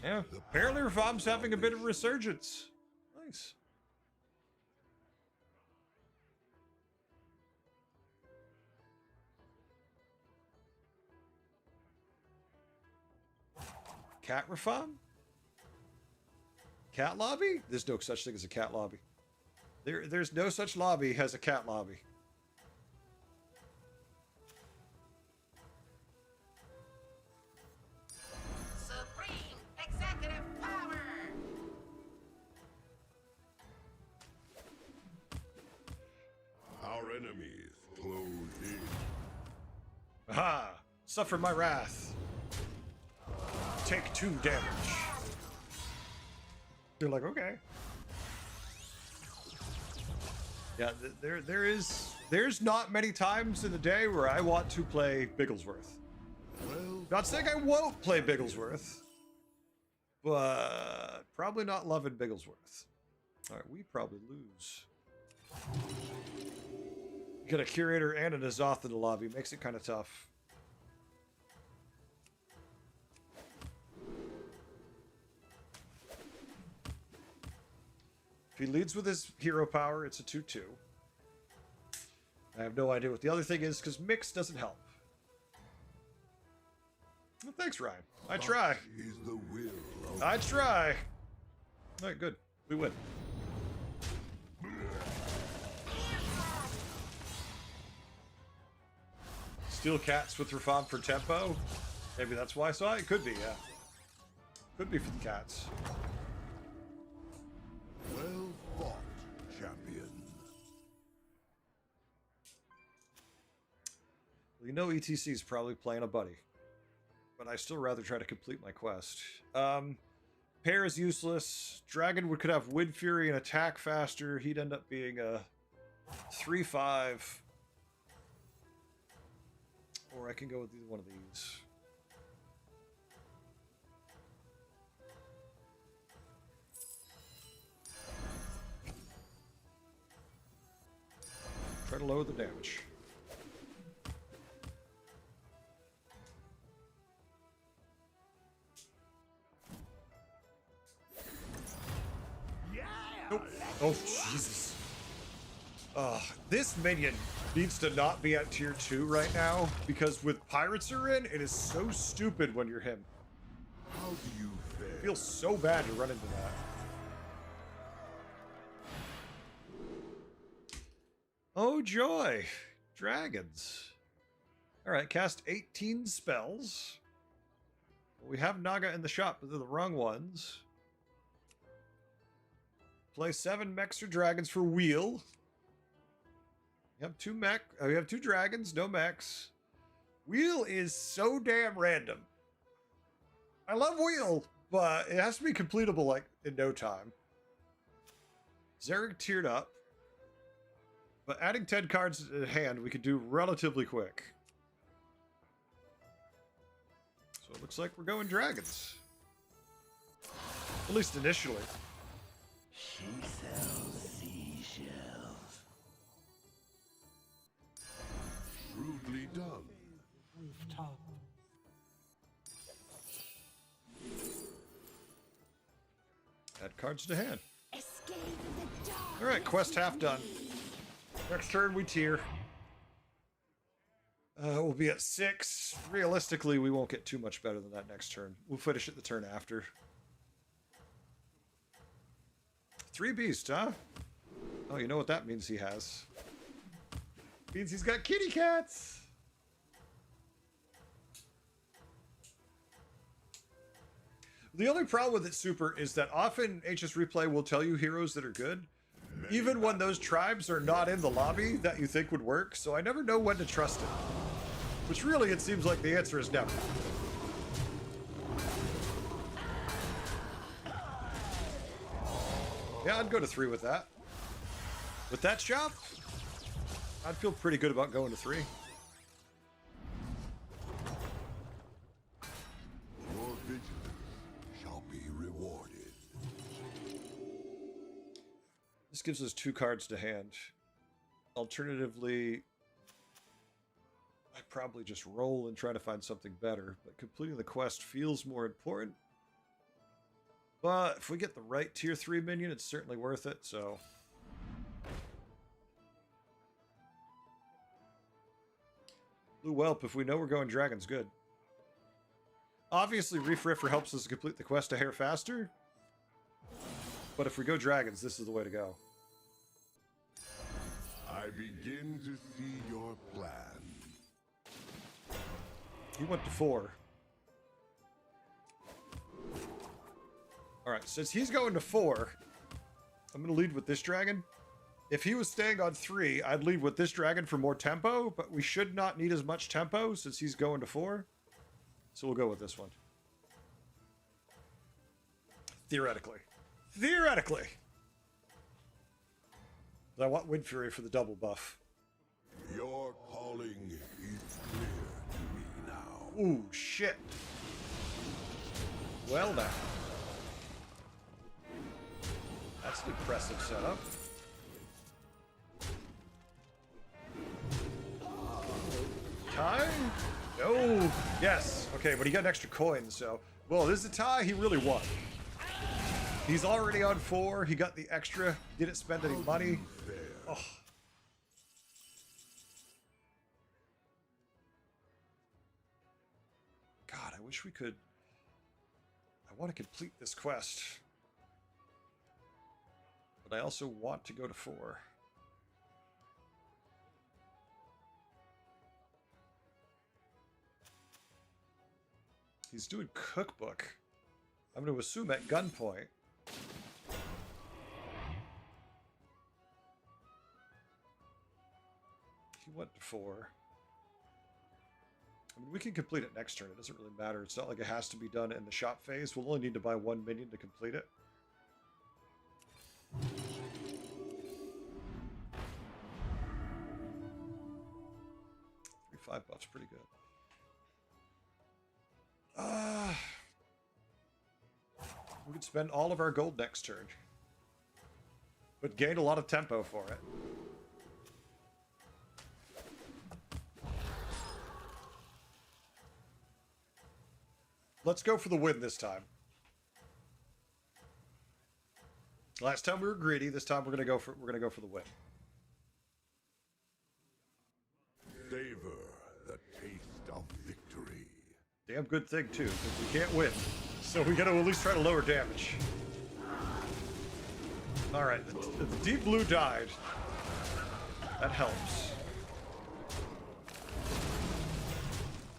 Yeah, apparently Rafam's having a bit of a resurgence. Nice. Cat Rafam? Cat lobby? There's no such thing as a cat lobby. There's no such lobby as a cat lobby. Supreme executive power. Our enemies close in. Aha! Suffer my wrath. Take 2 damage. They're like, okay. Yeah, there's not many times in the day where I want to play Bigglesworth. Well, Not saying I won't play Bigglesworth, but probably not loving Bigglesworth. All right, we probably lose. Get a curator and an Azoth in the lobby. Makes it kind of tough. If he leads with his hero power, it's a 2-2. I have no idea what the other thing is, because mix doesn't help. Well, thanks, Ryan. I try. is the will of I try. All right, good. We win. Steal cats with Rafam for tempo? Maybe that's why I saw it. It could be, yeah. Could be for the cats. well fought, champion. Well, you know ETC is probably playing a buddy. But I still rather try to complete my quest. Pair is useless. Dragon could have Wind Fury and attack faster. He'd end up being a 3-5. Or I can go with either one of these. Try to lower the damage. Oh, Jesus. This minion needs to not be at tier 2 right now, because with Pirates are in, it is so stupid when you're him. How do you fare? It feels so bad to run into that. Oh, joy. Dragons. Alright, cast 18 spells. We have Naga in the shop, but they're the wrong ones. Play 7 mechs or dragons for wheel. We have 2 mech. We have 2 dragons, no mechs. Wheel is so damn random. I love wheel, but it has to be completable like in no time. Zerg tiered up, but adding 10 cards in hand we could do relatively quick. So it looks like we're going dragons, at least initially. She sells seashells. Shrewdly cards to hand. Escape the dark. All right, quest half done. Next turn we tier. We'll be at 6. Realistically, we won't get too much better than that next turn. We'll finish it the turn after. 3 beasts, huh? Oh, you know what that means he has. Means he's got kitty cats. The only problem with it, Super, is that often HS Replay will tell you heroes that are good, even when those tribes are not in the lobby that you think would work, so I never know when to trust it. Which really, it seems like the answer is never. Yeah, I'd go to 3 with that. With that shop, I'd feel pretty good about going to 3. Your vigilance shall be rewarded. This gives us 2 cards to hand. Alternatively, I'd probably just roll and try to find something better, but completing the quest feels more important. But if we get the right tier 3 minion, it's certainly worth it, so... Blue Whelp, if we know we're going Dragon's good. Obviously, Reef Riffer helps us complete the quest a hair faster. But if we go Dragons, this is the way to go. I begin to see your plan. He went to 4. Alright, since he's going to 4, I'm going to lead with this dragon. If he was staying on 3, I'd lead with this dragon for more tempo, but we should not need as much tempo since he's going to 4. So we'll go with this one. Theoretically. Theoretically! But I want Wind Fury for the double buff. Your calling is clear to me now. Ooh, shit. Well now. That's an impressive setup. Tie? No. Yes. Okay, but he got an extra coin, so... Well, this is a tie. He really won. He's already on 4. He got the extra. Didn't spend any money. Oh. God, I wish we could... I want to complete this quest. But I also want to go to 4. He's doing cookbook. I'm going to assume at gunpoint. He went to 4. I mean, we can complete it next turn. It doesn't really matter. It's not like it has to be done in the shop phase. We'll only need to buy 1 minion to complete it. 3/5 buff's pretty good. We could spend all of our gold next turn, but gain a lot of tempo for it. Let's go for the win this time. Last time we were greedy. This time we're gonna go for the win. Savor the taste of victory. Damn good thing too, because we can't win. So we gotta at least try to lower damage. Alright, the deep blue died. That helps.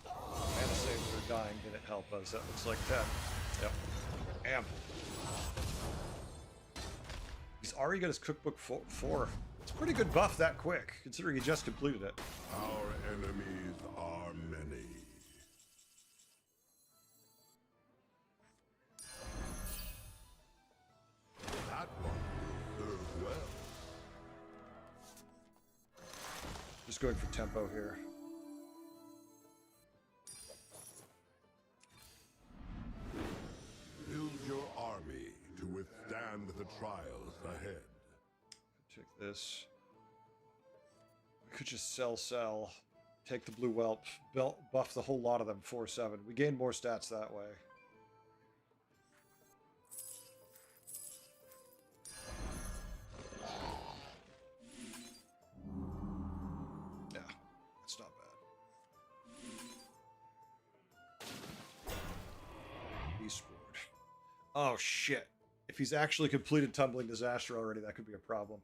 Mana saves are dying didn't help us. That looks like 10. Yep. Damn. He's already got his cookbook 4. It's a pretty good buff that quick, considering he just completed it. Our enemies are many. That one will serve well. Just going for tempo here. Build your army to withstand the trials ahead. Take this. We could just sell. Take the blue whelp. Buff the whole lot of them 4/7. We gain more stats that way. Oh, shit. If he's actually completed Tumbling Disaster already, that could be a problem.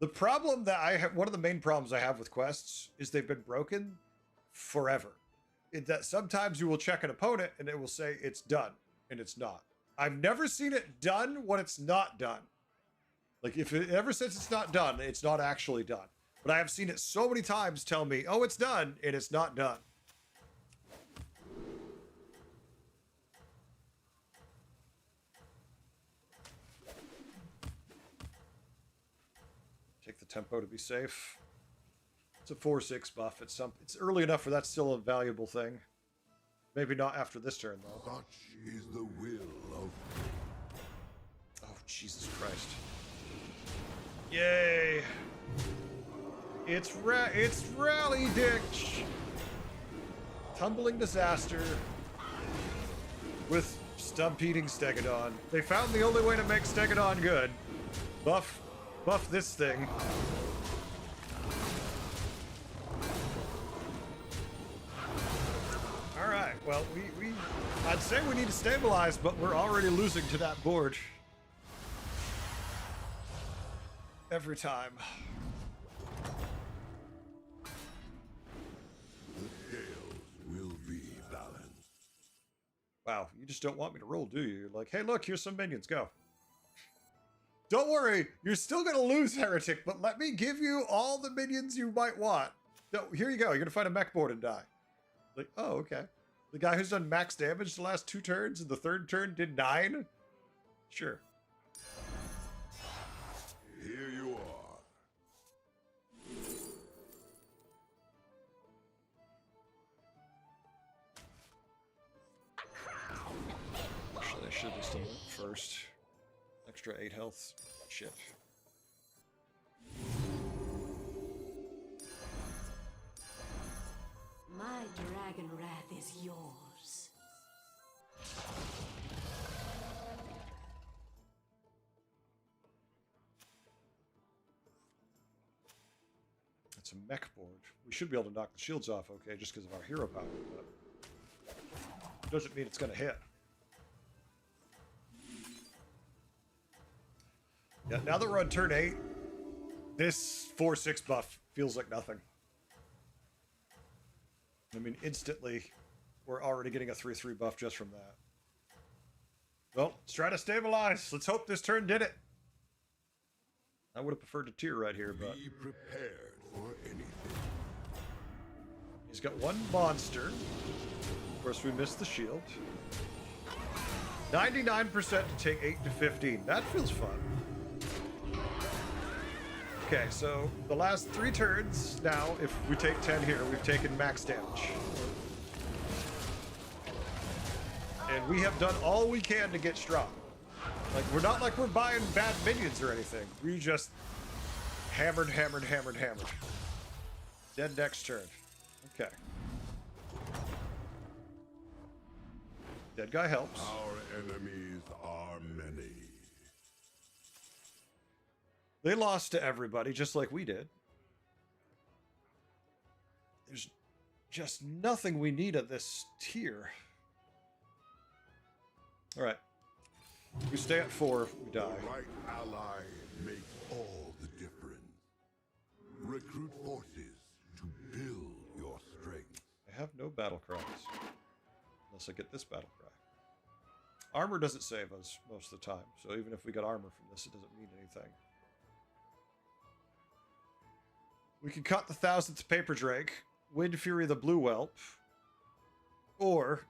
The problem that I have, one of the main problems I have with quests is they've been broken forever. That sometimes you will check an opponent and it will say it's done, and it's not. I've never seen it done when it's not done. Like, if it ever says it's not done, it's not actually done. But I have seen it so many times tell me, oh, it's done, and it's not done. Take the tempo to be safe. It's a 4/6 buff. It's early enough where that's still a valuable thing. Maybe not after this turn, though. Such is the will of... Oh, Jesus Christ. Yay! It's Rally Ditch! Tumbling Disaster with Stump-Eating Stegodon. They found the only way to make Stegodon good. Buff this thing. Alright, well, I'd say we need to stabilize, but we're already losing to that board. Every time. The scales will be balanced. Wow, you just don't want me to roll, do you? You're like, hey, look, here's some minions, go. Don't worry, you're still gonna lose, Heretic, but let me give you all the minions you might want. No, here you go, you're gonna fight a mech board and die. Like, oh, okay. The guy who's done max damage the last 2 turns and the 3rd turn did 9? Sure. Here you are. Actually, I should have still went first. Extra 8 health. Shit. My dragon wrath is yours. It's a mech board. We should be able to knock the shields off okay, just because of our hero power, but doesn't mean it's going to hit. Yeah, now that we're on turn 8, this 4/6 buff feels like nothing. I mean, instantly, we're already getting a 3/3 buff just from that. Well, let's try to stabilize. Let's hope this turn did it. I would have preferred to tier right here, but... Be prepared for anything. He's got 1 monster. Of course, we missed the shield. 99% to take 8 to 15. That feels fun. Okay, so the last 3 turns now, if we take 10 here, we've taken max damage. And we have done all we can to get strong. Like, we're not like we're buying bad minions or anything. We just hammered. Dead next turn. Okay. Dead guy helps. Our enemies are many. They lost to everybody, just like we did. There's just nothing we need at this tier. All right. We stay at 4, we die. The right ally makes all the difference. Recruit forces to build your strength. I have no battle cries. Unless I get this battle cry. Armor doesn't save us most of the time, so even if we got armor from this, it doesn't mean anything. We can cut the 1000th Paper Drake, Wind Fury the Blue Whelp, or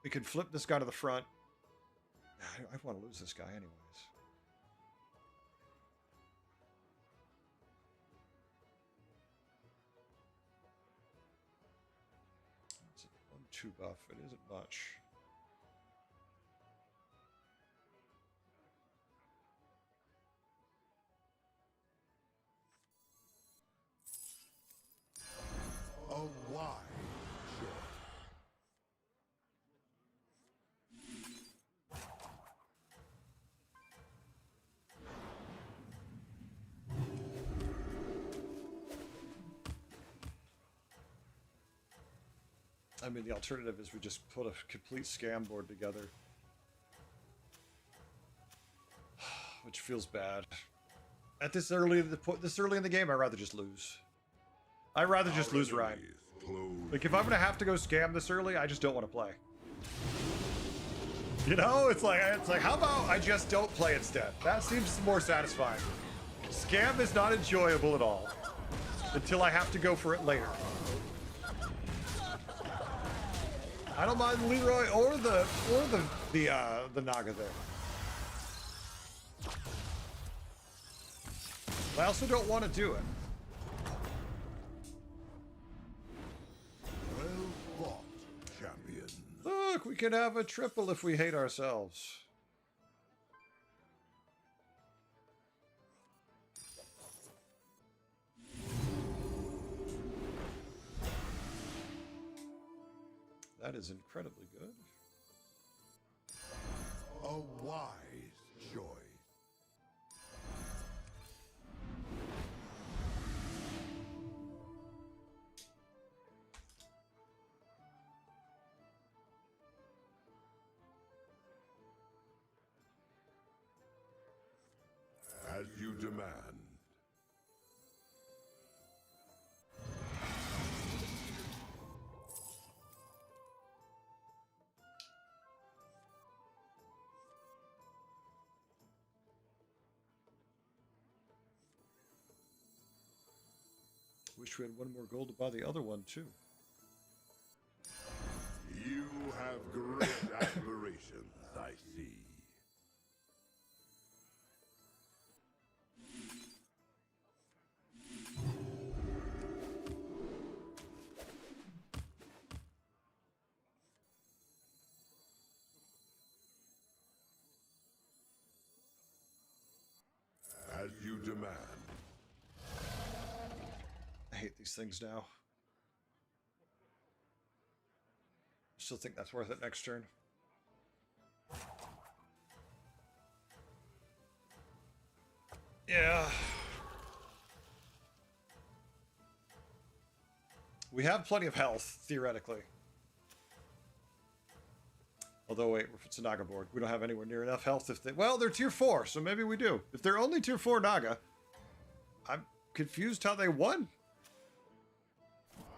we can flip this guy to the front. I want to lose this guy anyways. It's a 1/2 buff. It isn't much. A wise choice. I I mean, the alternative is we just put a complete scam board together. Which feels bad. At this early in the game, I'd rather just lose. I'd rather just lose Ryan. Like, if I'm gonna have to go scam this early, I just don't want to play. You know, it's like how about I just don't play instead? That seems more satisfying. Scam is not enjoyable at all until I have to go for it later. I don't mind Leroy or the Naga there. I also don't want to do it. Well fought, champion. Look, we can have a triple if we hate ourselves. That is incredibly good. A wise choice. As you demand. Wish we had one more gold to buy the other one too. You have great aspirations, I see. As you demand. I hate these things now. Still think that's worth it next turn. Yeah. We have plenty of health, theoretically. Although, wait, if it's a Naga board, we don't have anywhere near enough health if they... Well, they're tier 4, so maybe we do. If they're only tier 4 Naga, I'm confused how they won.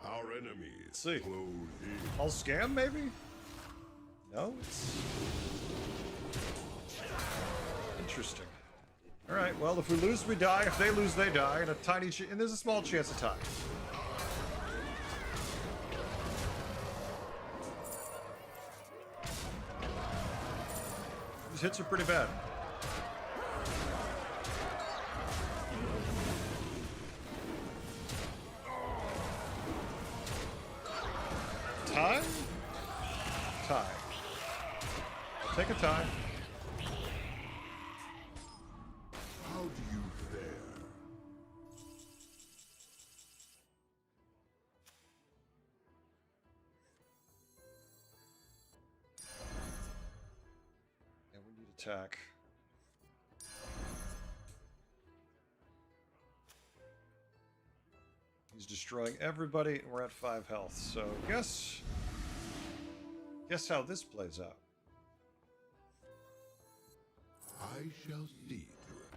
Our enemies see. close in. I'll scam, maybe? No, it's... Interesting. Alright, well, if we lose, we die. If they lose, they die. And a tiny and there's a small chance of tie. These hits are pretty bad. Tie? Tie. I'll take a tie. How do you fare? Yeah, we need attack. He's destroying everybody, and we're at 5 health. So guess how this plays out. I shall see to it.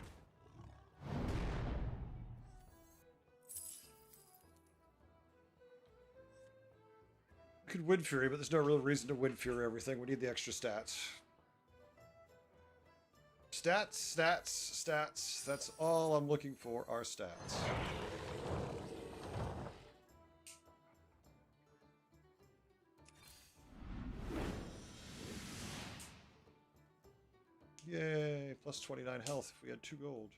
Could Wind Fury, but there's no real reason to Wind Fury everything. We need the extra stats. Stats, stats, stats. That's all I'm looking for are stats. Yay, plus 29 health if we had 2 gold.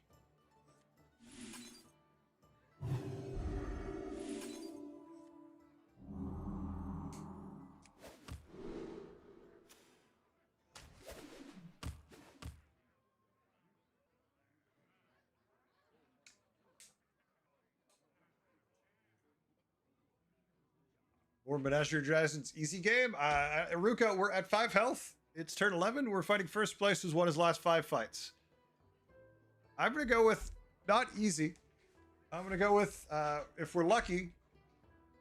Or Menagerie Dragons easy game. Iruka, we're at 5 health. It's turn 11. We're fighting first place who's won his last 5 fights. I'm going to go with not easy. I'm going to go with, if we're lucky,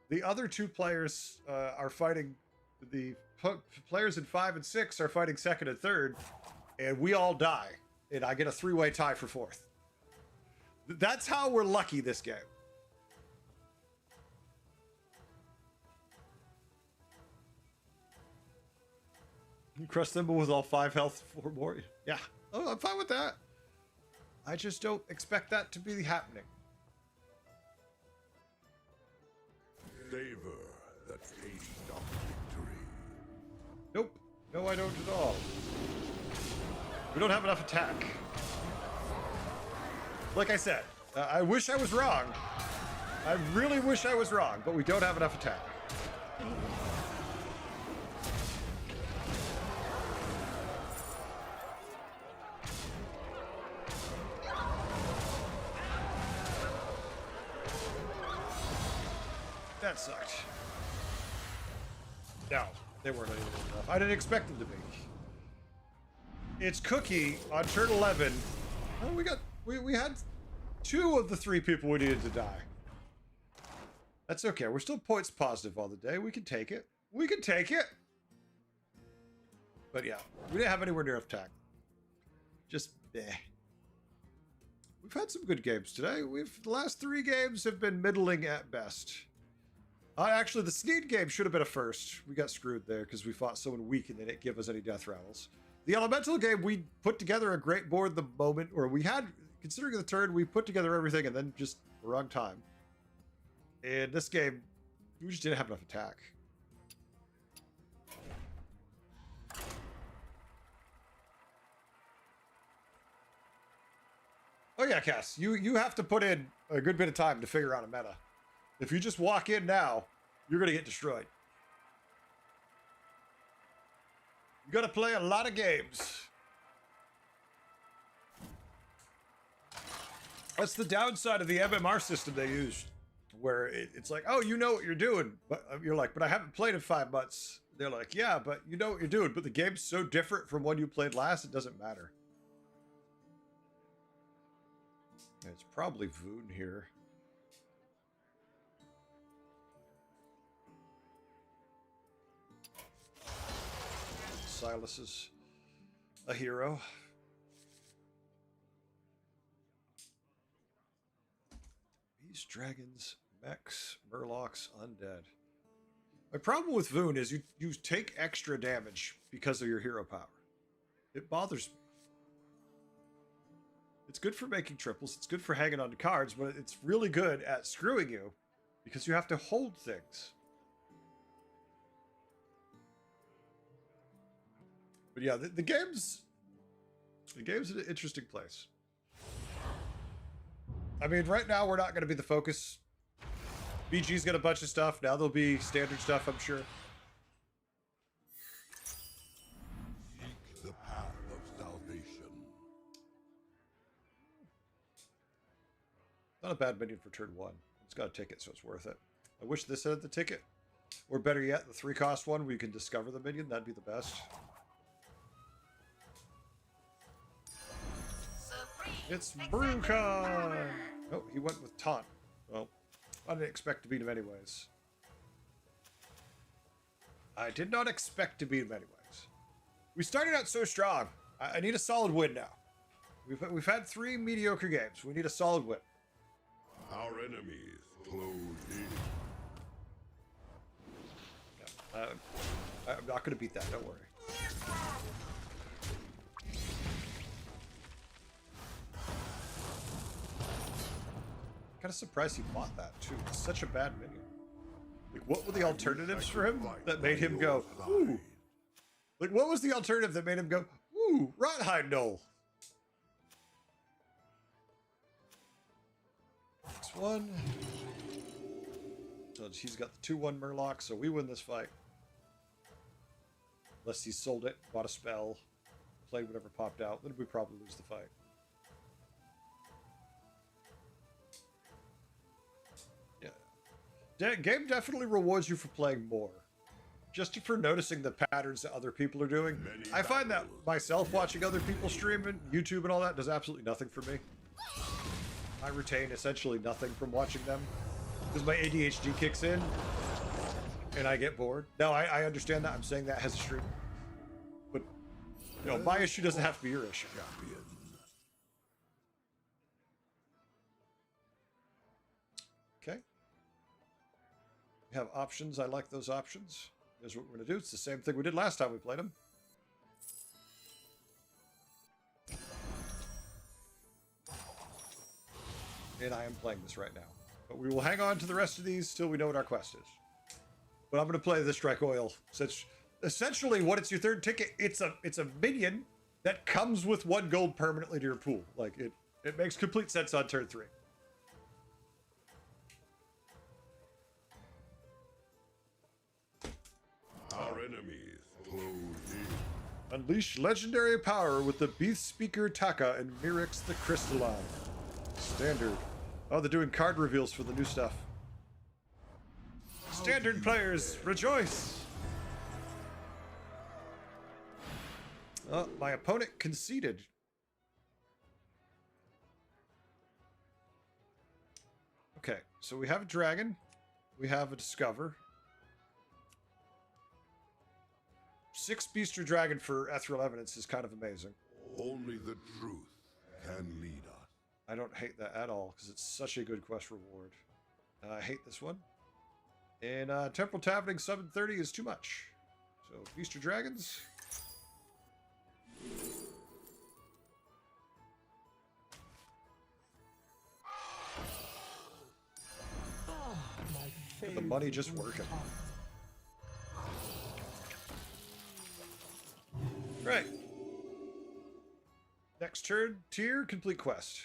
the other 2 players are fighting players in 5 and 6 are fighting second and third, and we all die, and I get a 3-way tie for fourth. That's how we're lucky this game. You crush them with all 5 health, 4 more. Yeah, oh, I'm fine with that. I just don't expect that to be happening. Savor the taste of victory. Nope. No, I don't at all. We don't have enough attack. Like I said, I wish I was wrong. I really wish I was wrong, but we don't have enough attack. That sucked. No, they weren't enough. I didn't expect them to be. It's Cookie on turn 11. Oh, we had 2 of the 3 people we needed to die. That's okay. We're still points positive on the day. We can take it. We can take it. But yeah, we didn't have anywhere near enough attack. Just bleh. We've had some good games today. The last 3 games have been middling at best. Actually, the Sneed game should have been a first. We got screwed there because we fought someone weak and they didn't give us any death rattles. The Elemental game, we put together a great board the moment, or we had, considering the turn, we put together everything and then just wrong time. In this game, we just didn't have enough attack. Oh yeah, Cass, you have to put in a good bit of time to figure out a meta. If you just walk in now, you're going to get destroyed. You got to play a lot of games. That's the downside of the MMR system they used, where it's like, oh, you know what you're doing, but you're like, but I haven't played in 5 months. They're like, yeah, but you know what you're doing, but the game's so different from when you played last, it doesn't matter. It's probably Voon here. Silas is a hero. Beast, dragons, mechs, murlocs, undead. My problem with Voon is you take extra damage because of your hero power. It bothers me. It's good for making triples, it's good for hanging on to cards, but it's really good at screwing you because you have to hold things. But yeah, the game's an interesting place. I mean, right now we're not going to be the focus. BG's got a bunch of stuff. Now there'll be standard stuff, I'm sure. Seek the path of salvation. Not a bad minion for turn 1. It's got a ticket, so it's worth it. I wish this had the ticket. Or better yet, the 3-cost one where you can discover the minion. That'd be the best. It's Brucon! Oh, he went with Taunt. Well, I didn't expect to beat him anyways. I did not expect to beat him anyways. We started out so strong. I need a solid win now. We've had 3 mediocre games. We need a solid win. Our enemies close in. Yeah, I'm not going to beat that. Don't worry. Kind of surprised he bought that too. It's such a bad minion. Like, what were the alternatives for him that made him go, ooh? Like, what was the alternative that made him go, ooh, Rothide Knoll? Next one. So he's got the 2-1 Murloc, so we win this fight. Unless he sold it, bought a spell, played whatever popped out, then we probably lose the fight. Game definitely rewards you for playing more. Just for noticing the patterns that other people are doing. I find that myself watching other people stream and YouTube and all that does absolutely nothing for me. I retain essentially nothing from watching them. Because my ADHD kicks in. and I get bored. No, I understand that. I'm saying that as a streamer. But, you know, my issue doesn't have to be your issue. Champion. Okay. We have options. I like those options. Here's what we're going to do. It's the same thing we did last time we played them. And I am playing this right now. But we will hang on to the rest of these till we know what our quest is. But I'm going to play the Strike Oil. Since essentially what it's your third ticket. It's a minion that comes with 1 gold permanently to your pool. Like, it makes complete sense on turn 3. Our enemies close in. Unleash legendary power with the Beast Speaker Taka and Mirix the Crystalline. Standard. Oh, they're doing card reveals for the new stuff. Standard players, rejoice! Oh, my opponent conceded. Okay, so we have a dragon. We have a discover. 6 beast or dragon for ethereal evidence is kind of amazing. Only the truth can lead us. I don't hate that at all because it's such a good quest reward. I hate this one. And Temporal Tavening summon 30 is too much. So beast or dragons. The money just working. Right. Next turn, tier, complete quest.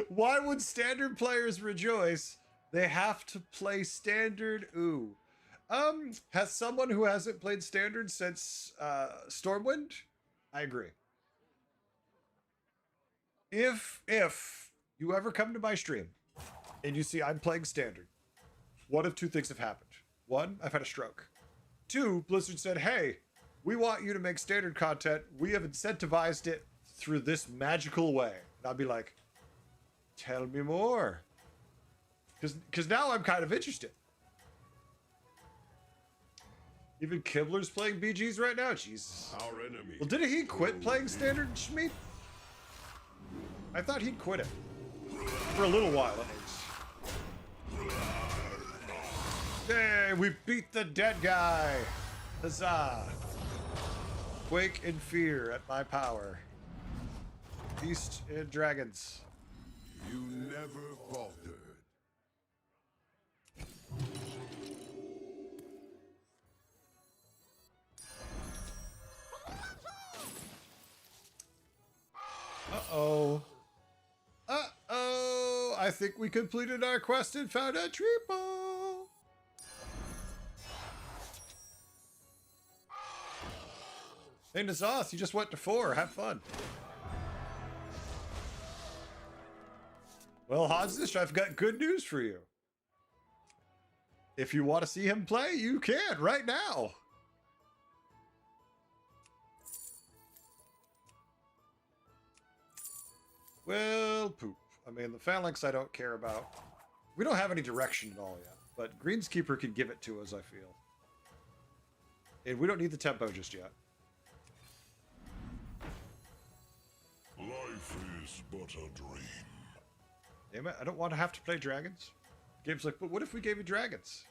Why would standard players rejoice? They have to play standard. Ooh. Has someone who hasn't played standard since Stormwind? I agree. If you ever come to my stream and you see I'm playing standard, one of 2 things have happened. 1, I've had a stroke. 2, Blizzard said, hey, we want you to make standard content. We have incentivized it through this magical way. And I'll be like, tell me more. Because now I'm kind of interested. Even Kibler's playing BGs right now? Jesus. Our enemy. Well, didn't he quit playing standard, Schmeat? I thought he'd quit it. For a little while, at least. Hey, we beat the dead guy. Huzzah. Quake and fear at my power. Beast and dragons. You never faltered. Uh-oh. Uh-oh. I think we completed our quest and found a triple. Hey, Nazoth, you just went to 4. Have fun. Well, Hodzish, I've got good news for you. If you want to see him play, you can right now. Well, poop. I mean, the Phalanx I don't care about. We don't have any direction at all yet, but Greenskeeper can give it to us, I feel. And we don't need the tempo just yet. Life is but a dream. Damn it, I don't want to have to play dragons. Gabe's like, but what if we gave you dragons?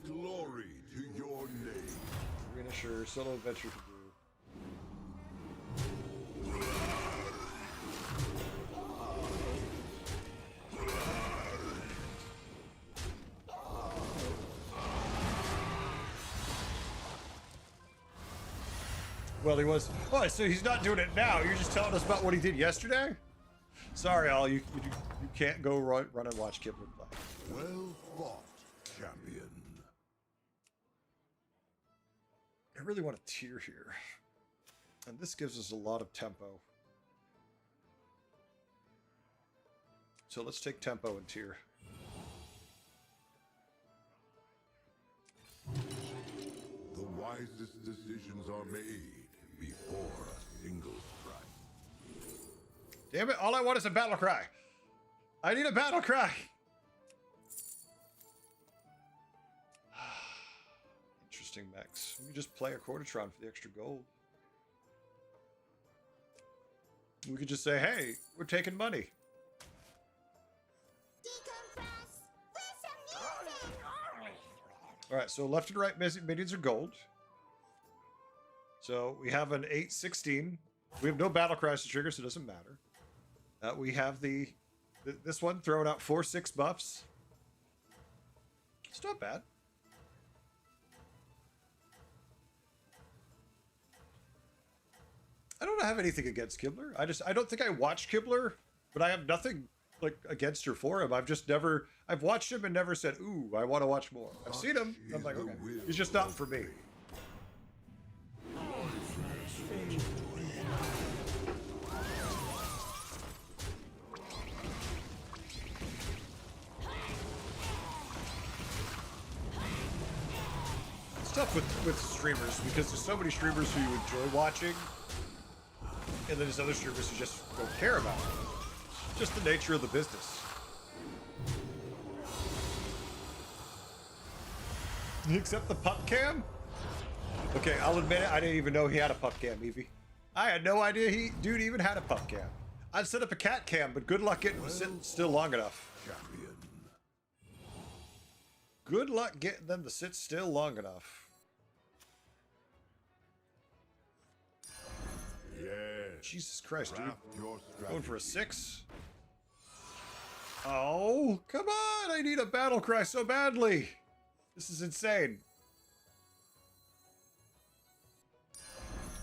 Glory to your name. Arena, sure. Solo adventure can do. Well, he was. Oh, so he's not doing it now. You're just telling us about what he did yesterday? Sorry, Al. You can't go run and watch Kibler play. Well fought, champion. I really want a tier here. And this gives us a lot of tempo. So let's take tempo and tier. The wisest decisions are made before a single strike. Damn it, all I want is a battle cry. I need a battle cry. Interesting mechs. We can just play a Quartertron for the extra gold. We could just say, hey, we're taking money. All right, so left and right minions are gold. So we have an 8-16. We have no battle cries to trigger, so it doesn't matter. We have this one throwing out 4-6 buffs. It's not bad. I don't have anything against Kibler. I don't think I watch Kibler, but I have nothing like against or for him. I've watched him and never said, ooh, I want to watch more. I've seen him. I'm like, okay, he's just not for me. It's tough with streamers because there's so many streamers who you enjoy watching, and then there's other streamers who just don't care about it. Just the nature of the business. You accept the pup cam? Okay, I'll admit it, I didn't even know he had a pup cam, Evie. I had no idea dude even had a pup cam. I'd set up a cat cam, but good luck getting them to sit still long enough. Champion. Good luck getting them to sit still long enough. Yes. Jesus Christ, dude. Craft your Going for a strategy. 6? Oh, come on! I need a battle cry so badly! This is insane.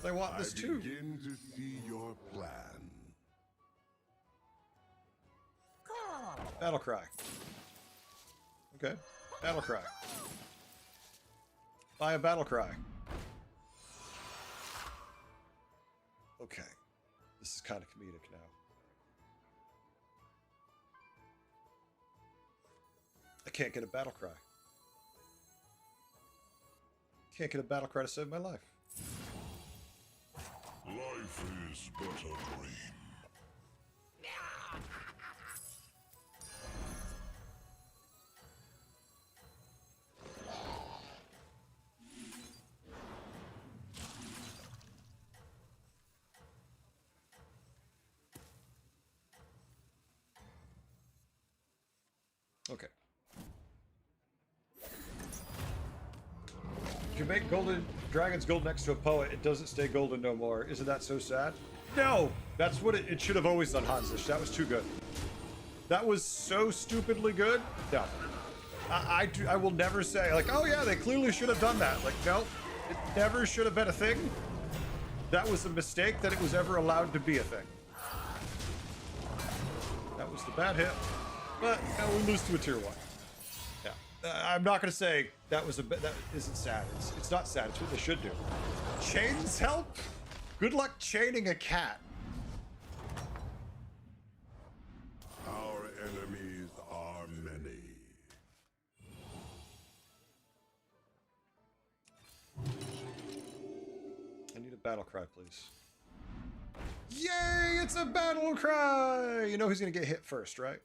I want this I too. begin to see your plan. Battle cry. Okay. Battle cry. Buy a battle cry. Okay. This is kind of comedic now. I can't get a battle cry. Can't get a battle cry to save my life. Life is but a dream. Okay. You can make golden dragons gold next to a poet. It doesn't stay golden no more. Isn't that so sad? No! That's what it should have always done, Hansish. That was too good. That was so stupidly good. No. I will never say, like, oh yeah, they clearly should have done that. Like, no. It never should have been a thing. That was a mistake that it was ever allowed to be a thing. That was the bad hit. But we lose to a tier 1. Yeah. I'm not going to say that isn't sad. It's not sad. It's what they should do. Chains help? Good luck chaining a cat. Our enemies are many. I need a battle cry, please. Yay! It's a battle cry! You know he's going to get hit first, right?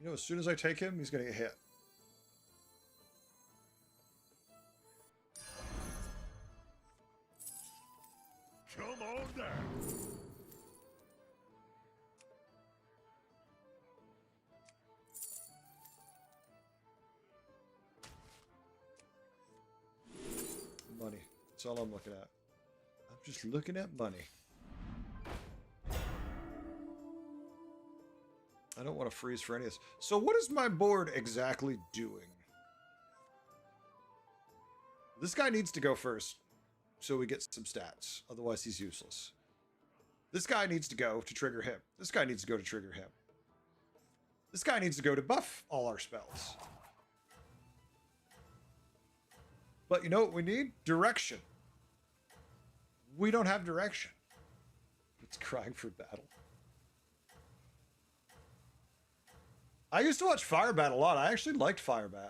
You know, as soon as I take him, he's going to get hit. Come on down. Money. That's all I'm looking at. I'm just looking at money. I don't want to freeze for any of this. So what is my board exactly doing? This guy needs to go first so we get some stats. Otherwise, he's useless. This guy needs to go to trigger him. This guy needs to go to trigger him. This guy needs to go to buff all our spells. But you know what we need? Direction. We don't have direction. It's crying for battle. I used to watch Firebat a lot. I actually liked Firebat.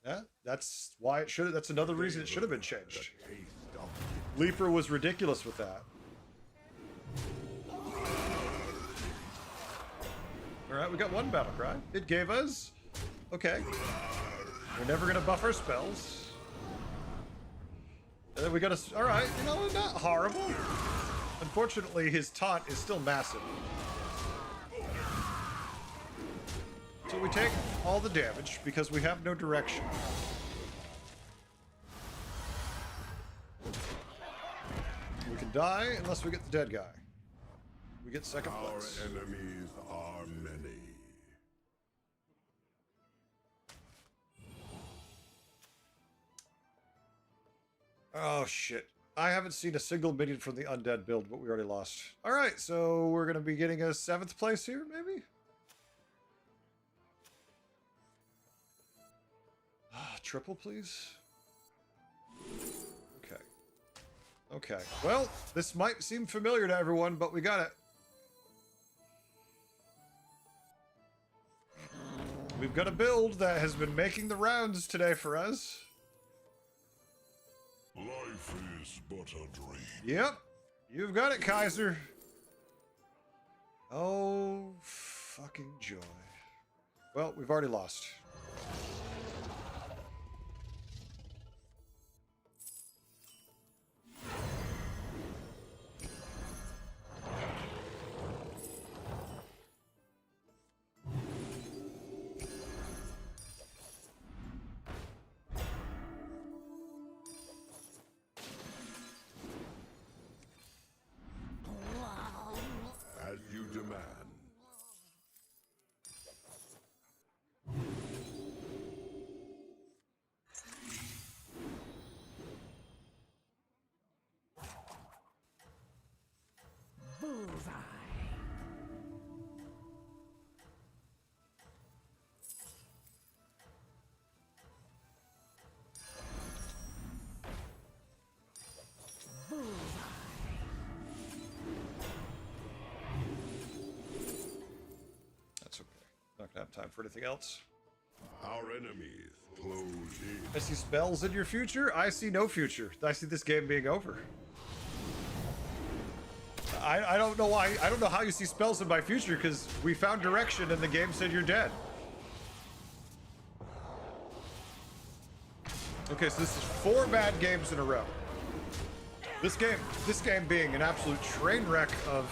Yeah, that's why it should. That's another reason it should have been changed. Taste of Leaper was ridiculous with that. Alright, we got one battle cry. It gave us... Okay. We're never gonna buff our spells. And then we got a... Alright, you know, not horrible. Unfortunately, his taunt is still massive. So we take all the damage because we have no direction. We can die unless we get the dead guy. We get second place. Our enemies are many. Oh shit. I haven't seen a single minion from the undead build, but we already lost. Alright, so we're gonna be getting a 7th place here, maybe? Triple, please? Okay. Okay. Well, this might seem familiar to everyone, but we got it. We've got a build that has been making the rounds today for us. Life is but a dream. Yep. You've got it, Kaiser. Oh, fucking joy. Well, we've already lost. As you demand. Bullseye. That's okay. Not gonna have time for anything else. Our enemies close in. I see spells in your future. I see no future. I see this game being over. I don't know why. I don't know how you see spells in my future because we found direction and the game said you're dead. Okay, so this is 4 bad games in a row. This game being an absolute train wreck of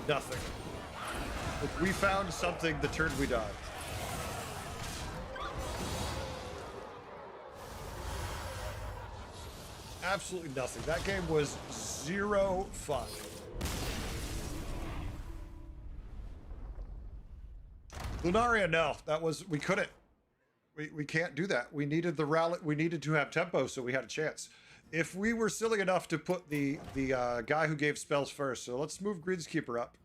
nothing. Like, we found something the turn we died. Absolutely nothing. That game was 0 fun. Lunaria, no. That was... We couldn't. We can't do that. We needed the rally. We needed to have tempo so we had a chance. If we were silly enough to put the guy who gave spells first, so let's move Greenskeeper up,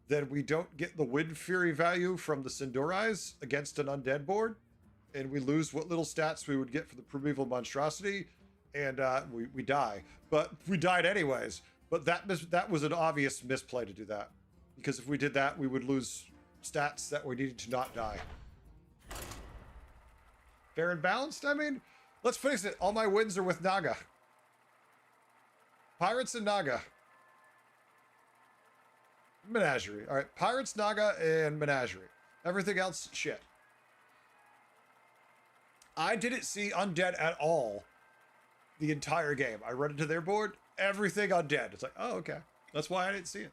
then we don't get the Wind Fury value from the Sindorais against an undead board, and we lose what little stats we would get for the Primeval Monstrosity, and we die. But we died anyways. But that was an obvious misplay to do that, because if we did that, we would lose stats that we needed to not die. Fair and balanced? I mean, let's face it. All my wins are with Naga. Pirates and Naga. Menagerie. All right, Pirates, Naga, and Menagerie. Everything else, shit. I didn't see undead at all the entire game. I run into their board, everything undead. It's like, oh, okay. That's why I didn't see it.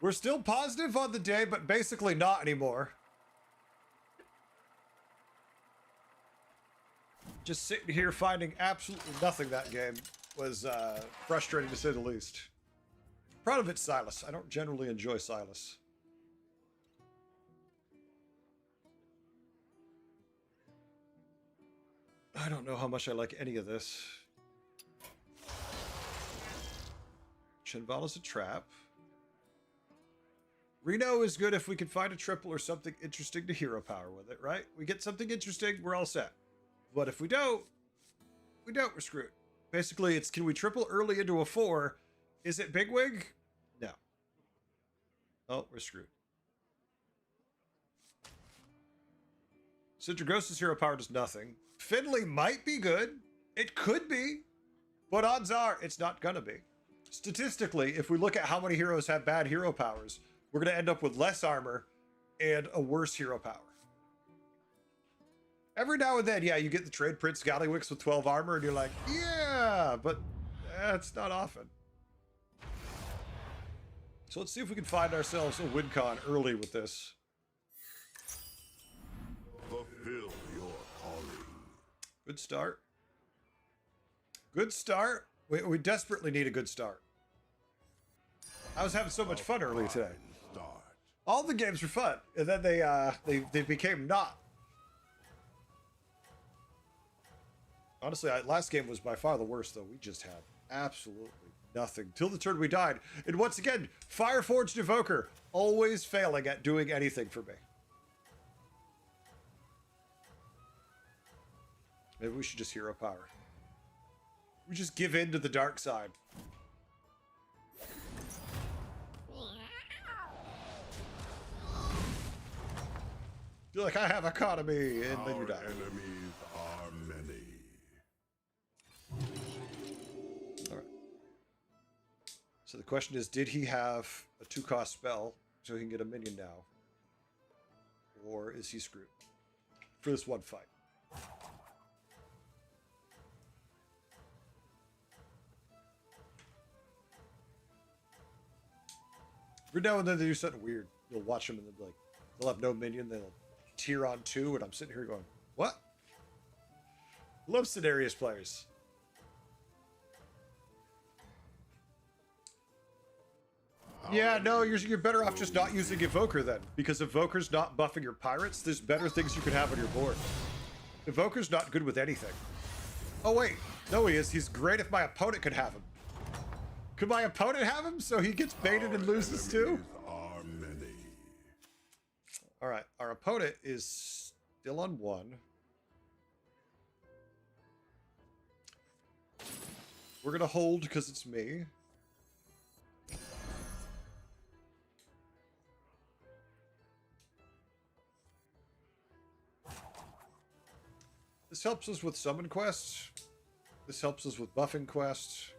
We're still positive on the day, but basically not anymore. Just sitting here finding absolutely nothing that game was frustrating to say the least. Proud of it, Silas. I don't generally enjoy Silas. I don't know how much I like any of this. Shinvala's a trap. Reno is good if we can find a triple or something interesting to hero power with it, right? We get something interesting, we're all set. But if we don't, we're screwed. Basically, it's can we triple early into a 4? Is it Bigwig? No. Oh, we're screwed. Citragosa's hero power does nothing. Finley might be good. It could be, but odds are it's not gonna be. Statistically, if we look at how many heroes have bad hero powers, we're gonna end up with less armor and a worse hero power. Every now and then, yeah, you get the Trade Prince Gallywix with 12 armor, and you're like, yeah, but that's not often. So let's see if we can find ourselves a win con early with this. Fulfill your calling. Good start. Good start. We desperately need a good start. I was having so much fun earlier today. Start. All the games were fun, and then they became not. Honestly, last game was by far the worst, though. We just had absolutely nothing till the turn we died. And once again, Fireforged Evoker always failing at doing anything for me. Maybe we should just hero power. We just give in to the dark side. You're like, I have economy, and then you Our die. enemies are many. All right. So the question is, did he have a 2-cost spell so he can get a minion now? Or is he screwed for this one fight? Every now and then they do something weird. You'll watch them and they'll be like, they'll have no minion, they'll tier on 2, and I'm sitting here going, what? Love Cenarius players. Yeah, no, you're better off just not using Evoker then, because Evoker's not buffing your pirates. There's better things you could have on your board. Evoker's not good with anything. Oh wait, no he is. He's great if my opponent could have him. Could my opponent have him so he gets baited and loses too? Enemies are many. All right, our opponent is still on 1. We're gonna hold because it's me. This helps us with summon quests. This helps us with buffing quests.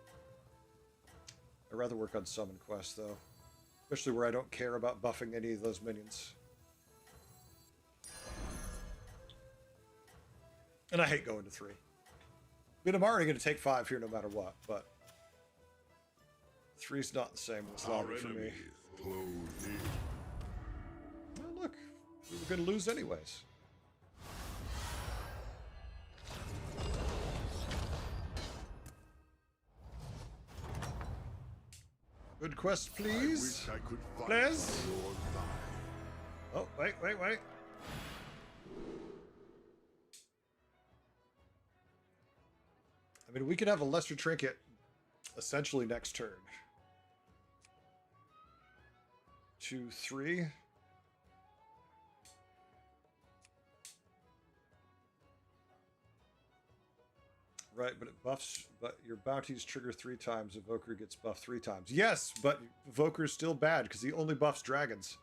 I'd rather work on summon quests though, especially where I don't care about buffing any of those minions. And I hate going to 3. I mean, I'm already going to take 5 here no matter what, but 3's not the same as Our lobby for me. enemies close in. Well, look, we were going to lose anyways. Good quest, I please. wish I could fight Please. on your side. Oh, wait. I mean, we could have a lesser trinket essentially next turn. 2, 3. Right, but it buffs, but your bounties trigger 3 times. Evoker gets buffed 3 times. Yes, but Evoker's still bad because he only buffs dragons.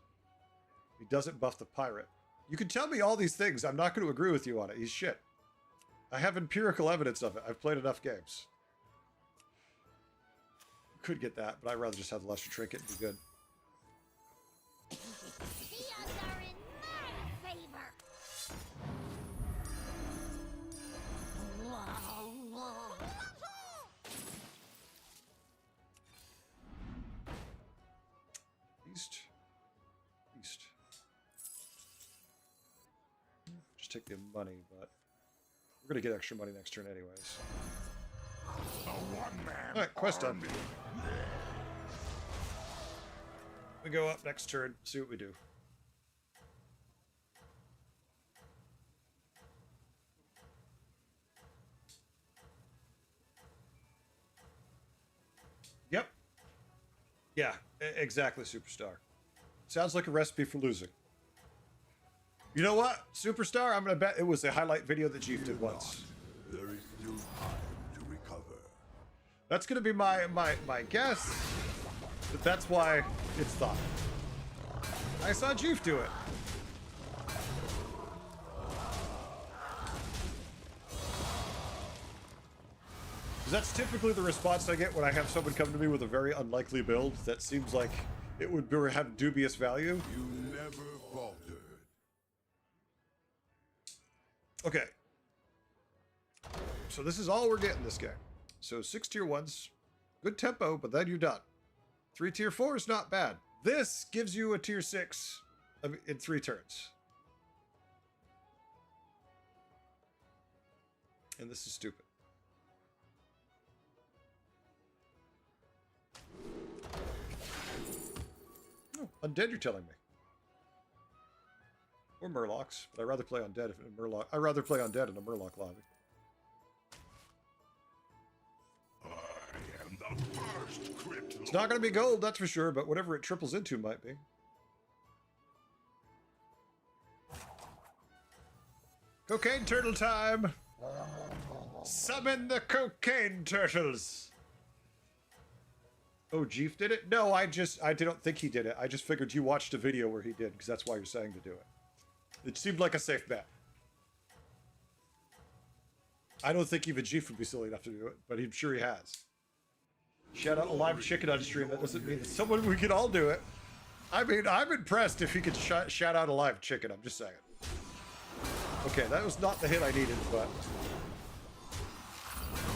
He doesn't buff the pirate. You can tell me all these things. I'm not going to agree with you on it. He's shit. I have empirical evidence of it. I've played enough games. Could get that, but I'd rather just have the lesser trinket and be good. The odds are in my favor. East. Just take the money, but we're gonna get extra money next turn anyways. Alright, quest done. We go up next turn, see what we do. Yep. Yeah, exactly, Superstar. Sounds like a recipe for losing. You know what, Superstar? I'm gonna bet it was a highlight video that Jeef did once. There is still time to recover. That's gonna be my guess. But that's why it's thought. I saw Jeef do it. That's typically the response I get when I have someone come to me with a very unlikely build that seems like it would have dubious value. You never faltered. Okay. So this is all we're getting this game. So 6 tier 1s, good tempo, but then you're done. 3 tier 4s, not bad. This gives you a tier 6 in 3 turns. And this is stupid. Oh, undead, you're telling me. Or Murlocs, but I'd rather play undead if in a Murloc. I'd rather play undead in a Murloc lobby. I am the first crypt. It's not going to be gold, that's for sure, but whatever it triples into might be. Cocaine turtle time! Summon the cocaine turtles! Oh, Jeef did it? No, I don't think he did it. I just figured you watched a video where he did, because that's why you're saying to do it. It seemed like a safe bet. I don't think even Jeef would be silly enough to do it, but I'm sure he has. Shout out a live chicken on stream. That doesn't mean that someone we can all do it. I mean, I'm impressed if he could shout out a live chicken. I'm just saying. Okay, that was not the hit I needed, but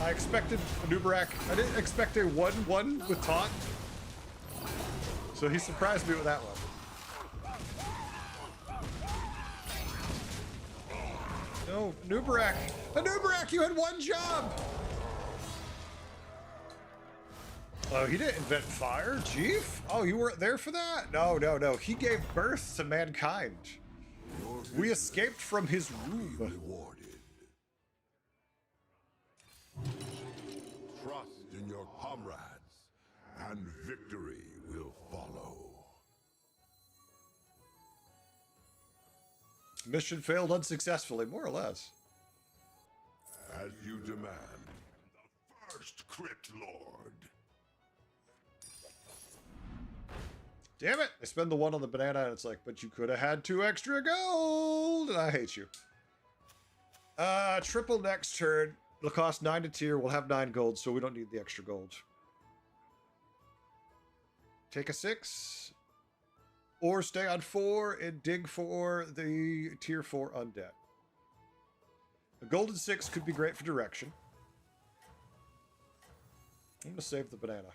I expected Nubarak. I didn't expect a 1-1 with taunt, so he surprised me with that one. No, Nubarak. Nubarak, you had one job! Oh, he didn't invent fire, Chief? Oh, you weren't there for that? No, no, no. He gave birth to mankind. We escaped from his room. Rewarded. Trust in your comrades, and victory will follow. Mission failed unsuccessfully, more or less. As you demand, the first Crypt Lord. Damn it! I spend the 1 on the banana and it's like, but you could have had 2 extra gold! And I hate you. Triple next turn. It'll cost 9 to tier. We'll have 9 gold, so we don't need the extra gold. Take a 6. Or stay on 4 and dig for the tier 4 undead. A golden 6 could be great for direction. I'm going to save the banana.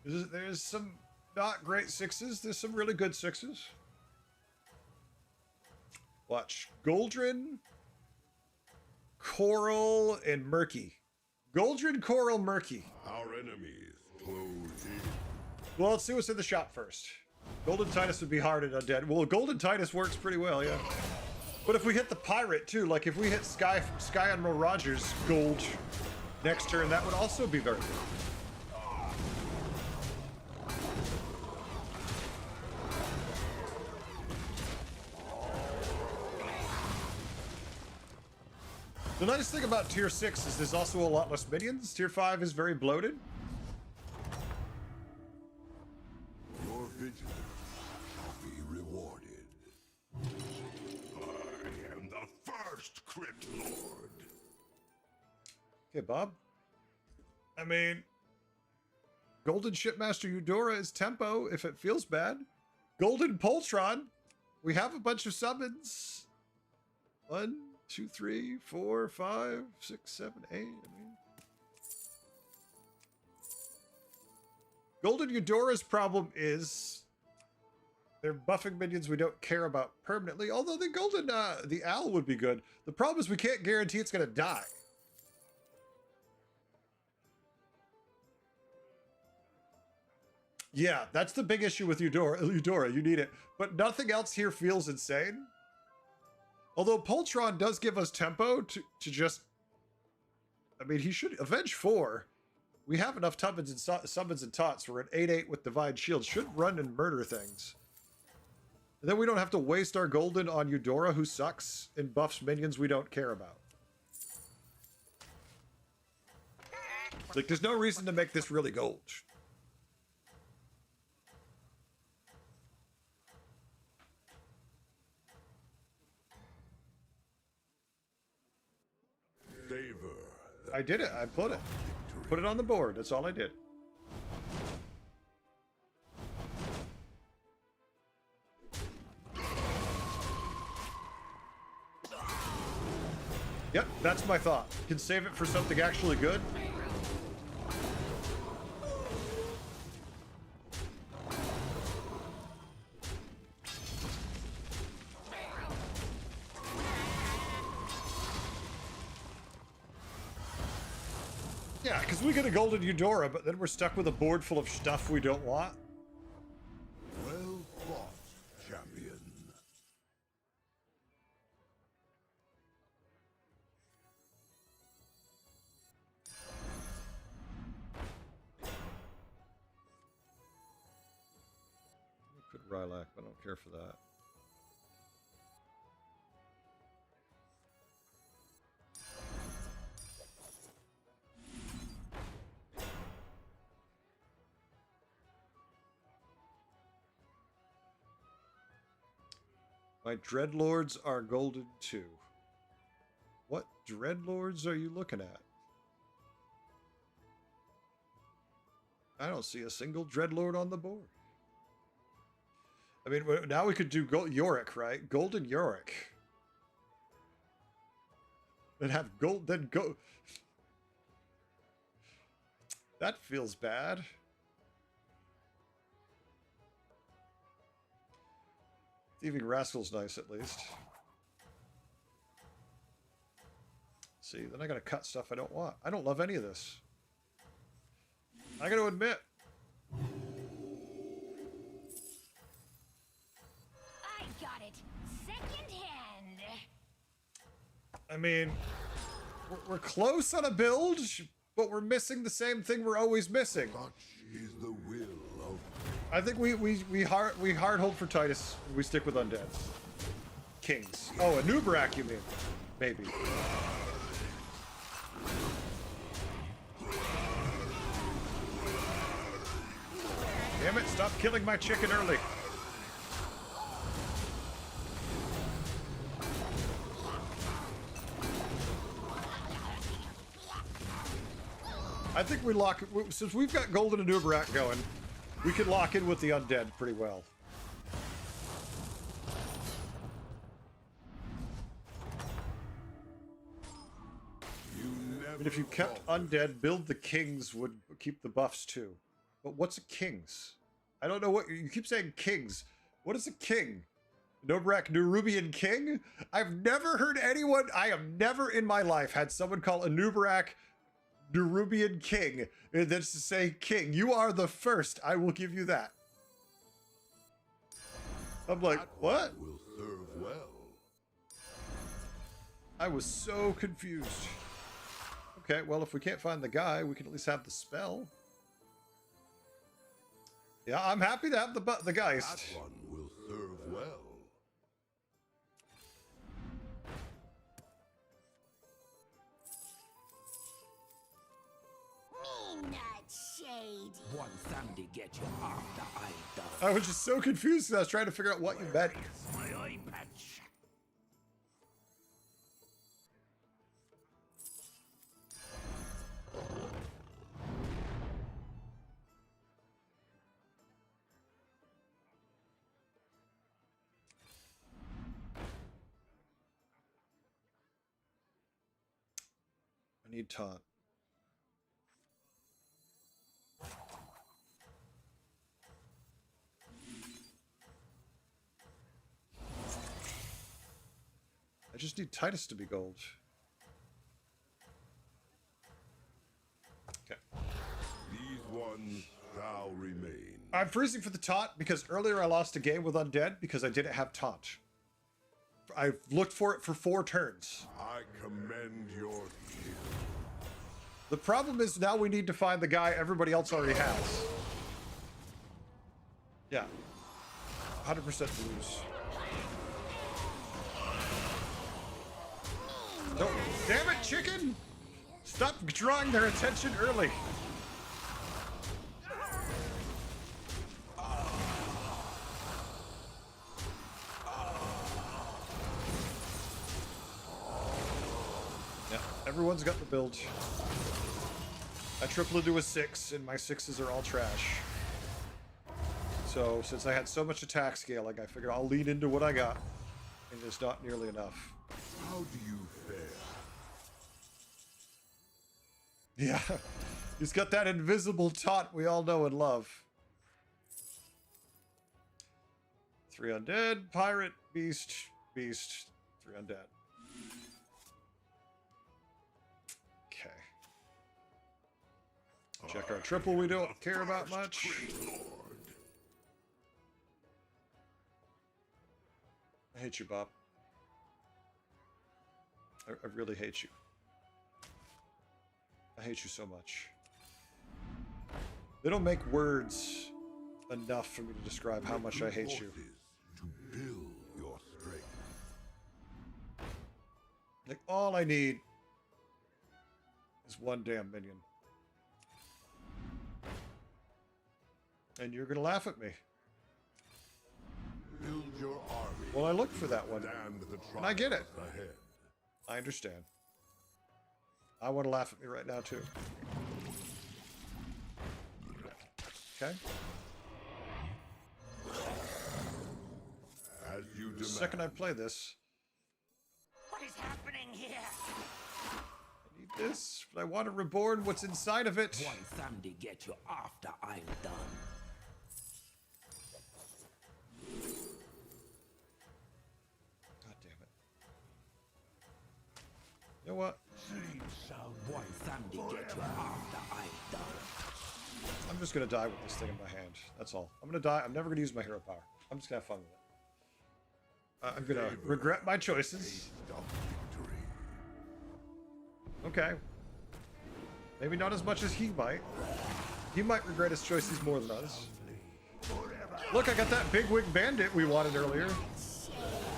There's some not great 6s. There's some really good 6s. Watch. Goldrin, Coral, and Murky. Goldrin, Coral, Murky. Our enemies close in. Well, let's see what's in the shop first. Golden Titus would be hard and undead. Well, Golden Titus works pretty well, yeah. But if we hit the pirate too, like if we hit Sky Admiral Rogers gold next turn, that would also be very good. The nice thing about tier 6 is there's also a lot less minions. Tier 5 is very bloated. Your vigilance shall be rewarded. I am the first Crypt Lord. Okay, Bob. I mean, Golden Shipmaster Eudora is tempo if it feels bad. Golden Poltron. We have a bunch of summons. 1, 2, 3, 4, 5, 6, 7, 8. I mean, Golden Eudora's problem is they're buffing minions we don't care about permanently. Although the Golden, the Owl would be good. The problem is we can't guarantee it's going to die. Yeah, that's the big issue with Eudora. You need it. But nothing else here feels insane. Although Poltron does give us tempo to just... I mean, he should... Avenge 4. We have enough summons and taunts for an 8-8 with Divine Shield. Should run and murder things. And then we don't have to waste our golden on Eudora, who sucks, and buffs minions we don't care about. Like, there's no reason to make this really gold. I did it. I put it. Put it on the board. That's all I did. Yep, that's my thought. Can save it for something actually good. Yeah, because we get a golden Eudora, but then we're stuck with a board full of stuff we don't want. Well fought, champion. Could Rylac, but I don't care for that. My Dreadlords are golden too. What Dreadlords are you looking at? I don't see a single Dreadlord on the board. I mean, now we could do Yorick, right? Golden Yorick. Then have gold, then go. That feels bad. Thieving Rascal's nice, at least. See, then I gotta cut stuff I don't want. I don't love any of this. I gotta admit. I got it. Second hand. I mean, we're close on a build, but we're missing the same thing we're always missing. Such is the will of I think we hard hold for Titus. We stick with undead. Kings. Oh, a Nubarak, you mean? Maybe. Damn it! Stop killing my chicken early. I think we lock since we've got Golden and Nubarak going. We could lock in with the undead pretty well. I mean, if you kept undead, build the kings would keep the buffs too. But what's a kings? I don't know what you keep saying. Kings. What is a king? Nubarak Nerubian king? I've never heard anyone. I have never in my life had someone call a Nubarak Nerubian king. And that's to say king. You are the first. I will give you that. I'm like, what? will serve well. I was so confused. Okay, well, if we can't find the guy, we can at least have the spell. Yeah, I'm happy to have the Geist. That one will serve well. Me not shady. One Sunday get you after I done. I was just so confused because I was trying to figure out what you meant. My eye patch. I need taunt. I just need Titus to be gold. Okay. These ones shall remain. I'm freezing for the taunt because earlier I lost a game with undead because I didn't have taunt. I looked for it for 4 turns. I commend your skill. The problem is now we need to find the guy everybody else already has. Yeah. 100% lose. Don't, damn it, chicken! Stop drawing their attention early. Yeah, everyone's got the build. I triple into a 6, and my 6s are all trash. So, since I had so much attack scaling, I figured I'll lean into what I got. And there's not nearly enough. How do you fare? Yeah. He's got that invisible taunt we all know and love. 3 undead, pirate, beast, beast, 3 undead. Okay. Check our triple we don't care about much. I hate you, Bob. I really hate you. I hate you so much. They don't make words enough for me to describe how much I hate you. To build your strength. Like, all I need is one damn minion. And you're gonna laugh at me. Build your army. Well, I looked for that one. Stand the And I get it. trials ahead. I understand. I want to laugh at me right now, too. Okay. As you demand. The second I play this, What is happening here? I need this, but I want to reborn what's inside of it. Why somebody get you after I'm done? God damn it. You know what? Why somebody get you after I'm done? I'm just going to die with this thing in my hand. That's all. I'm going to die. I'm never going to use my hero power. I'm just going to have fun with it. I'm going to regret my choices. Of victory. Okay. Maybe not as much as he might. He might regret his choices more than us. Look, I got that big wig bandit we wanted earlier.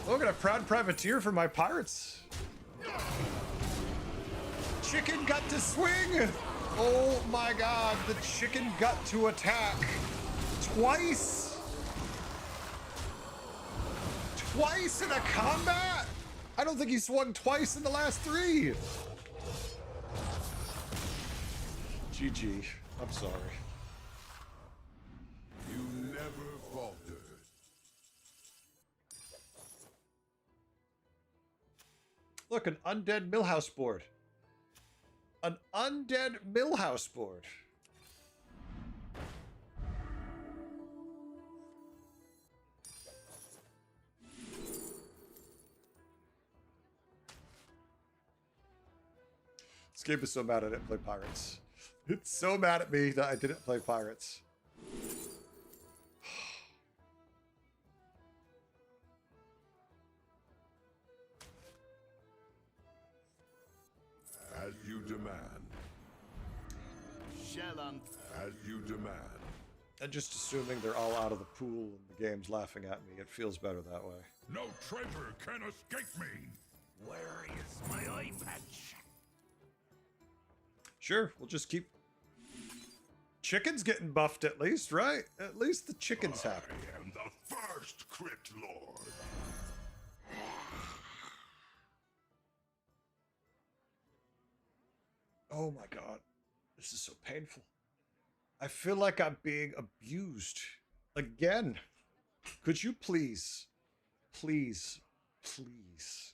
Look at a proud privateer for my pirates. Chicken got to swing. Oh my god, the chicken got to attack twice. Twice in a combat? I don't think he swung twice in the last 3. GG. I'm sorry. You never faltered. Look, an undead millhouse board. An undead millhouse board. This game is so mad I didn't play Pirates. It's so mad at me that I didn't play Pirates. As you demand. As you demand. And just assuming they're all out of the pool and the game's laughing at me, it feels better that way. No treasure can escape me. Where is my eye patch? Sure, we'll just keep... Chicken's getting buffed at least, right? At least the chicken's happy. I am the first Crit Lord. Oh my god. This is so painful. I feel like I'm being abused. Again. Could you please, please, please,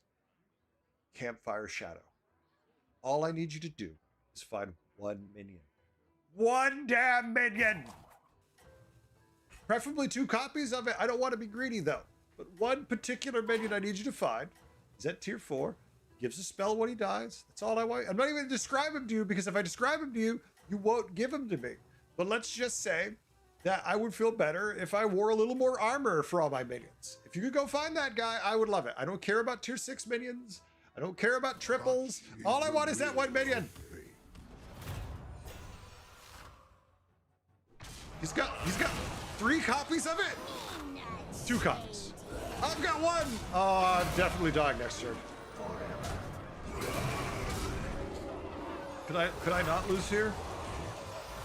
Campfire Shadow. All I need you to do is find one minion. One damn minion! Preferably 2 copies of it. I don't want to be greedy though. But one particular minion I need you to find. He's at tier 4. Gives a spell when he dies. That's all I want. I'm not even going to describe him to you because if I describe him to you, you won't give him to me. But let's just say that I would feel better if I wore a little more armor for all my minions. If you could go find that guy, I would love it. I don't care about tier 6 minions. I don't care about triples. All I want is that one minion. He's got 3 copies of it? 2 copies. I've got 1. Oh, I'm definitely dying next turn. Could I not lose here?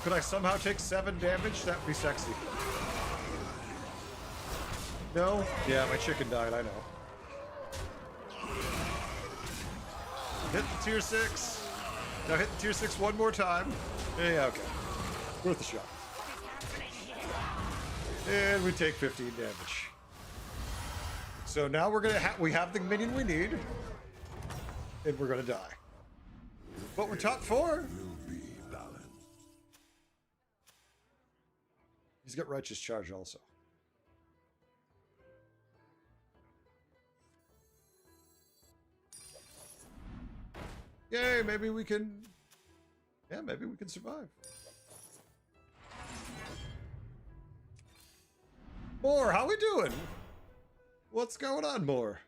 Could I somehow take 7 damage? That'd be sexy. No? Yeah, my chicken died, I know. Hit the tier 6. Now hit the tier 6 one more time. Yeah, okay. Worth a shot. And we take 15 damage. So now we're gonna we have the minion we need, and we're gonna die. But we're top 4. Will be balanced. He's got righteous charge also. Yay, maybe we can. Yeah, maybe we can survive. Moore, how we doing? What's going on, Moore?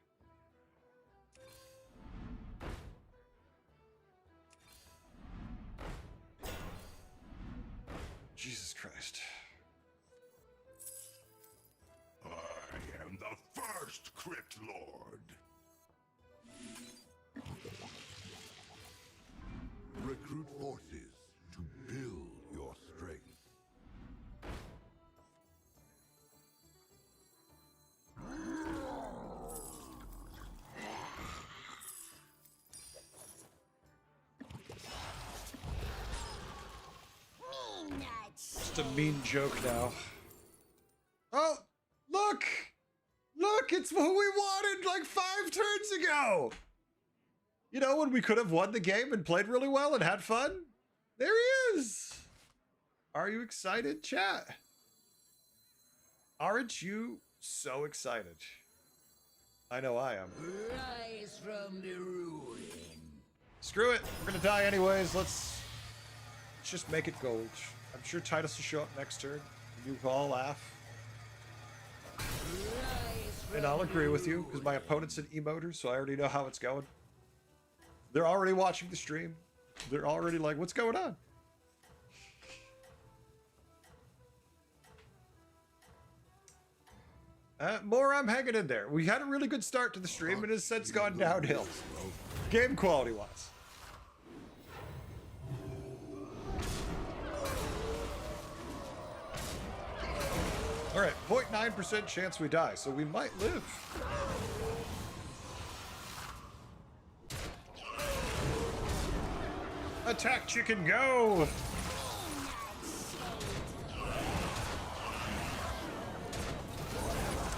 Jesus Christ. I am the first Crit Lord. Recruit forces to build your strength. Me nuts. Just a mean joke now. Oh, look! Look, it's what we wanted like 5 turns ago! You know, when we could have won the game and played really well and had fun? There he is! Are you excited, chat? Aren't you so excited? I know I am. Rise from the ruin. Screw it. We're gonna die anyways. Let's just make it gold. I'm sure Titus will show up next turn. You all laugh. And I'll agree with you, because my opponent's an emoter, so I already know how it's going. They're already watching the stream. They're already like, what's going on? More, I'm hanging in there. We had a really good start to the stream, and it's since gone downhill. Game quality-wise. All right, 0.9% chance we die, so we might live. Attack chicken, go!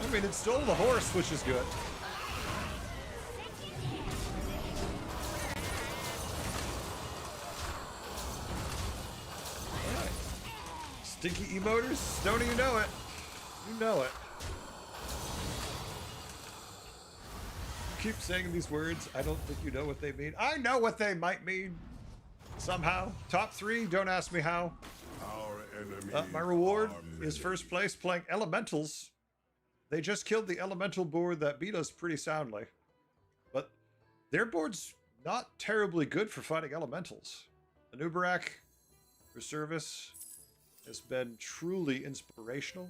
I mean, it stole the horse, which is good. All right. Stinky emoters, Stoney, you know it. You know it. You keep saying these words. I don't think you know what they mean. I know what they might mean. Somehow. Top 3, don't ask me how. Our enemy. My reward is first place playing Elementals. They just killed the Elemental board that beat us pretty soundly. But their board's not terribly good for fighting Elementals. Anubarak, for service, has been truly inspirational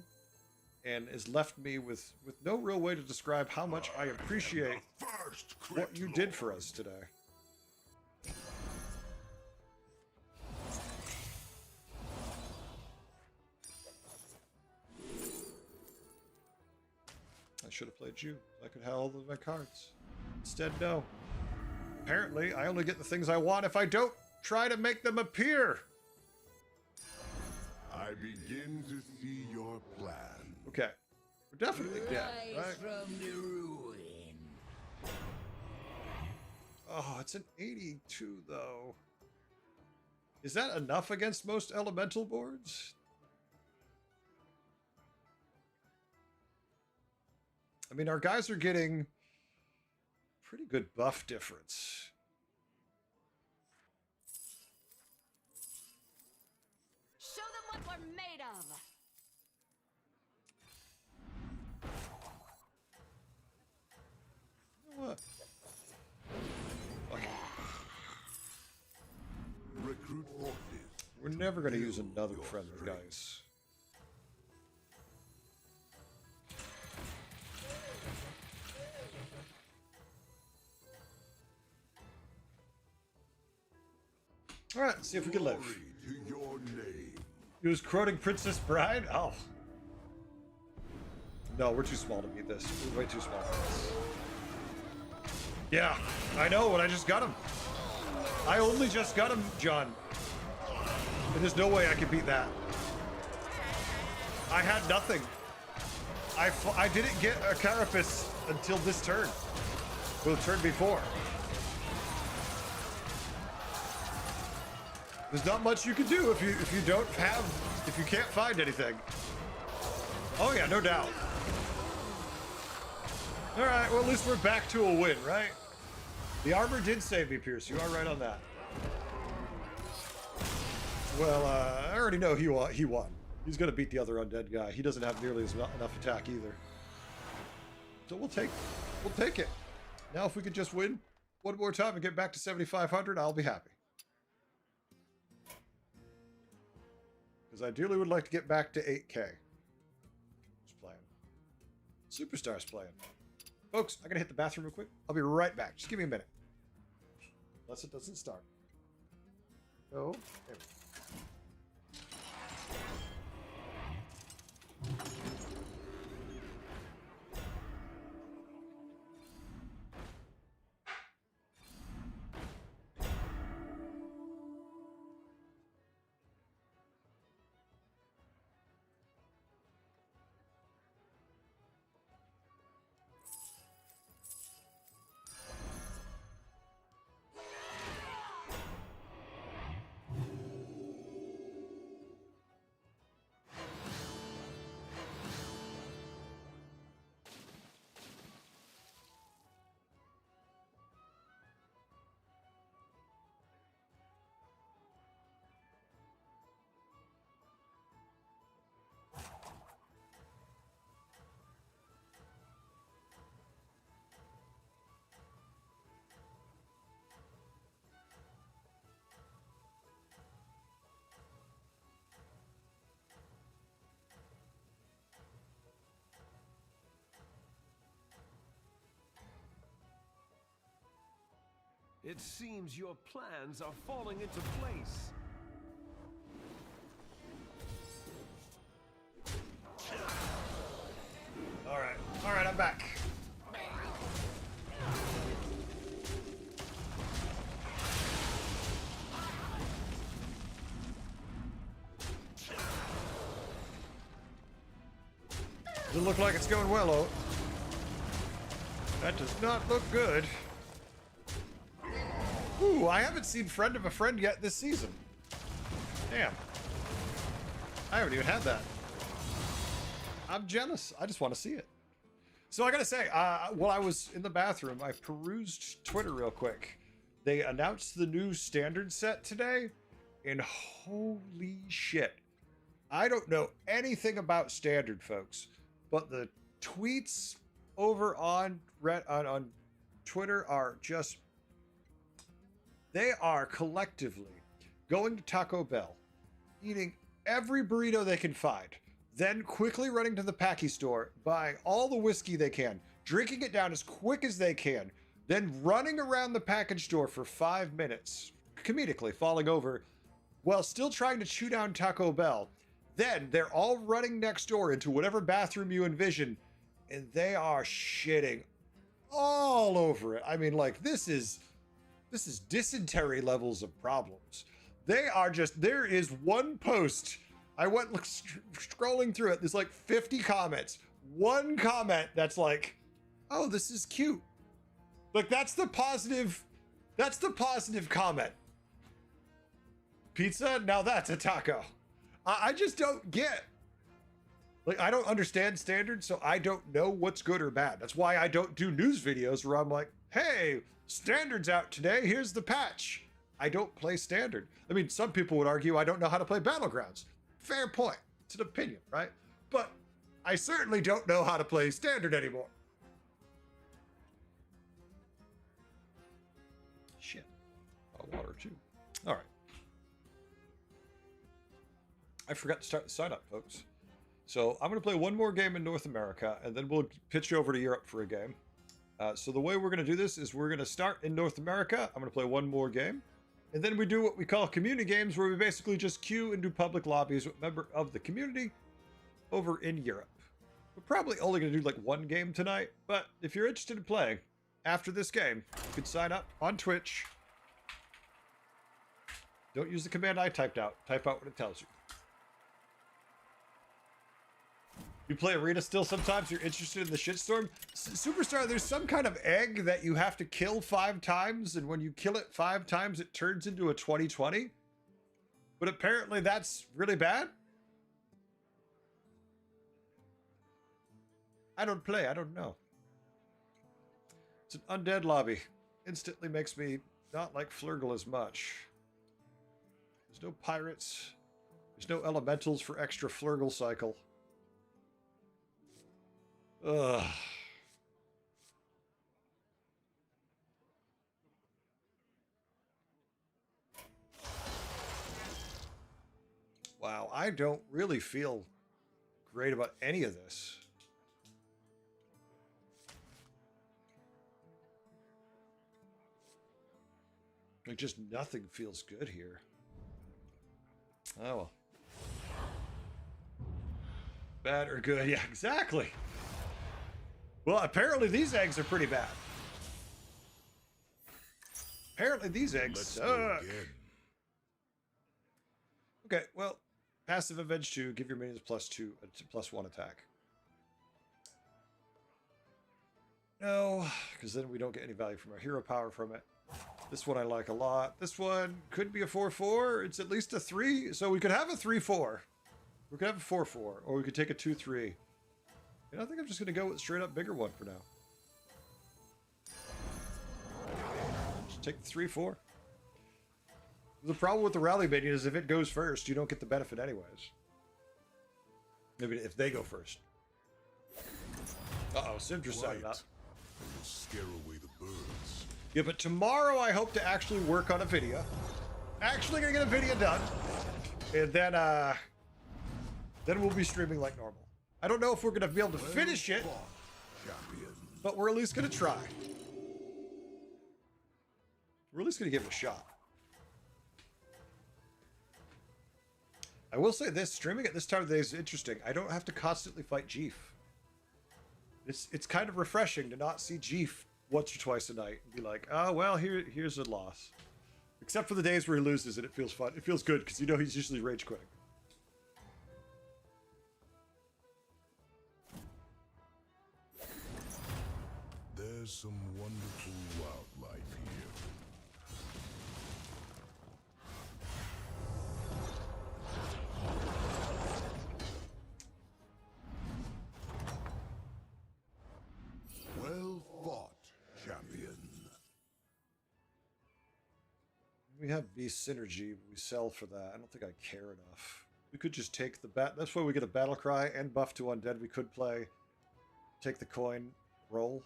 and has left me with no real way to describe how much I appreciate what you did for us today. I should have played you. I could have all of my cards. Instead, no. Apparently, I only get the things I want if I don't try to make them appear. I begin to see your plan. Okay. We're definitely dead, Rise right? from the ruin. Oh, it's an 82, though. Is that enough against most Elemental boards? I mean, our guys are getting pretty good buff difference. Show them what we're made of. You know what? Fuck it. Recruit forces. We're never going to use another friend of guys. All right, see if we can live. Glory to your name. He was quoting Princess Bride? Oh. No, we're too small to beat this. We're way too small for this. Yeah, I know, but I just got him. I only just got him, John. There's no way I can beat that. I had nothing. I didn't get a Carapace until this turn. Well, the turn before. There's not much you can do if you can't find anything. Oh yeah, no doubt. All right, well at least we're back to a win, right? The armor did save me, Pierce. You are right on that. Well, I already know he won. He's gonna beat the other undead guy. He doesn't have nearly enough attack either. So we'll take it. Now if we could just win one more time and get back to 7,500, I'll be happy. Because I ideally would like to get back to 8K. Who's playing? Superstar's playing. Folks, I gotta hit the bathroom real quick. I'll be right back. Just give me a minute. Unless it doesn't start. Oh, there we go. It seems your plans are falling into place. All right, I'm back. Doesn't look like it's going well, oh. That does not look good. Ooh, I haven't seen Friend of a Friend yet this season. Damn. I haven't even had that. I'm jealous. I just want to see it. So I gotta say, while I was in the bathroom, I perused Twitter real quick. They announced the new standard set today, and holy shit. I don't know anything about standard, folks, but the tweets over on Twitter are just... They are collectively going to Taco Bell, eating every burrito they can find, then quickly running to the Packy store, buying all the whiskey they can, drinking it down as quick as they can, then running around the package store for 5 minutes, comedically falling over, while still trying to chew down Taco Bell. Then they're all running next door into whatever bathroom you envision, and they are shitting all over it. I mean, like, this is dysentery levels of problems. They are just, there is one post. I went scrolling through it. There's like 50 comments. One comment that's like, oh, this is cute. Like, that's the positive comment. Pizza? Now that's a taco. I just don't get. Like, I don't understand standards, so I don't know what's good or bad. That's why I don't do news videos where I'm like, hey, standard's out today, here's the patch. I don't play standard. I mean, some people would argue I don't know how to play Battlegrounds. Fair point. It's an opinion, right? But I certainly don't know how to play standard anymore. Shit. Water too. All right. I forgot to start the sign up, folks. So I'm going to play one more game in North America, and then we'll pitch over to Europe for a game. So the way we're going to do this is we're going to start in North America. I'm going to play one more game. And then we do what we call community games, where we basically just queue and do public lobbies with member of the community over in Europe. We're probably only going to do like one game tonight, but if you're interested in playing after this game, you can sign up on Twitch Don't use the command I typed out. Type out what it tells you. You play Arena still sometimes, you're interested in the shitstorm. Superstar, there's some kind of egg that you have to kill 5 times, and when you kill it 5 times, it turns into a 2020. But apparently that's really bad. I don't play, I don't know. It's an undead lobby. Instantly makes me not like Flurgle as much. There's no pirates. There's no elementals for extra Flurgle cycle. Ugh. Wow, I don't really feel great about any of this. Like, just nothing feels good here. Oh well. Bad or good? Yeah, exactly. Well, apparently these eggs are pretty bad. Apparently these eggs suck. Okay, well, passive Avenge 2, give your minions +1 attack. No, because then we don't get any value from our hero power from it. This one I like a lot. This one could be a 4/4. It's at least a 3, so we could have a 3/4. We could have a 4/4, or we could take a 2/3. And I think I'm just going to go with straight up bigger one for now. Just take the 3/4. The problem with the rally minion is if it goes first, you don't get the benefit anyways. Maybe if they go first. Uh-oh, Sim just signed up. Scare away the birds. Yeah, but tomorrow I hope to actually work on a video. Actually gonna get a video done. And then we'll be streaming like normal. I don't know if we're gonna be able to finish it, but we're at least gonna try. We're at least gonna give it a shot. I will say this, streaming at this time of the day is interesting. I don't have to constantly fight Jeef. It's kind of refreshing to not see Jeef once or twice a night and be like, oh, well, here's a loss. Except for the days where he loses and it feels fun. It feels good because you know he's usually rage quitting. There's some wonderful wildlife here. Well fought, champion. We have Beast Synergy. We sell for that. I don't think I care enough. We could just take the bat. That's why we get a Battle Cry and buff to Undead. We could play. Take the coin. Roll.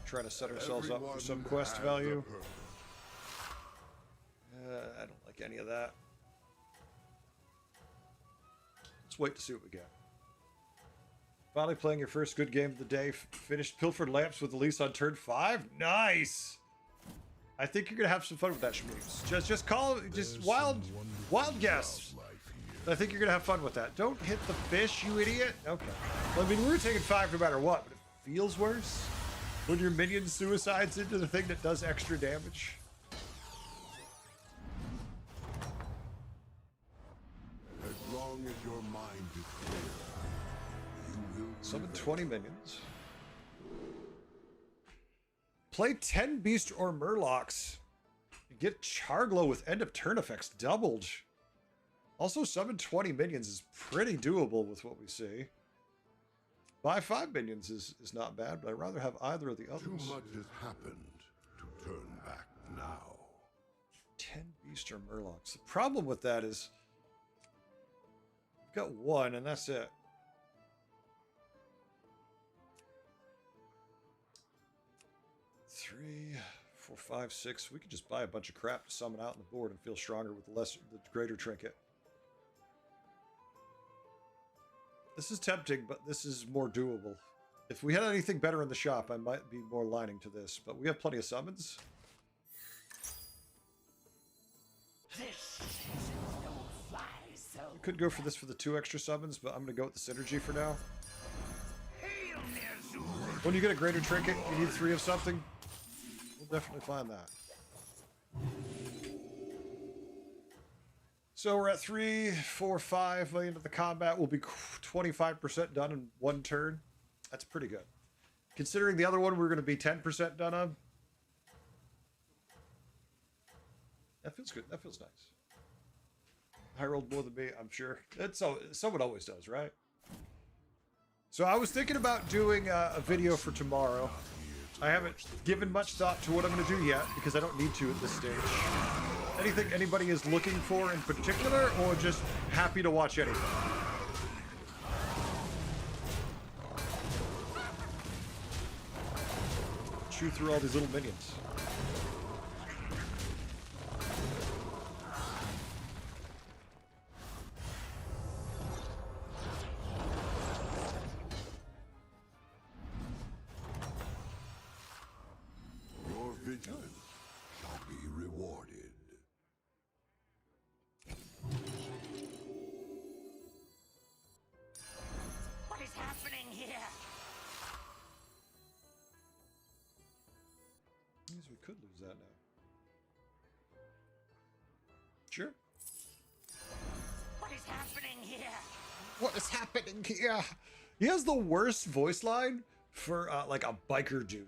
Trying to set ourselves up for some quest value. I don't like any of that. Let's wait to see what we get. Finally playing your first good game of the day. Finished Pilfered Lamps with Elise on turn 5. Nice! I think you're going to have some fun with that, Shmeeves. Just call it, just wild guess. I think you're going to have fun with that. Don't hit the fish, you idiot. Okay. Well, I mean, we were taking 5 no matter what, but it feels worse when your minion suicides into the thing that does extra damage. As long as your mind is clear, you will Summon 20 minions. Play 10 Beast or Murlocs. Get Charglow with end of turn effects doubled. Also, summon 20 minions is pretty doable with what we see. Buy 5 minions is not bad, but I'd rather have either of the others. Too much has happened to turn back now. 10 Beast or Murlocs. The problem with that is we've got 1 and that's it. 3, 4, 5, 6. We could just buy a bunch of crap to summon out on the board and feel stronger with the greater trinket. This is tempting, but this is more doable. If we had anything better in the shop, I might be more lining to this, but we have plenty of summons. We could go for this for the 2 extra summons, but I'm going to go with the synergy for now. Hail, Ner'zhul! When you get a greater trinket, you need 3 of something. We'll definitely find that. So we're at 3, 4, 5 million of the combat. We'll be 25% done in 1 turn. That's pretty good. Considering the other one we're going to be 10% done on. That feels good. That feels nice. I rolled more than me, I'm sure. That's so someone always does, right? So I was thinking about doing a video for tomorrow. I haven't given much thought to what I'm going to do yet because I don't need to at this stage. Anything anybody is looking for in particular, or just happy to watch anything? Chew through all these little minions. Your vigilance shall be rewarded. What is happening here? Means we could lose that now. Sure. What is happening here? What is happening here? He has the worst voice line for like a biker dude.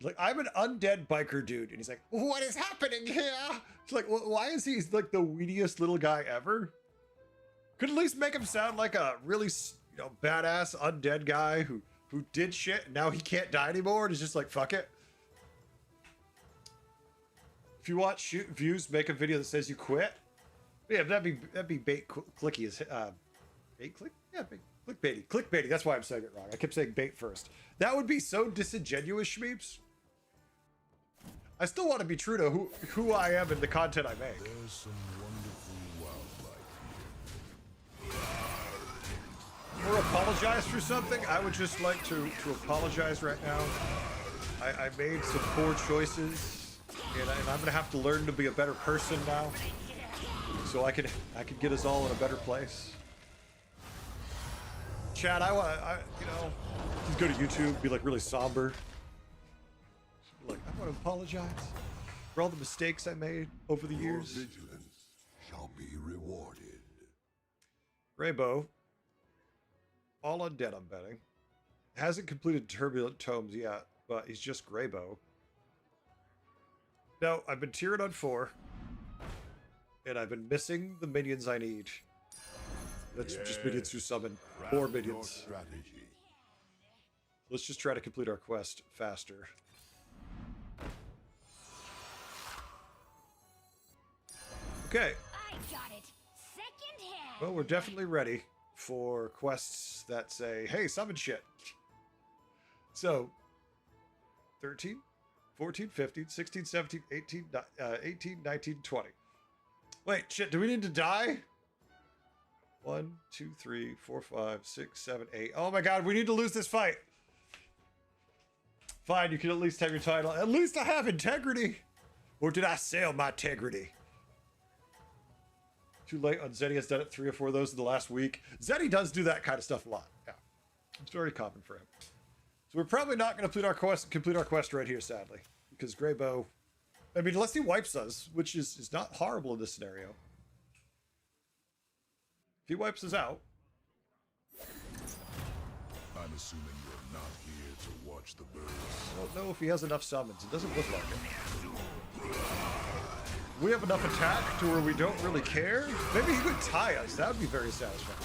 Like, I'm an undead biker dude, and he's like, "What is happening here?" It's like, why is he like the weediest little guy ever? Could at least make him sound like a really, badass undead guy who did shit and now he can't die anymore and is just like, fuck it. If you watch Shoot Views make a video that says you quit, yeah, that'd be bait clicky as bait click, yeah, bait, clickbaity. That's why I'm saying it wrong. I kept saying bait first. That would be so disingenuous, Schmeeps. I still want to be true to who I am and the content I make. There's some wonderful wildlife here. Or apologize for something. I would just like to apologize right now. I made some poor choices, and I'm gonna have to learn to be a better person now, so I could get us all in a better place. Chad, I just go to YouTube, be like really somber. Like, I want to apologize for all the mistakes I made over the Your years. vigilance shall be rewarded. Raybo, all undead, I'm betting. Hasn't completed Turbulent Tomes yet, but he's just Graybo. No, I've been tiered on 4, and I've been missing the minions I need. That's just minions who summon more Craft your minions. strategy. Let's just try to complete our quest faster. Okay, I got it. Second hand. well, we're definitely ready for quests that say, hey, summon shit. So, 13, 14, 15, 16, 17, 18, 18, 19, 20. Wait, shit, do we need to die? 1, 2, 3, 4, 5, 6, 7, 8. Oh my god, we need to lose this fight. Fine, you can at least have your title. At least I have integrity. Or did I sell my integrity? Too late on Zeddy has done it 3 or 4 of those in the last week. Zeddy does do that kind of stuff a lot. Yeah, it's very common for him. So we're probably not going to complete our quest right here, sadly, because Graybo. I mean, unless he wipes us, which is not horrible in this scenario. If he wipes us out, I'm assuming you're not here to watch the birds. I don't know if he has enough summons. It doesn't look like it. We have enough attack to where we don't really care. Maybe he could tie us. That would be very satisfying.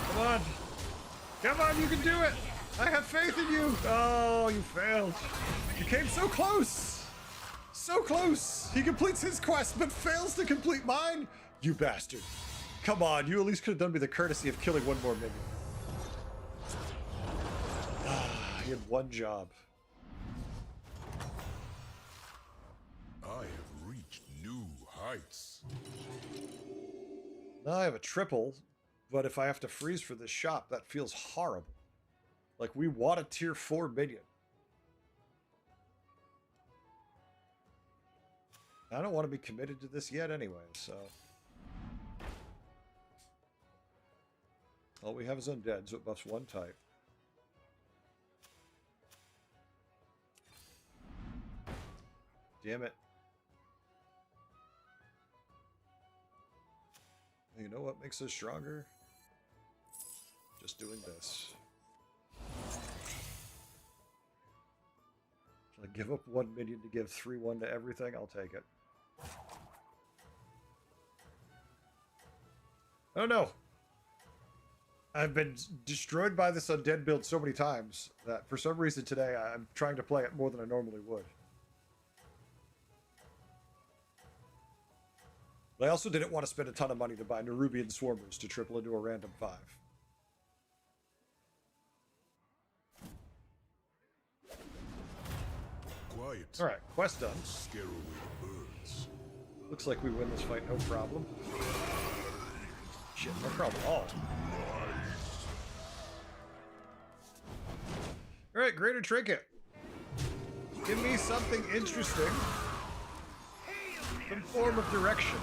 Come on. Come on, you can do it. I have faith in you. Oh, you failed. You came so close. So close. He completes his quest, but fails to complete mine. You bastard. Come on, you at least could have done me the courtesy of killing one more minion. He had one job. I have reached new heights. Now I have a triple, but if I have to freeze for this shop, that feels horrible. Like, we want a tier 4 minion. I don't want to be committed to this yet anyway, so. All we have is undead, so it buffs one type. Damn it. You know what makes us stronger? Just doing this. Shall I give up 1 minion to give 3/1 to everything? I'll take it. Oh no! I've been destroyed by this undead build so many times that for some reason today I'm trying to play it more than I normally would. But I also didn't want to spend a ton of money to buy Nerubian Swarmers to triple into a random 5. Quiet. Alright, quest done. Scare away the birds. Looks like we win this fight, no problem. Shit, no problem at all. Alright, Greater Trinket. Give me something interesting. Some form of direction.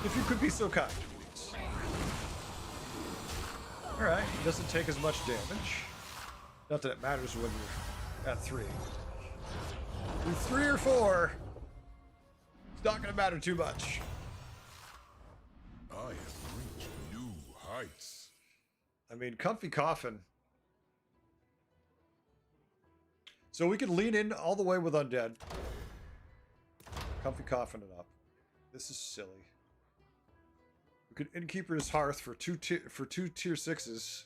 If you could be so kind, please. Alright, doesn't take as much damage. Not that it matters when you're at 3. With 3 or 4, it's not going to matter too much. I have reached new heights. I mean, Comfy Coffin. So we can lean in all the way with Undead. Comfy Coffin it up. This is silly. We could Innkeeper's Hearth for two tier 6s.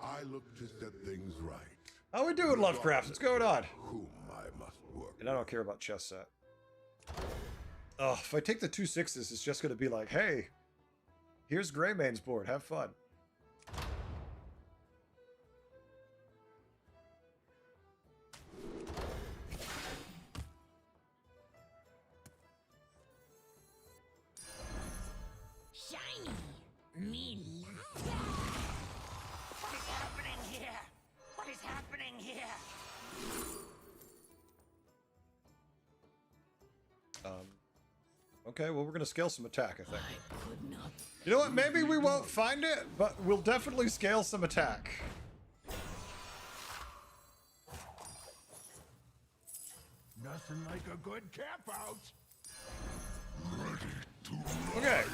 I look to set things right. How we doing, Lovecraft? What's going on? Whom I must work. And I don't care about chess set. Oh, if I take the 2 6s, it's just going to be like, hey, here's Greymane's board. Have fun. Shiny! Me love. What is happening here? What is happening here? Okay, well, we're going to scale some attack, I think. You know what? Maybe we won't find it, but we'll definitely scale some attack. Nothing like a good camp out. Okay.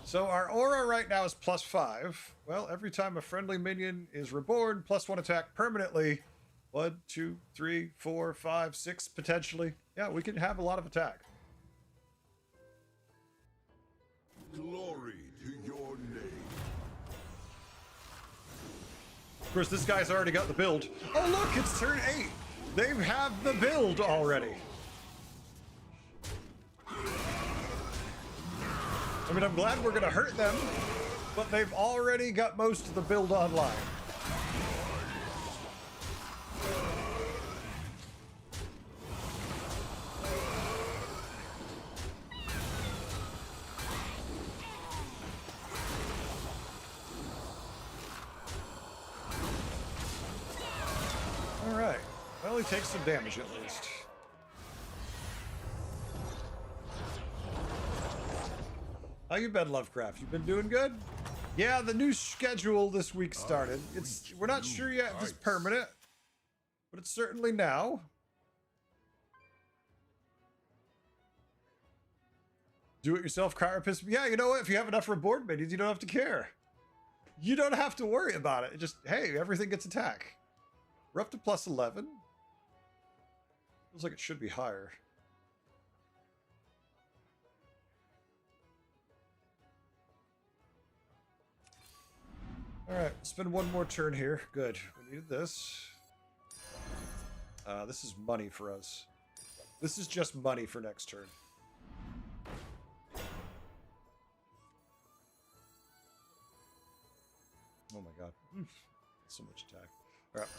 So our aura right now is +5. Well, every time a friendly minion is reborn, +1 attack permanently. 1, 2, 3, 4, 5, 6 potentially. Yeah, we can have a lot of attack. Glory to your name. Of course, this guy's already got the build. Oh, look, it's turn 8. They have the build already. I mean, I'm glad we're going to hurt them, but they've already got most of the build online. Alright. Well, he takes some damage at least. How you been, Lovecraft? You been doing good? Yeah, the new schedule this week started. We're not sure yet if it's permanent, but it's certainly now. Do it yourself, Carapace. Yeah, you know what? If you have enough reward minions, you don't have to care. You don't have to worry about it. Just, hey, everything gets attack. We're up to +11. Feels like it should be higher. Alright, spend one more turn here. Good. We needed this. This is money for us. This is just money for next turn. Oh my god. So much attack. Alright.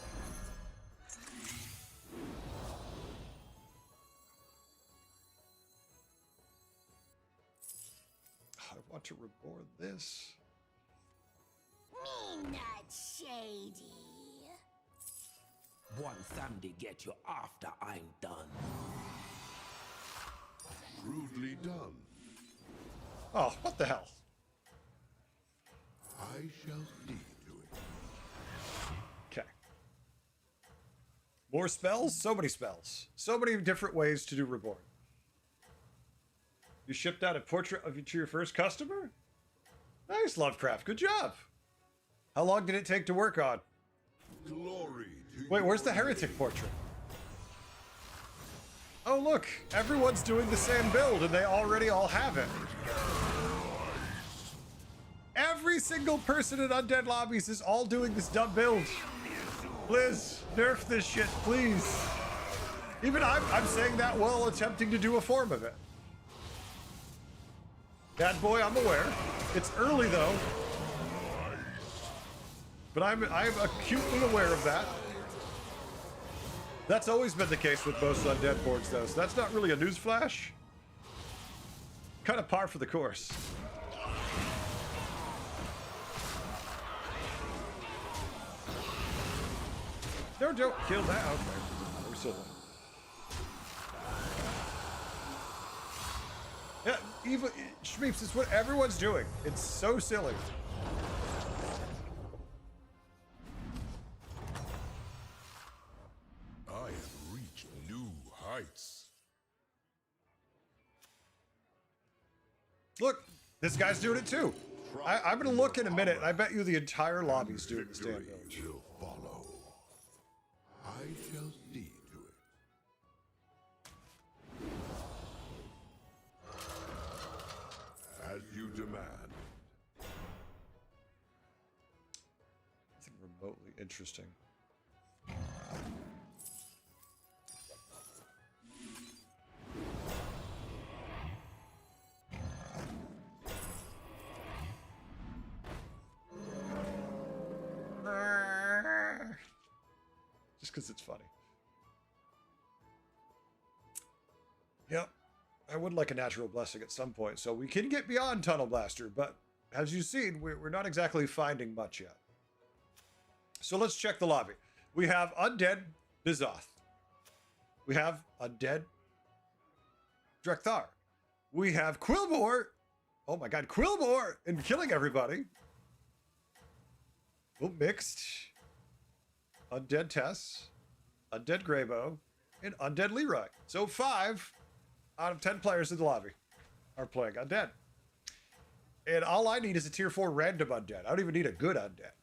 I want to reborn this. Me not shady. Boy, Sandy get you after I'm done. Rudely done. Oh, what the hell? I shall see to it. Okay. More spells? So many spells. So many different ways to do Reborn. You shipped out a portrait of you to your first customer? Nice, Lovecraft. Good job. How long did it take to work on? Glory to Wait, where's the your heretic name. portrait? Oh, look. Everyone's doing the same build, and they already all have it. Every single person in Undead Lobbies is all doing this dumb build. Liz, nerf this shit, please. Even I'm saying that while attempting to do a form of it. Bad boy, I'm aware. It's early, though. But I'm acutely aware of that. That's always been the case with most Undead boards, though, so that's not really a newsflash. Kind of par for the course. No, don't kill that. Okay. We're still there. Yeah, even Shmeeps, it's what everyone's doing. It's so silly. I have reached new heights. Look, this guy's doing it too. I'm gonna look in a minute, and I bet you the entire lobby's doing this damn Victory build. will follow. I shall see to it. As you demand. Nothing remotely interesting. Just because it's funny. Yep. I would like a natural blessing at some point, so we can get beyond Tunnel Blaster, but as you've seen, we're not exactly finding much yet. So let's check the lobby. We have Undead Bizoth. We have Undead Drekthar. We have Quilboar. Oh my god, Quilboar and killing everybody. Oh, mixed. Undead Tess, Undead Greybow, and Undead Leroy. So 5 out of 10 players in the lobby are playing Undead. And all I need is a tier 4 random Undead. I don't even need a good Undead.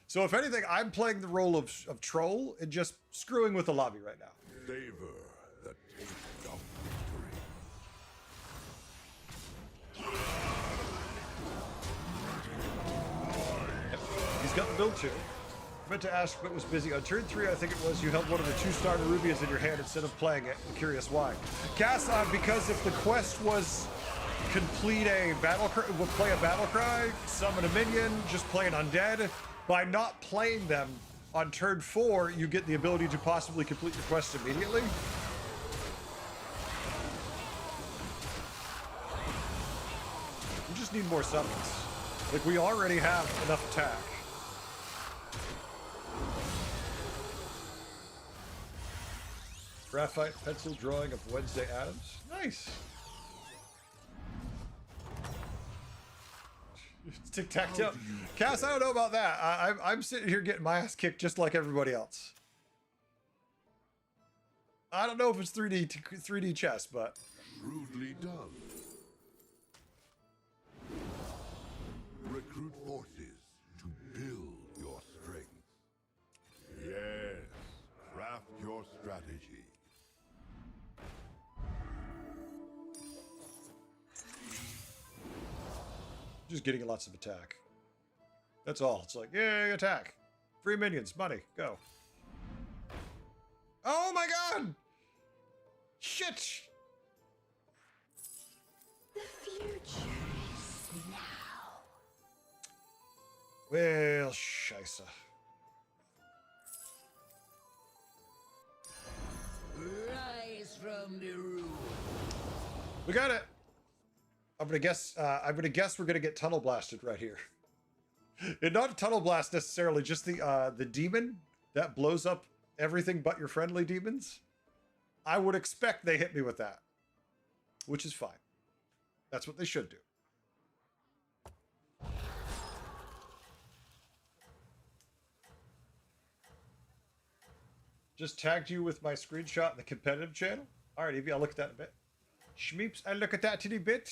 So if anything, I'm playing the role of troll and just screwing with the lobby right now. Savor the taste of victory. He's got the build too. I meant to ask, but was busy. On turn 3, I think it was, you held one of the 2-star Nerubias in your hand instead of playing it. I'm curious why. Kassan, because if the quest was complete a battle cry, play a battle cry, summon a minion, just play an undead, by not playing them on turn 4, you get the ability to possibly complete your quest immediately. We just need more summons. Like, we already have enough attack. Graphite pencil drawing of Wednesday Addams. Nice. Tic-tac-toe. Cass, I don't know about that. I'm sitting here getting my ass kicked just like everybody else. I don't know if it's 3D chess, but Rudely done. Recruit forces to build your strength. Yes, craft your strategy. just getting lots of attack. That's all. It's like, yay, attack. Free minions, money, go. Oh my god! Shit! The future is now. Well, scheisse. Rise from the ruin. We got it. I'm gonna guess we're gonna get tunnel blasted right here. And not tunnel blast necessarily, just the demon that blows up everything but your friendly demons, I would expect they hit me with that, which is fine. That's what they should do. Just tagged you with my screenshot in the competitive channel. All right, Evie, I'll look at that in a bit. Schmeeps, I'll look at that in a bit.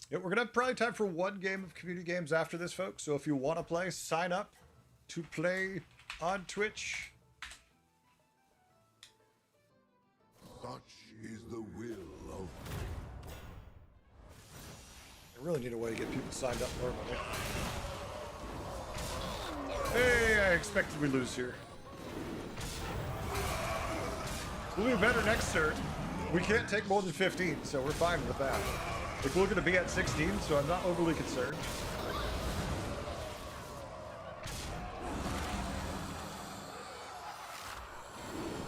Yeah, we're going to have probably time for one game of community games after this, folks. So if you want to play, sign up to play on Twitch. Such is the will of... I really need a way to get people signed up normally. Hey, I expected we lose here. We'll be better next turn. We can't take more than 15, so we're fine with that. Like, we're going to be at 16, so I'm not overly concerned.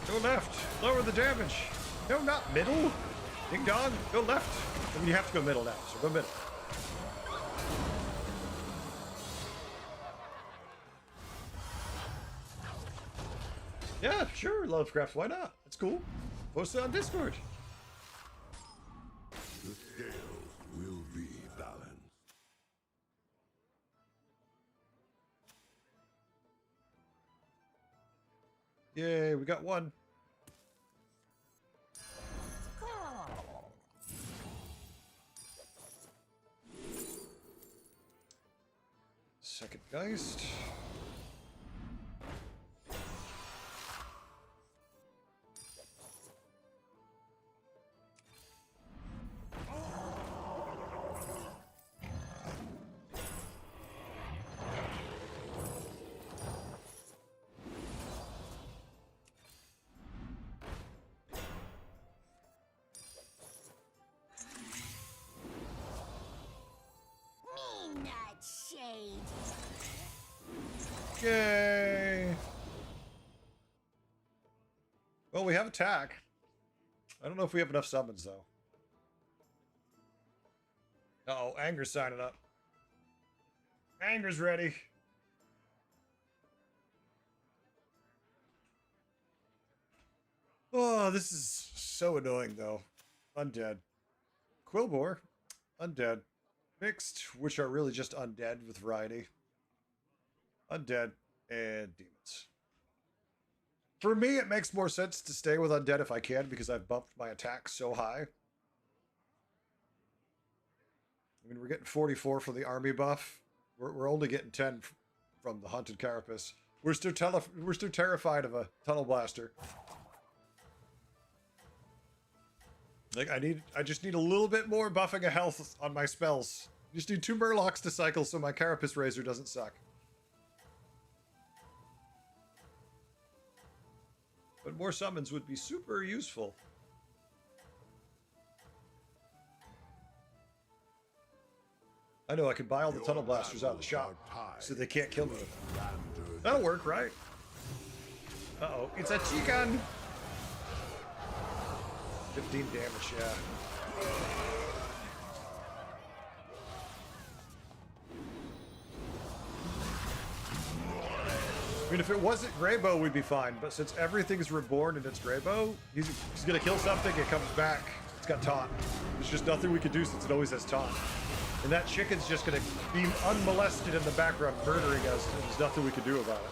Go left. Lower the damage. No, not middle. Ding dong. Go left. I mean, you have to go middle now, so go middle. Yeah, sure, Lovecraft. Why not? That's cool. Post it on Discord. The scales will be balanced. Yay, we got one. Second Geist. Me not shade. Yay! Well, we have attack. I don't know if we have enough summons, though. Uh-oh, Anger's signing up. Anger's ready. Oh, this is so annoying, though. Undead. Quillbore. Undead. Mixed, which are really just undead with variety. Undead and demons. For me, it makes more sense to stay with undead if I can, because I've bumped my attack so high. I mean, we're getting 44 for the army buff. We're only getting 10 from the Haunted Carapace. We're still terrified of a Tunnel Blaster. Like, I just need a little bit more buffing of health on my spells. Just need 2 Murlocs to cycle so my Carapace Razor doesn't suck. But more summons would be super useful. I know I can buy all the Tunnel Blasters out of the shop, so they can't kill me. That'll work, right? Uh-oh, it's a T-gun! 15 damage, yeah. I mean, if it wasn't Greybow, we'd be fine. But since everything's reborn and it's Greybow, he's gonna kill something, it comes back. It's got taunt. There's just nothing we can do since it always has taunt. And that chicken's just gonna be unmolested in the background murdering us, and there's nothing we can do about it.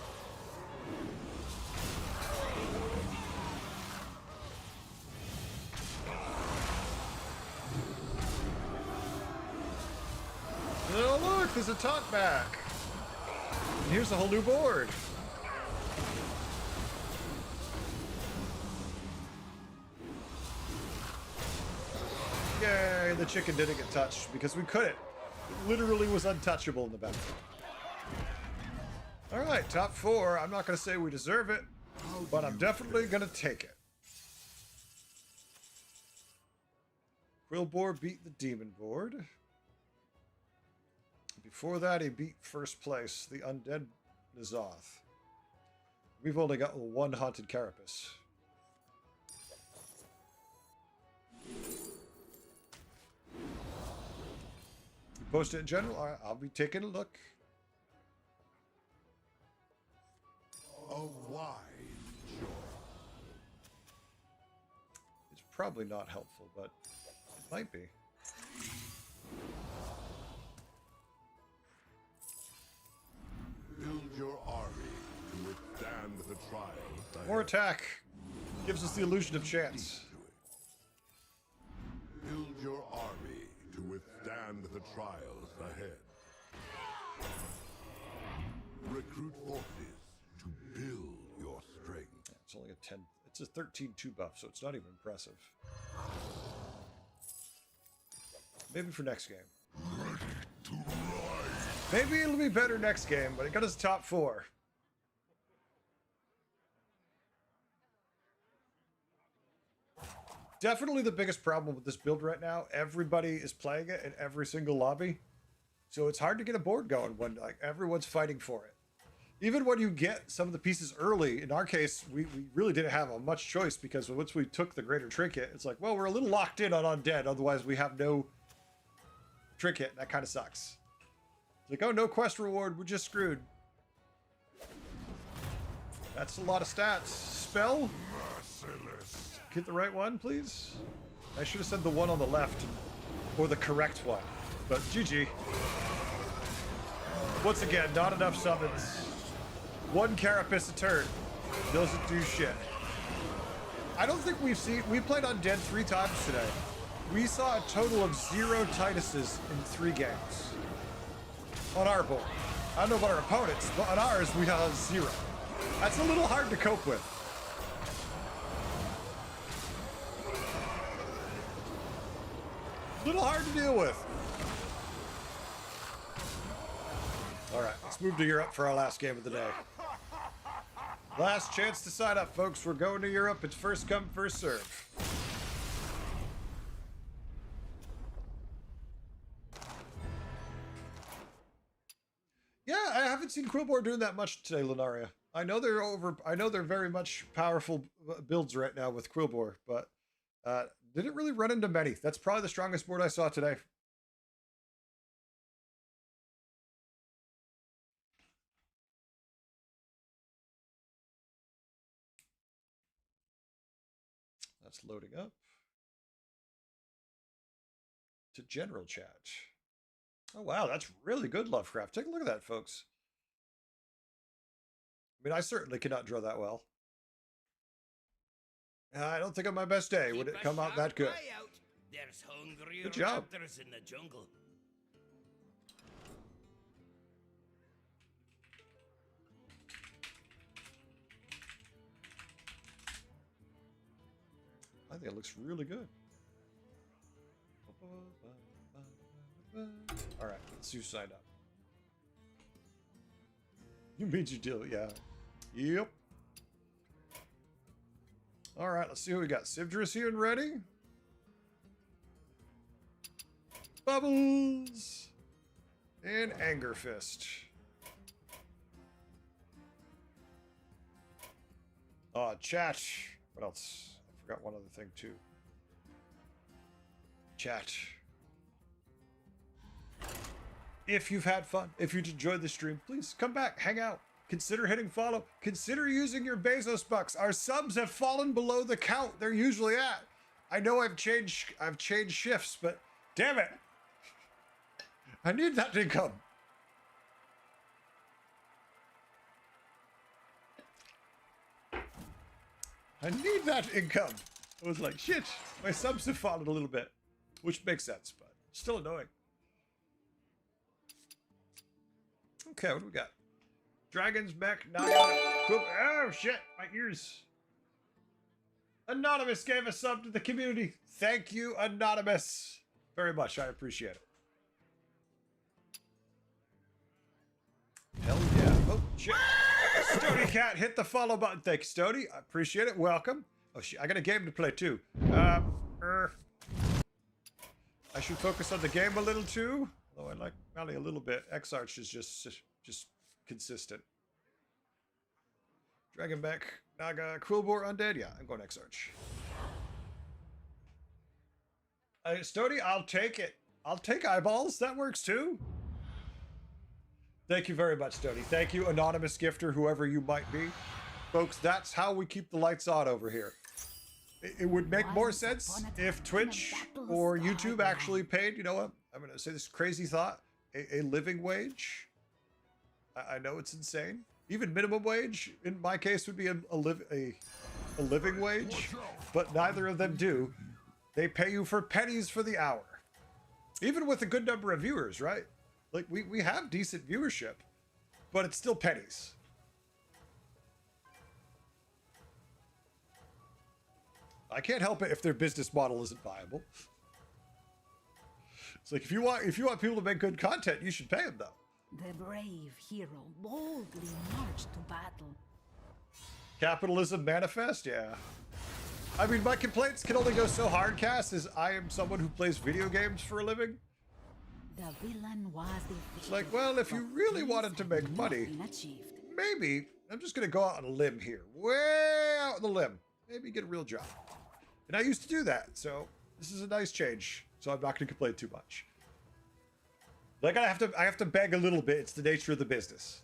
Oh look, there's a taunt back. And here's a whole new board. Yay, the chicken didn't get touched because we couldn't. It literally was untouchable in the back. Alright, top 4. I'm not going to say we deserve it, but I'm definitely going to take it. Quillbore beat the demon board. Before that, he beat first place, the undead N'Zoth. We've only got 1 Haunted Carapace. Post it in general. All right, I'll be taking a look. probably not helpful, but it might be. Build your army to withstand the trials ahead. More attack gives us the illusion of chance. Build your army to withstand the trials ahead. Recruit forces to build your strength. It's only a 10. It's a 13-2 buff, so it's not even impressive. Maybe for next game. Maybe it'll be better next game, but it got us top 4. Definitely the biggest problem with this build right now. Everybody is playing it in every single lobby. So it's hard to get a board going when like everyone's fighting for it. Even when you get some of the pieces early, in our case, we really didn't have a much choice because once we took the Greater Trinket, it's like, well, we're a little locked in on Undead. Otherwise, we have no Trinket. That kind of sucks. It's like, oh, no quest reward. We're just screwed. That's a lot of stats. Spell? Merciless. Get the right one, please. I should have said the one on the left or the correct one. But GG. Once again, not enough summons. One Carapace a turn. Doesn't do shit. I don't think we played Undead 3 times today. We saw a total of 0 Tituses in 3 games. On our board. I don't know about our opponents, but on ours we had 0. That's a little hard to cope with. A little hard to deal with. Alright, let's move to Europe for our last game of the day. Last chance to sign up, folks. We're going to Europe. It's first come, first serve. Yeah, I haven't seen Quillbore doing that much today, Lunaria. I know they're very much powerful builds right now with Quillbore, but didn't really run into many. That's probably the strongest board I saw today. That's loading up to general chat. Oh, wow, that's really good, Lovecraft. Take a look at that, folks. I mean, I certainly cannot draw that well. I don't think on my best day would it come out that good. There's hungry Good job. raptors in the jungle. I think it looks really good. All right, let's see who signed up. You made your deal, yeah. Yep. All right, let's see who we got. Sivdris here and ready. Bubbles. And Anger Fist. Chat. What else? I forgot one other thing too. Chat. If you've had fun, if you've enjoyed the stream, please come back, hang out. Consider hitting follow. Consider using your Bezos bucks. Our subs have fallen below the count they're usually at. I know I've changed shifts, but damn it. I need that income. I need that income. I was like, shit, my subs have fallen a little bit, which makes sense, but still annoying. Okay, what do we got? Dragon's Mech, Naga. Oh shit, my ears. Anonymous gave a sub to the community. Thank you, Anonymous. Very much, I appreciate it. Hell yeah. Oh shit. Stody Cat hit the follow button. Thank you, Stody. I appreciate it. Welcome. Oh shit, I got a game to play too. I should focus on the game a little too. Although I like Mally a little bit. X-Arch is just consistent. Dragonback, Naga, Quillbore, Undead. Yeah, I'm going X-Arch. Stody, I'll take it. I'll take eyeballs. That works too. Thank you very much, Stody. Thank you, anonymous gifter, whoever you might be. Folks, that's how we keep the lights on over here. It would make more Once sense upon a time if in a Twitch battle or scarred YouTube land. actually paid, you know what? I'm going to say this crazy thought, a living wage. I know it's insane. Even minimum wage, in my case, would be a living wage, but neither of them do. They pay you for pennies for the hour. Even with a good number of viewers, right? Like, we have decent viewership, but it's still pennies. I can't help it if their business model isn't viable. It's like, if you want people to make good content, you should pay them, though. The brave hero boldly marched to battle. Capitalism manifest, yeah. I mean, my complaints can only go so hard, Cass, as I am someone who plays video games for a living. The villain was defeated. It's like, well, if you really wanted to make money, achieved. maybe, I'm just going to go out on a limb here. Way out on the limb. Maybe get a real job. And I used to do that, so this is a nice change. So I'm not going to complain too much. Like, I have to beg a little bit. It's the nature of the business.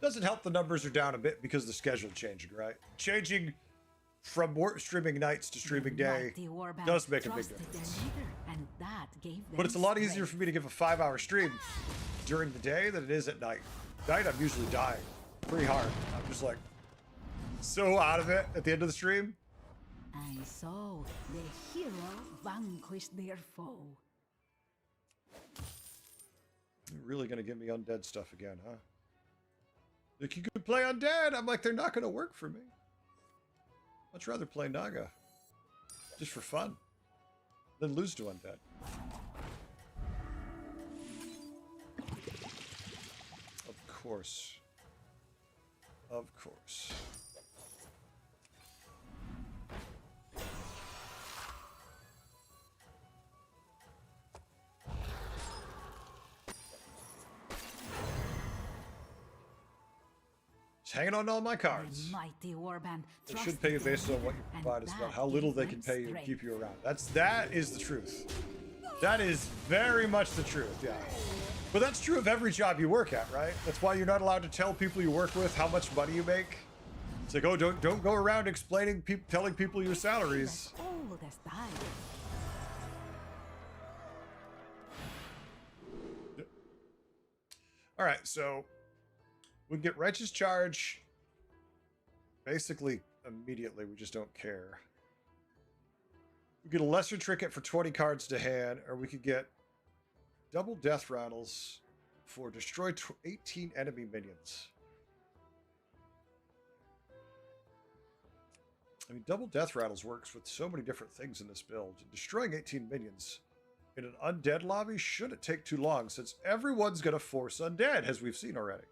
Doesn't help the numbers are down a bit because the schedule changing, right? Changing from streaming nights to streaming day Mighty Warband does make a big trusted difference. their leader, and that gave them But it's a lot easier strength. for me to give a 5-hour stream during the day than it is at night. Night, I'm usually dying pretty hard. I'm just like so out of it at the end of the stream. And so the hero vanquished their foe. You're really gonna give me undead stuff again, huh? Like, you could play undead. I'm like, they're not gonna work for me. Much rather play Naga, just for fun, than lose to undead. Of course. Of course. Just hanging on to all my cards. The mighty Warband They should pay you based on what you provide. It's about how little they can pay you and keep you around. That is the truth. That is very much the truth, yeah. But that's true of every job you work at, right? That's why you're not allowed to tell people you work with how much money you make. It's like, oh, don't go around explaining, telling people your salaries. Oldest died. All right, so we can get Righteous Charge basically immediately. We just don't care. We get a Lesser Trinket for 20 cards to hand, or we could get double Death Rattles for destroy 18 enemy minions. I mean, double Death Rattles works with so many different things in this build. Destroying 18 minions in an undead lobby shouldn't take too long, since everyone's going to force undead, as we've seen already.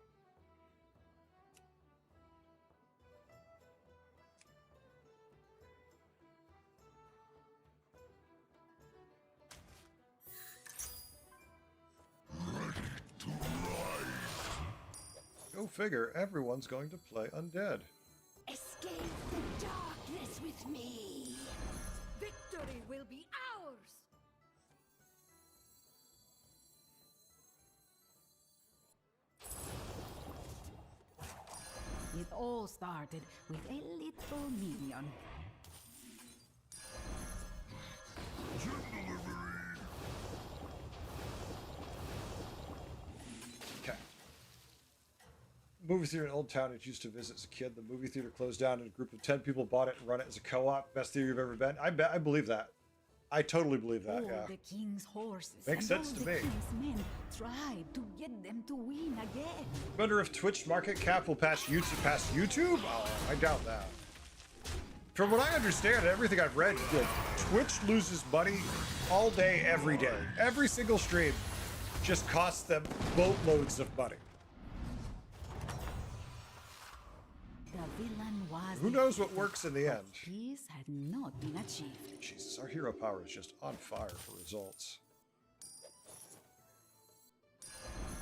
Go figure, everyone's going to play undead. Escape the darkness with me. Victory will be ours. It all started with a little minion. Okay. Movie theater in Old Town I used to visit as a kid. The movie theater closed down and a group of 10 people bought it and run it as a co-op. Best theater you've ever been. I believe that. I totally believe that, All yeah. the king's horses Makes and sense all to the me. king's men tried to get them to win again. Wonder if Twitch market cap will pass YouTube? Oh, I doubt that. From what I understand, everything I've read, Twitch loses money all day, every day. Every single stream just costs them boatloads of money. The villain was Who knows what defeated, works in the but end? peace had not been achieved. Jesus, our hero power is just on fire for results.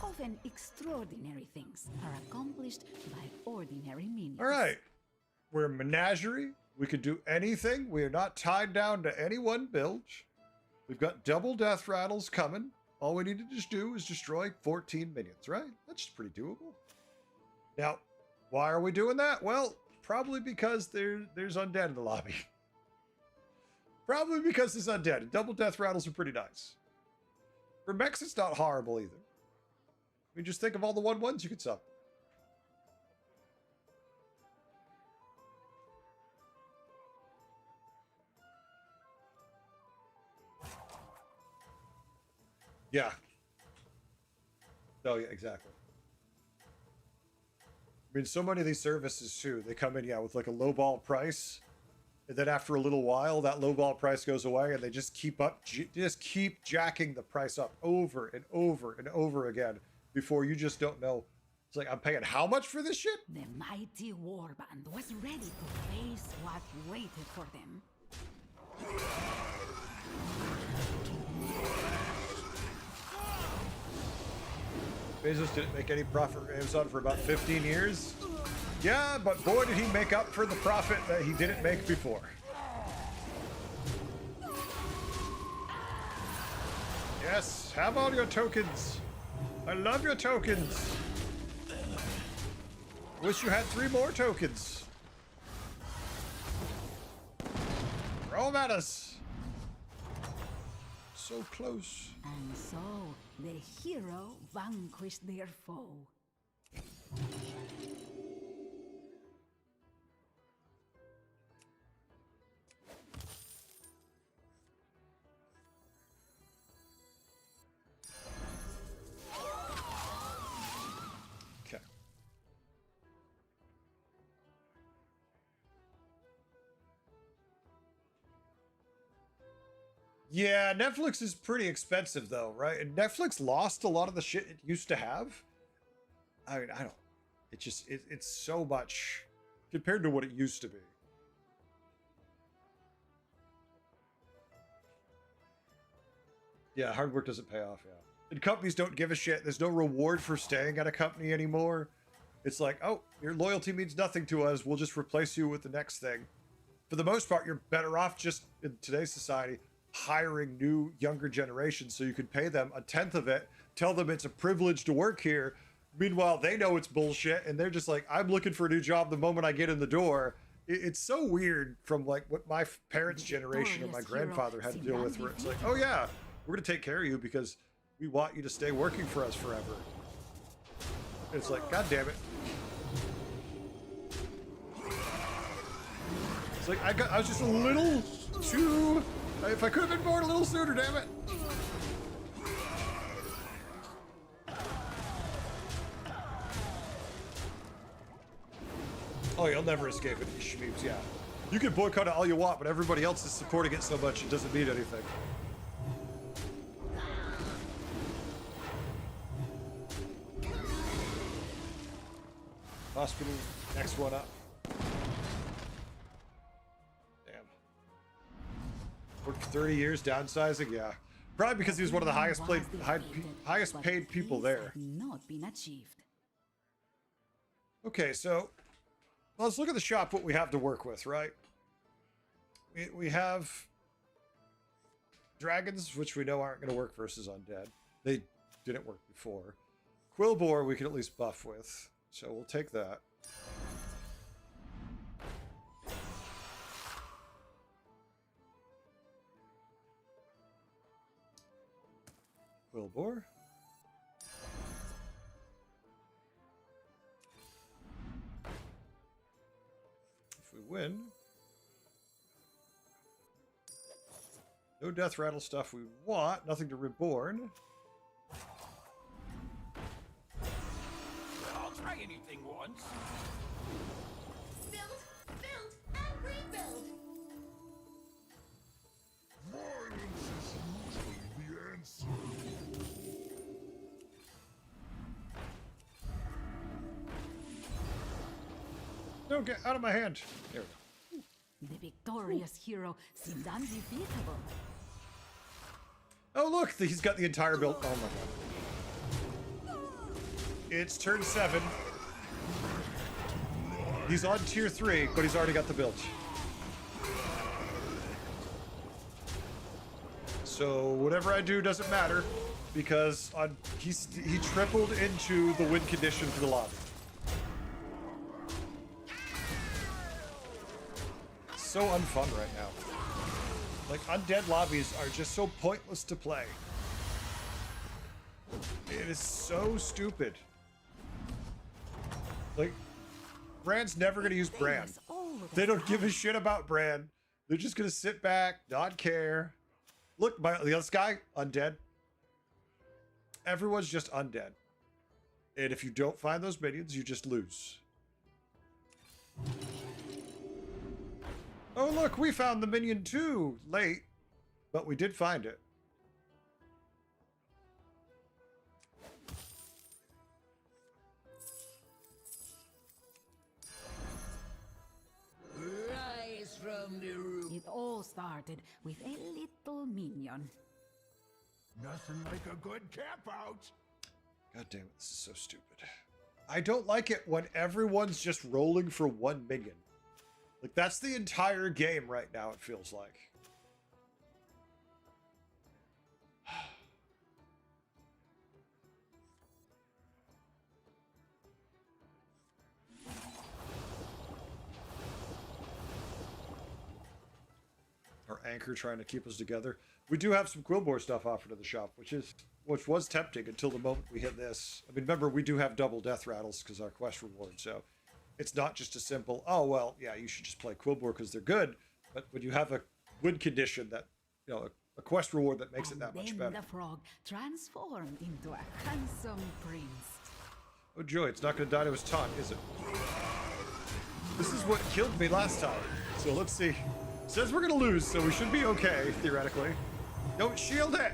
Often extraordinary things are accomplished by ordinary minions. All right. We're a menagerie. We can do anything. We are not tied down to any one build. We've got double Death Rattles coming. All we need to just do is destroy 14 minions, right? That's pretty doable. Now, why are we doing that? Well, probably because there's undead in the lobby. Probably because there's undead. Double death rattles are pretty nice. For mechs, it's not horrible either. I mean, just think of all the 1/1s you could summon. Yeah. Oh, yeah, exactly. I mean, so many of these services, too, they come in, yeah, with like a lowball price. And then after a little while, that lowball price goes away and they just keep jacking the price up over and over and over again before you just don't know. It's like, I'm paying how much for this shit? The mighty warband was ready to face what waited for them. Bezos didn't make any profit from Amazon for about 15 years. Yeah, but boy, did he make up for the profit that he didn't make before. Yes, have all your tokens. I love your tokens. Wish you had 3 more tokens. Throw them at us. So close. And so, the hero vanquished their foe. Okay. Yeah, Netflix is pretty expensive though, right? And Netflix lost a lot of the shit it used to have. I mean, I don't. It just it's so much compared to what it used to be. Yeah, hard work doesn't pay off, yeah. And companies don't give a shit. There's no reward for staying at a company anymore. It's like, oh, your loyalty means nothing to us. We'll just replace you with the next thing. For the most part, you're better off just in today's society hiring new, younger generations so you can pay them a tenth of it, tell them it's a privilege to work here. Meanwhile, they know it's bullshit, and they're just like, I'm looking for a new job the moment I get in the door. It's so weird from like what my parents' generation or my grandfather had to deal with, where it's like, oh yeah, we're going to take care of you because we want you to stay working for us forever. And it's like, God damn it. It's like, I was just a little too... If I could have been born a little sooner, damn it. Oh, you'll never escape it, you schmeeps, yeah. You can boycott it all you want, but everybody else is supporting it so much it doesn't mean anything. Hospital, next one up. Damn. Worked for 30 years, downsizing, yeah. Probably because he was one of the highest paid people there. Not been achieved. Okay, so let's look at the shop, what we have to work with, right? We have dragons, which we know aren't going to work versus undead. They didn't work before. Quillbore we can at least buff with, so we'll take that. Quillbore. If we win, no death rattle stuff we want, nothing to reborn. I'll try anything once. Build, and rebuild. Violence is usually the answer. No, get out of my hand. There we go. The victorious hero seemed undefeatable. Oh, look, he's got the entire build. Oh my god. It's turn 7. He's on tier 3, but he's already got the build. So whatever I do doesn't matter. because he tripled into the win condition for the lobby. So unfun right now. Like, undead lobbies are just so pointless to play. It is so stupid. Like, Brand's never gonna use Brand. They don't give a shit about Brand. They're just gonna sit back, not care. Look, the other guy, undead. Everyone's just undead. And if you don't find those minions, you just lose. Oh, look, we found the minion too. Late, but we did find it. Rise from the roof. It all started with a little minion. Nothing like a good camp out. God damn it, this is so stupid. I don't like it when everyone's just rolling for one minion. Like, that's the entire game right now, it feels like. Our anchor trying to keep us together. We do have some Quillbore stuff offered in the shop, which was tempting until the moment we hit this. I mean, remember, we do have double death rattles because our quest reward, so it's not just a simple, oh, well, yeah, you should just play Quillbore because they're good, but when you have a win condition that, you know, a quest reward that makes it that much better. Then the frog transformed into a handsome prince. Oh, joy, it's not going to die to his taunt, is it? This is what killed me last time, so let's see. It says we're going to lose, so we should be okay, theoretically. Don't shield it!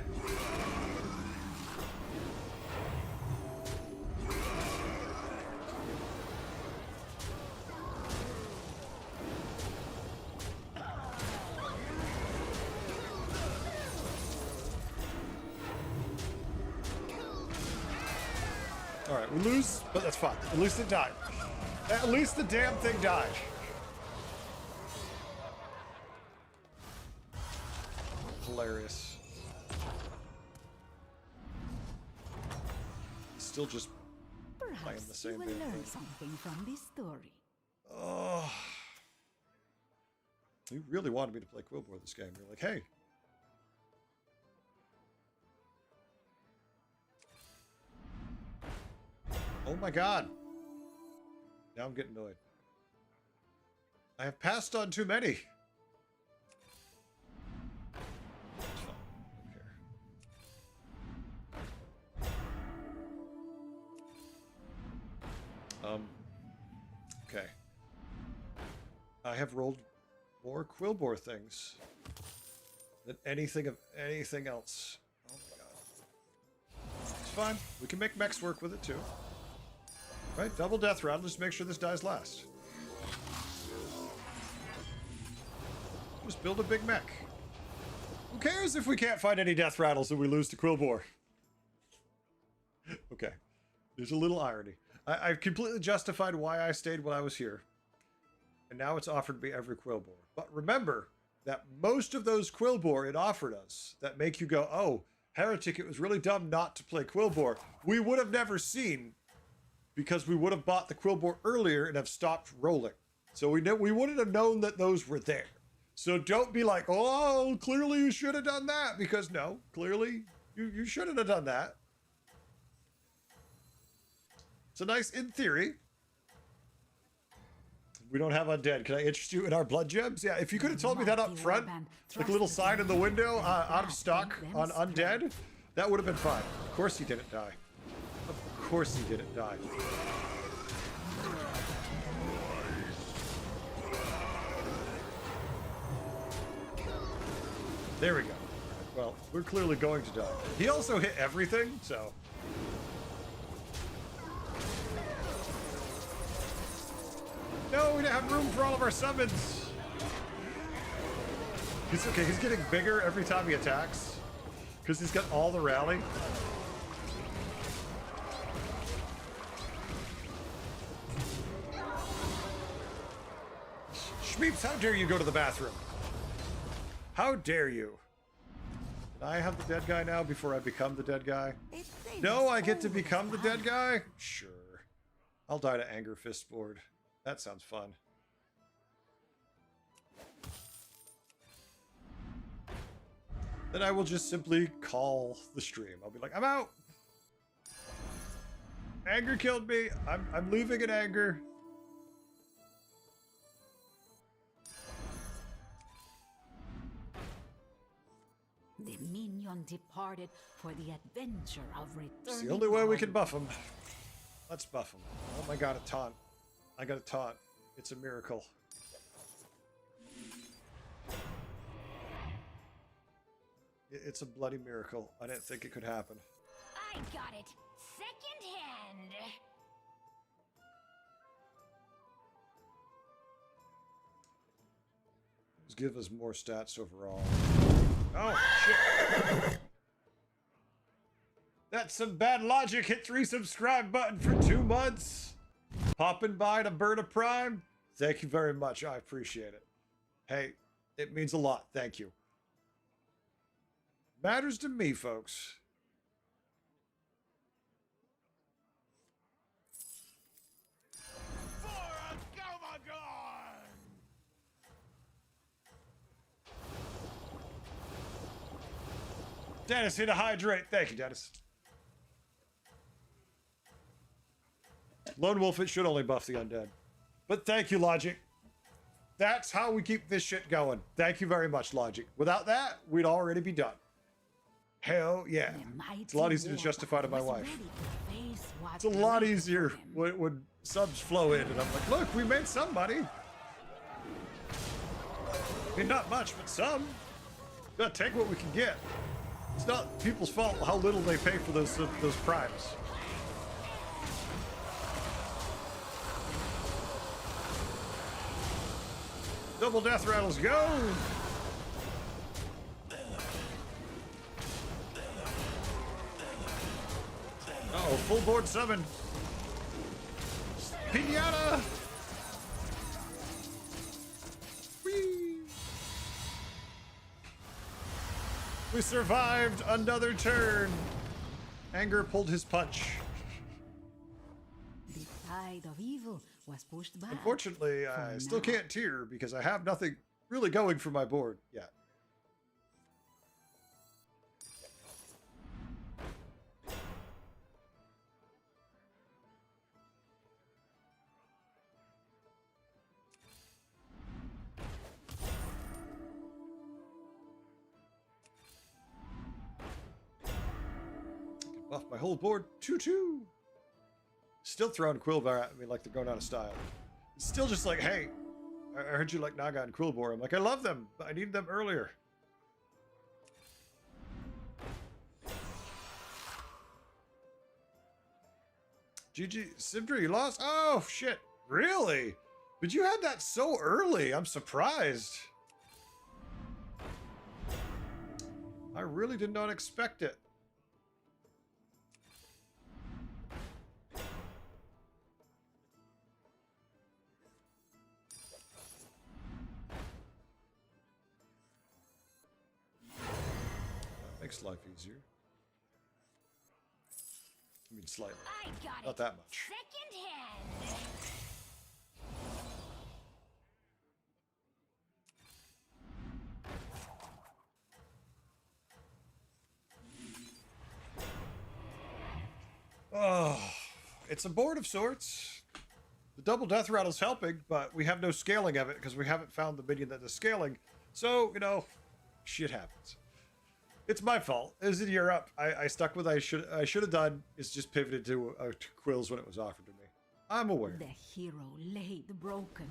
Alright, we lose, but that's fine. At least it died. At least the damn thing died. Hilarious. Still just playing Perhaps the same you will damn learn thing. something from this story. Oh. You really wanted me to play Quillbore this game. You're like, hey. Oh my god. Now I'm getting annoyed. I have passed on too many. It's fine. I don't care. Okay. I have rolled more Quillbore things than anything else. Oh my god. It's fine. We can make mechs work with it too. Right? Double death rattle, just make sure this dies last. Just build a big mech. Who cares if we can't find any death rattles and we lose to Quillbore? Okay. There's a little irony. I've completely justified why I stayed when I was here. And now it's offered me every Quillbore. But remember that most of those Quillbore it offered us that make you go, oh, Heretic, it was really dumb not to play Quillbore, we would have never seen because we would have bought the Quillbore earlier and have stopped rolling. So we wouldn't have known that those were there. So don't be like, oh, clearly you should have done that. Because no, clearly you shouldn't have done that. It's a nice, in theory. We don't have undead. Can I interest you in our blood gems? Yeah, if you could have told me that up front, like a little sign in the window, out of stock on undead, that would have been fine. Of course he didn't die. Of course he didn't die. There we go. Well, we're clearly going to die. He also hit everything, so... No, we don't have room for all of our summons. He's okay. He's getting bigger every time he attacks because he's got all the rally. Schmeeps, how dare you go to the bathroom? How dare you? I have the dead guy now before I become the dead guy? A famous No, I get to old become the dead fan. guy? Sure. I'll die to Anger Fist board. That sounds fun. Then I will just simply call the stream. I'll be like, I'm out. Anger killed me. I'm leaving in anger. The minion departed for the adventure of returning. It's the only way we home. can buff him. Let's buff him. Oh my god, a taunt. I got a taunt. It's a miracle. It's a bloody miracle. I didn't think it could happen. I got it secondhand. Just give us more stats overall. Oh, shit. That's some bad logic. Hit 3 subscribe button for 2 months. Popping by to Bird of Prime. Thank you very much. I appreciate it. Hey, it means a lot. Thank you. Matters to me, folks. Dennis, hit a hydrate. Thank you, Dennis. Lone Wolf, it should only buff the undead. But thank you, Logic. That's how we keep this shit going. Thank you very much, Logic. Without that, we'd already be done. Hell yeah. It's a lot easier to justify to my wife. It's a lot easier when subs flow in and I'm like, look, we made some money. I mean, not much, but some. Gotta take what we can get. It's not people's fault how little they pay for those primes. Double death rattles, go! Uh-oh, full board summon. Pinata! Whee! We survived another turn. Anger pulled his punch. The tide of evil was pushed back. Unfortunately, I for still now. can't tier because I have nothing really going for my board yet. Buff my whole board 2-2. Still throwing Quillbar at me like they're going out of style. It's still just like, hey, I heard you like Naga and Quillbor. I'm like, I love them, but I needed them earlier. GG, Sivdra, you lost? Oh, shit. Really? But you had that so early. I'm surprised. I really did not expect it. Makes life easier. I mean, slightly. I got Not it that much. secondhand. Oh, it's a board of sorts. The double death rattle's helping, but we have no scaling of it because we haven't found the minion that is scaling. So, you know, shit happens. It's my fault. As in Europe, I stuck with I should have done is just pivoted to Quills when it was offered to me. I'm aware. The hero laid broken,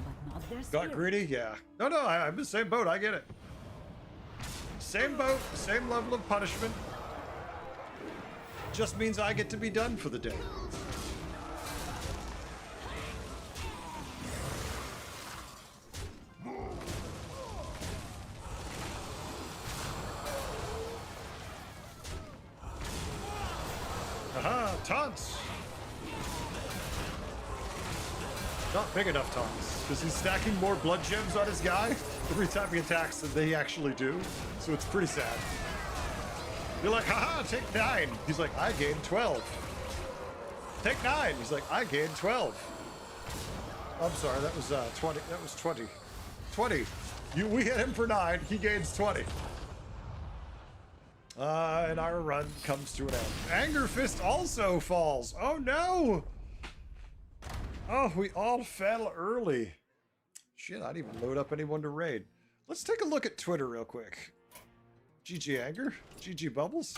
but not their Got spirit. greedy? Yeah. No, I'm in the same boat. I get it. Same boat, same level of punishment. Just means I get to be done for the day. Aha, taunts! Not big enough taunts, because he's stacking more blood gems on his guy every time he attacks than they actually do, so it's pretty sad. You're like, haha, take 9. He's like, I gained 12. Take 9. He's like, I gained 12. I'm sorry, that was 20. That was 20. 20. We hit him for 9. He gains 20. And our run comes to an end. Anger Fist also falls. Oh no! Oh, we all fell early. Shit, I didn't even load up anyone to raid. Let's take a look at Twitter real quick. GG Anger. GG Bubbles.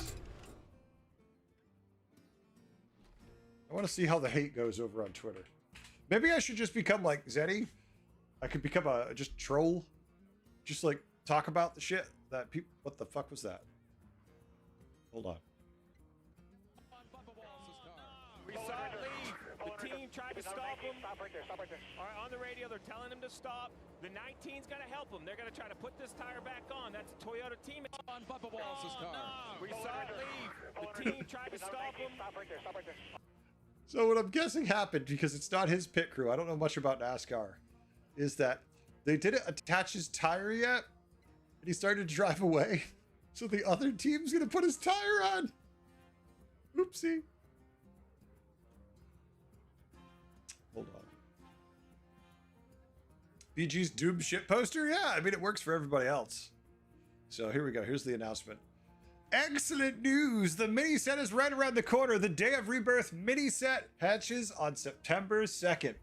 I want to see how the hate goes over on Twitter. Maybe I should just become like Zeddy. I could become a just troll. Just like talk about the shit that people. What the fuck was that? Hold on. We saw it leave. The team tried to stop him. Stop right there. Stop right there. All right, on the radio, they're telling him to stop. The 19's got to help him. They're going to try to put this tire back on. That's a Toyota team. On Bubba Walls' car. We saw it leave. The team tried to stop him. Stop right there. Stop right there. So what I'm guessing happened, because it's not his pit crew, I don't know much about NASCAR, is that they didn't attach his tire yet, and he started to drive away. So the other team's gonna put his tire on. Oopsie. Hold on. BG's Doom shit poster? Yeah, I mean, it works for everybody else. So here we go. Here's the announcement. Excellent news! The mini set is right around the corner. The Day of Rebirth mini set hatches on September 2nd.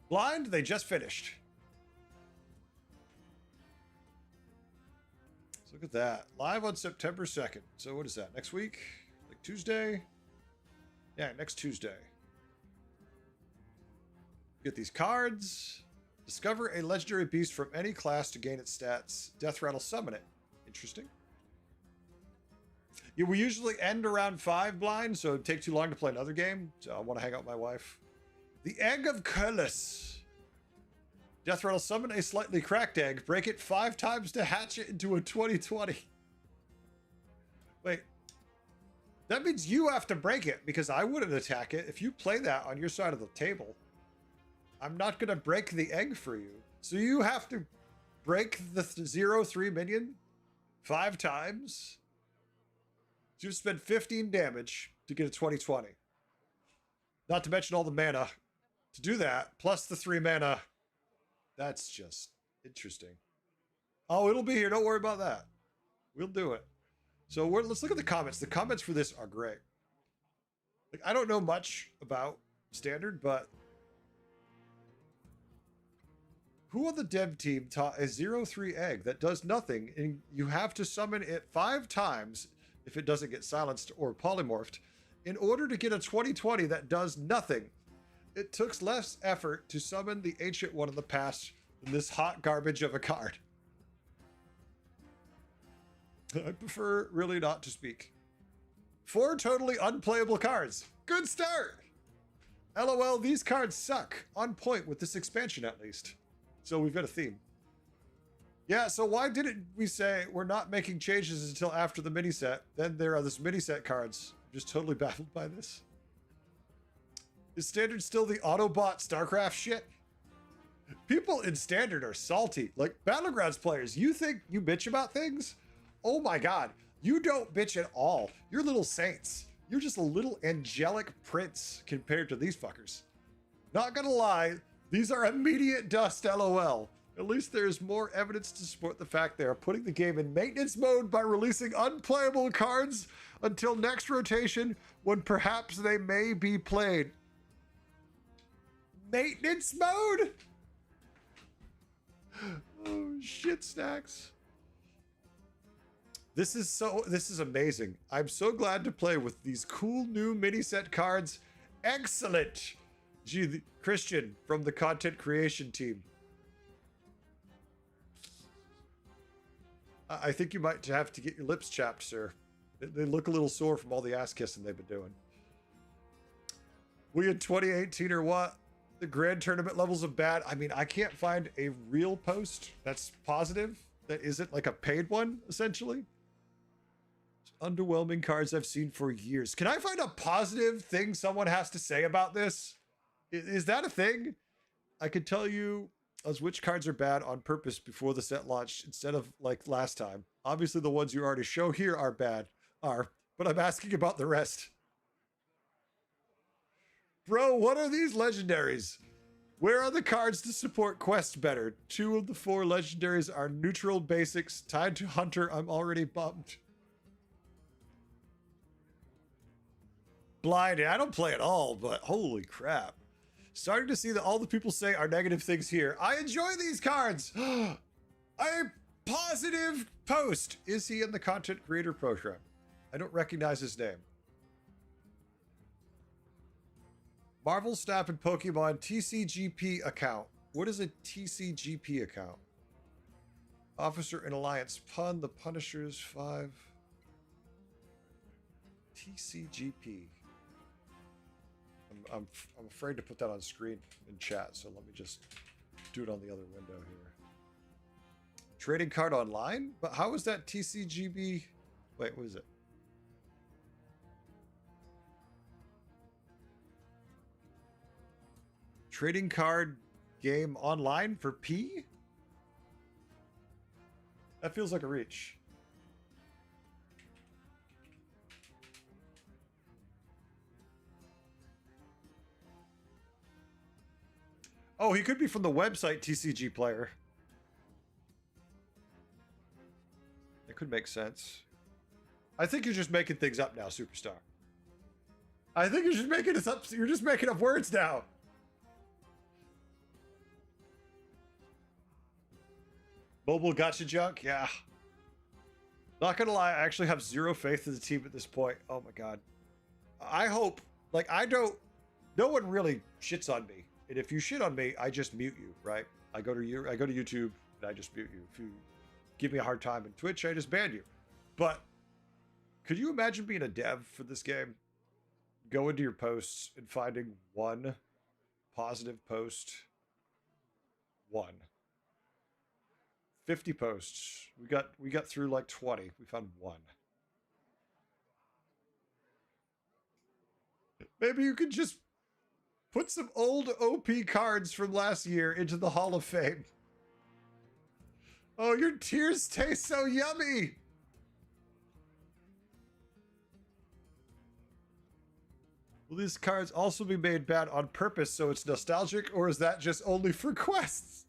Blind, they just finished. So look at that. Live on September 2nd. So what is that? Next week? Like Tuesday? Yeah, next Tuesday. Get these cards. Discover a legendary beast from any class to gain its stats. Death Rattle summon it. Interesting. Yeah, we usually end around 5 blind, so it'd take too long to play another game. So I want to hang out with my wife. The Egg of Curlis. Death Rattle summon a slightly cracked egg. Break it 5 times to hatch it into a 2020. Wait. That means you have to break it, because I wouldn't attack it. If you play that on your side of the table, I'm not going to break the egg for you. So you have to break the 0-3 minion 5 times. So you spend 15 damage to get a 2020. Not to mention all the mana to do that, plus the 3 mana. That's just interesting. Oh, it'll be here. Don't worry about that. We'll do it. So let's look at the comments. The comments for this are great. Like, I don't know much about Standard, but who on the dev team taught a 0-3 egg that does nothing, and you have to summon it 5 times if it doesn't get silenced or polymorphed in order to get a 2020 that does nothing? It took less effort to summon the ancient one in the past than this hot garbage of a card. I prefer really not to speak. 4 totally unplayable cards. Good start. LOL, these cards suck. On point with this expansion, at least. So we've got a theme. Yeah, so why didn't we say we're not making changes until after the mini set? Then there are this mini set cards. I'm just totally baffled by this. Is Standard still the Autobot StarCraft shit? People in Standard are salty. Like, Battlegrounds players, you think you bitch about things? Oh my god, you don't bitch at all. You're little saints. You're just a little angelic prince compared to these fuckers. Not gonna lie, these are immediate dust, LOL. At least there's more evidence to support the fact they are putting the game in maintenance mode by releasing unplayable cards until next rotation, when perhaps they may be played. Maintenance mode? Oh, shit stacks. This is amazing. I'm so glad to play with these cool new mini set cards. Excellent. Gee, Christian from the content creation team. I think you might have to get your lips chapped, sir. They look a little sore from all the ass kissing they've been doing. We in 2018 or what? The grand tournament levels of bad. I mean, I can't find a real post that's positive that isn't like a paid one, essentially. Underwhelming cards I've seen for years. Can I find a positive thing someone has to say about this? Is that a thing? I could tell you as which cards are bad on purpose before the set launched instead of like last time. Obviously the ones you already show here are bad. are, but I'm asking about the rest. Bro, what are these legendaries? Where are the cards to support Quest better? 2 of the 4 legendaries are neutral basics tied to Hunter. I'm already bummed. Blind, I don't play at all, but holy crap. Starting to see that all the people say are negative things here. I enjoy these cards. A positive post. Is he in the content creator program? I don't recognize his name. Marvel Snap and Pokemon TCGP account. What is a TCGP account? Officer and Alliance Pun, the Punishers 5. TCGP. I'm afraid to put that on screen in chat, so let me just do it on the other window here. Trading card online? But how is that TCGB? Wait, what is it? Trading card game online for P? That feels like a reach. Oh, he could be from the website TCG Player. It could make sense. I think you're just making things up now, Superstar. I think you're just making this up. You're just making up words now. Mobile gotcha junk? Yeah. Not gonna lie, I actually have zero faith in the team at this point. Oh my god. I hope, like, no one really shits on me. And if you shit on me, I just mute you, right? I go to YouTube and I just mute you. If you give me a hard time on Twitch, I just ban you. But could you imagine being a dev for this game? Go into your posts and finding one positive post. 50 posts. We got through like 20. We found 1. Maybe you could just put some old OP cards from last year into the Hall of Fame. Oh, your tears taste so yummy. Will these cards also be made bad on purpose so it's nostalgic, or is that just only for quests?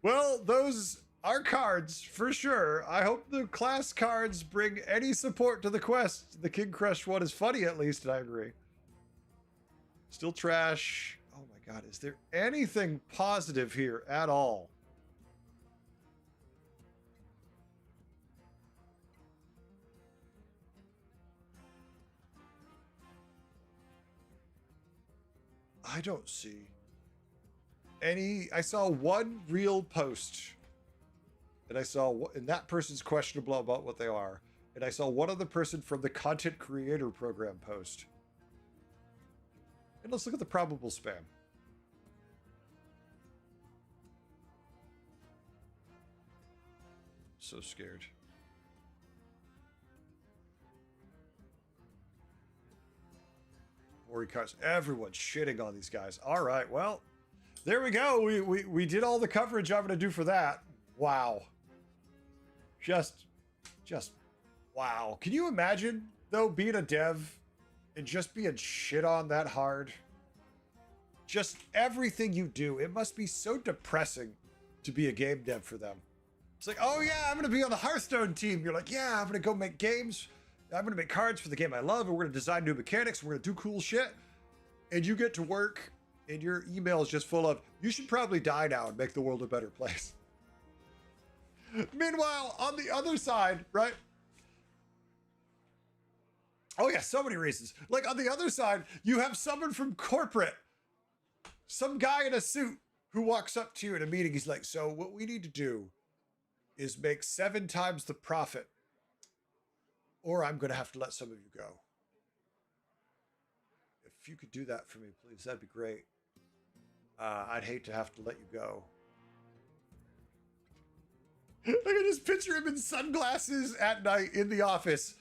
Well, those are cards for sure. I hope the class cards bring any support to the quest. The King Crush one is funny, at least, and I agree. Still trash. Oh my god, is there anything positive here at all? I don't see any. I saw one real post, and I saw, and that person's questionable about what they are, and I saw one other person from the content creator program post. And let's look at the probable spam. So scared. Ori cards. Everyone's shitting on these guys. All right, well, there we go. We did all the coverage I'm going to do for that. Wow. Just wow. Can you imagine, though, being a dev and just being shit on that hard? Just everything you do. It must be so depressing to be a game dev for them. It's like, oh yeah, I'm going to be on the Hearthstone team. You're like, yeah, I'm going to go make games. I'm going to make cards for the game I love, and we're going to design new mechanics. We're going to do cool shit. And you get to work, and your email is just full of, you should probably die now and make the world a better place. Meanwhile, on the other side, right? Oh yeah, so many reasons. Like on the other side, you have someone from corporate, some guy in a suit who walks up to you in a meeting. He's like, so what we need to do is make 7 times the profit, or I'm going to have to let some of you go. If you could do that for me, please, that'd be great. I'd hate to have to let you go. I can just picture him in sunglasses at night in the office,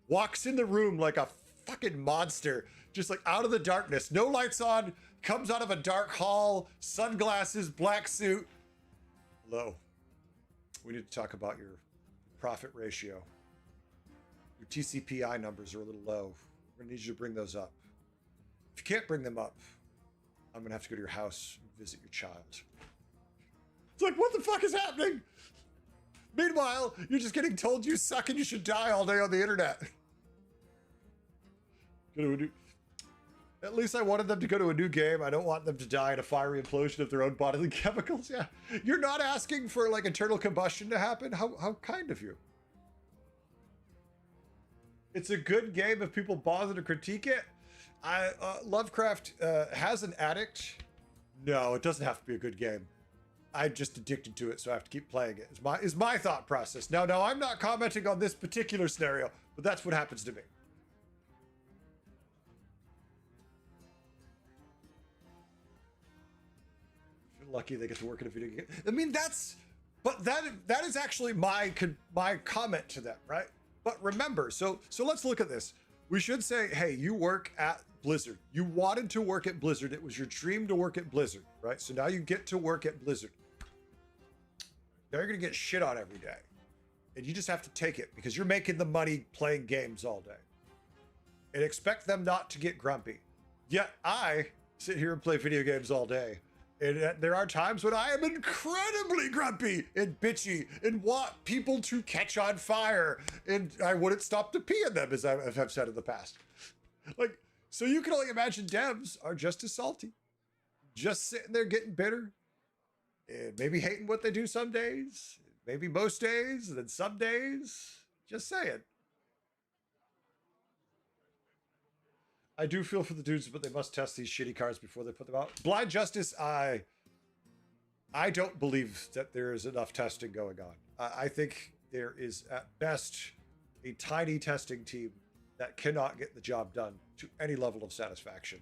walks in the room like a fucking monster, just like out of the darkness, no lights on, comes out of a dark hall, sunglasses, black suit. Hello. We need to talk about your profit ratio. Your TCPI numbers are a little low. We're gonna need you to bring those up. If you can't bring them up, I'm gonna have to go to your house and visit your child. It's like, what the fuck is happening? Meanwhile, you're just getting told you suck and you should die all day on the internet. At least I wanted them to go to a new game. I don't want them to die in a fiery implosion of their own bodily chemicals. Yeah, you're not asking for like internal combustion to happen. How kind of you. It's a good game if people bother to critique it. Lovecraft has an addict. No, it doesn't have to be a good game. I'm just addicted to it, so I have to keep playing it. Is my thought process. No, I'm not commenting on this particular scenario, but that's what happens to me. I feel lucky they get to work in a video game. I mean, that is actually my comment to them, right? But remember, so let's look at this. We should say, hey, you work at Blizzard. You wanted to work at Blizzard. It was your dream to work at Blizzard, right? So now you get to work at Blizzard. Now you're going to get shit on every day. And you just have to take it because you're making the money playing games all day. And expect them not to get grumpy. Yet I sit here and play video games all day. And there are times when I am incredibly grumpy and bitchy and want people to catch on fire. And I wouldn't stop to pee in them, as I have said in the past. Like, so you can only imagine devs are just as salty. Just sitting there getting bitter. And maybe hating what they do some days. Maybe most days. And then some days. Just saying. I do feel for the dudes, but they must test these shitty cards before they put them out. Blind Justice, I don't believe that there is enough testing going on. I think there is at best a tiny testing team that cannot get the job done to any level of satisfaction.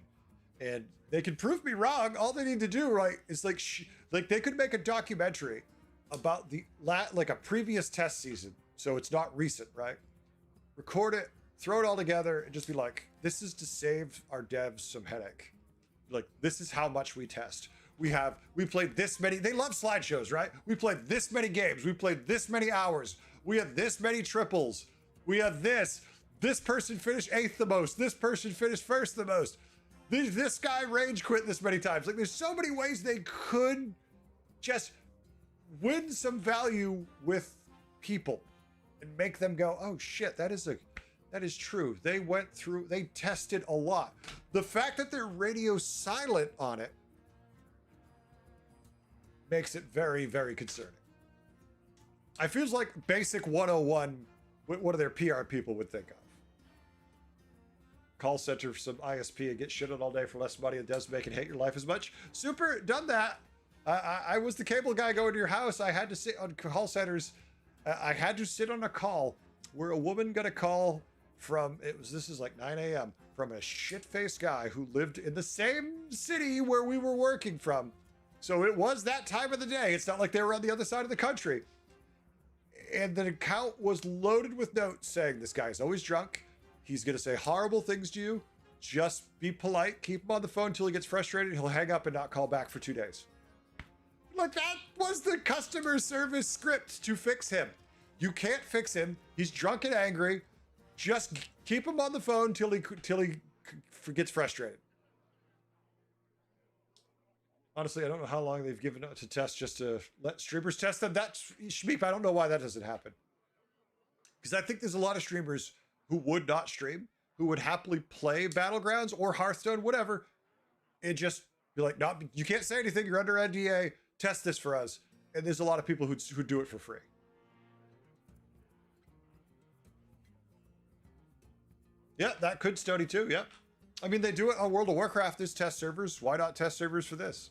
And they can prove me wrong. All they need to do, right, is like they could make a documentary about like a previous test season. So it's not recent, right? Record it, throw it all together, and just be like, this is to save our devs some headache. Like, this is how much we test. We played this many, they love slideshows, right? We played this many games. We played this many hours. We had this many triples. We had this person finished 8th the most. This person finished 1st the most. This guy rage quit this many times. Like, there's so many ways they could just win some value with people and make them go, oh shit, that is true. They tested a lot. The fact that they're radio silent on it makes it very, very concerning. I feels like basic 101, what do their PR people would think of. Call center for some ISP and get shit on all day for less money and devs make it hate your life as much. Super, done that. I was the cable guy going to your house. I had to sit on call centers. I had to sit on a call where a woman got a call from, this is like 9 a.m. from a shit-faced guy who lived in the same city where we were working from. So it was that time of the day. It's not like they were on the other side of the country. And the account was loaded with notes saying this guy is always drunk. He's going to say horrible things to you. Just be polite. Keep him on the phone until he gets frustrated. He'll hang up and not call back for 2 days. Like, that was the customer service script to fix him. You can't fix him. He's drunk and angry. Just keep him on the phone till he gets frustrated. Honestly, I don't know how long they've given it to test just to let streamers test them. That's Shmeep. I don't know why that doesn't happen. Because I think there's a lot of streamers who would not stream, who would happily play Battlegrounds or Hearthstone, whatever, and just be like, "No, you can't say anything. You're under NDA. Test this for us." And there's a lot of people who do it for free. Yeah, that could Stony too. Yeah. I mean, they do it on World of Warcraft. There's test servers. Why not test servers for this?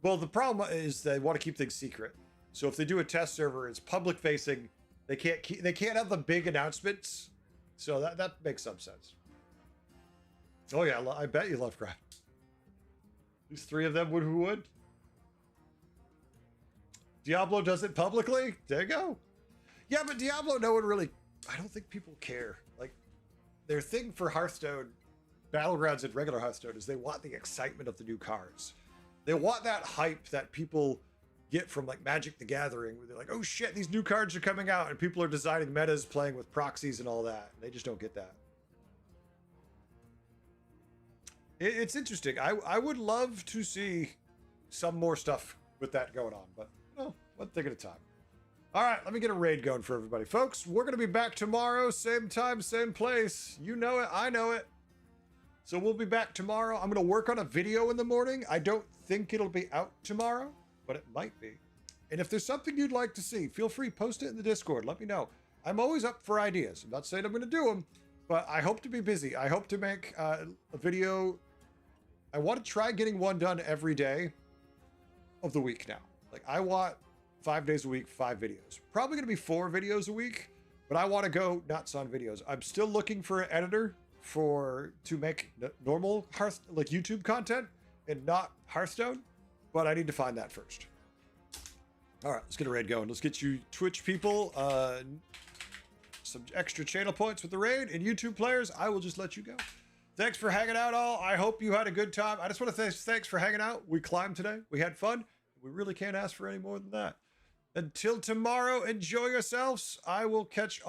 Well, the problem is they want to keep things secret. So if they do a test server, it's public facing. They can't have the big announcements. So that makes some sense. Oh yeah, I bet you Lovecraft. These 3 of them who would. Diablo does it publicly. There you go. Yeah, but Diablo, no one really. I don't think people care. Like, their thing for Hearthstone, Battlegrounds, and regular Hearthstone is they want the excitement of the new cards. They want that hype that people get from like Magic the Gathering, where they're like, oh shit, these new cards are coming out, and people are designing metas, playing with proxies and all that. They just don't get that. It's interesting. I would love to see some more stuff with that going on, but one thing at a time. All right, let me get a raid going for everybody. Folks, we're going to be back tomorrow, same time, same place. You know it, I know it. So we'll be back tomorrow. I'm going to work on a video in the morning. I don't think it'll be out tomorrow, but it might be. And if there's something you'd like to see, feel free, post it in the Discord. Let me know. I'm always up for ideas. I'm not saying I'm going to do them, but I hope to be busy. I hope to make a video. I want to try getting one done every day of the week now. Like, I want 5 days a week, 5 videos. Probably going to be 4 videos a week, but I want to go nuts on videos. I'm still looking for an editor to make normal like YouTube content and not Hearthstone, but I need to find that first. All right, let's get a raid going. Let's get you Twitch people some extra channel points with the raid, and YouTube players, I will just let you go. Thanks for hanging out, all. I hope you had a good time. I just want to say thanks for hanging out. We climbed today. We had fun. We really can't ask for any more than that. Until tomorrow, enjoy yourselves. I will catch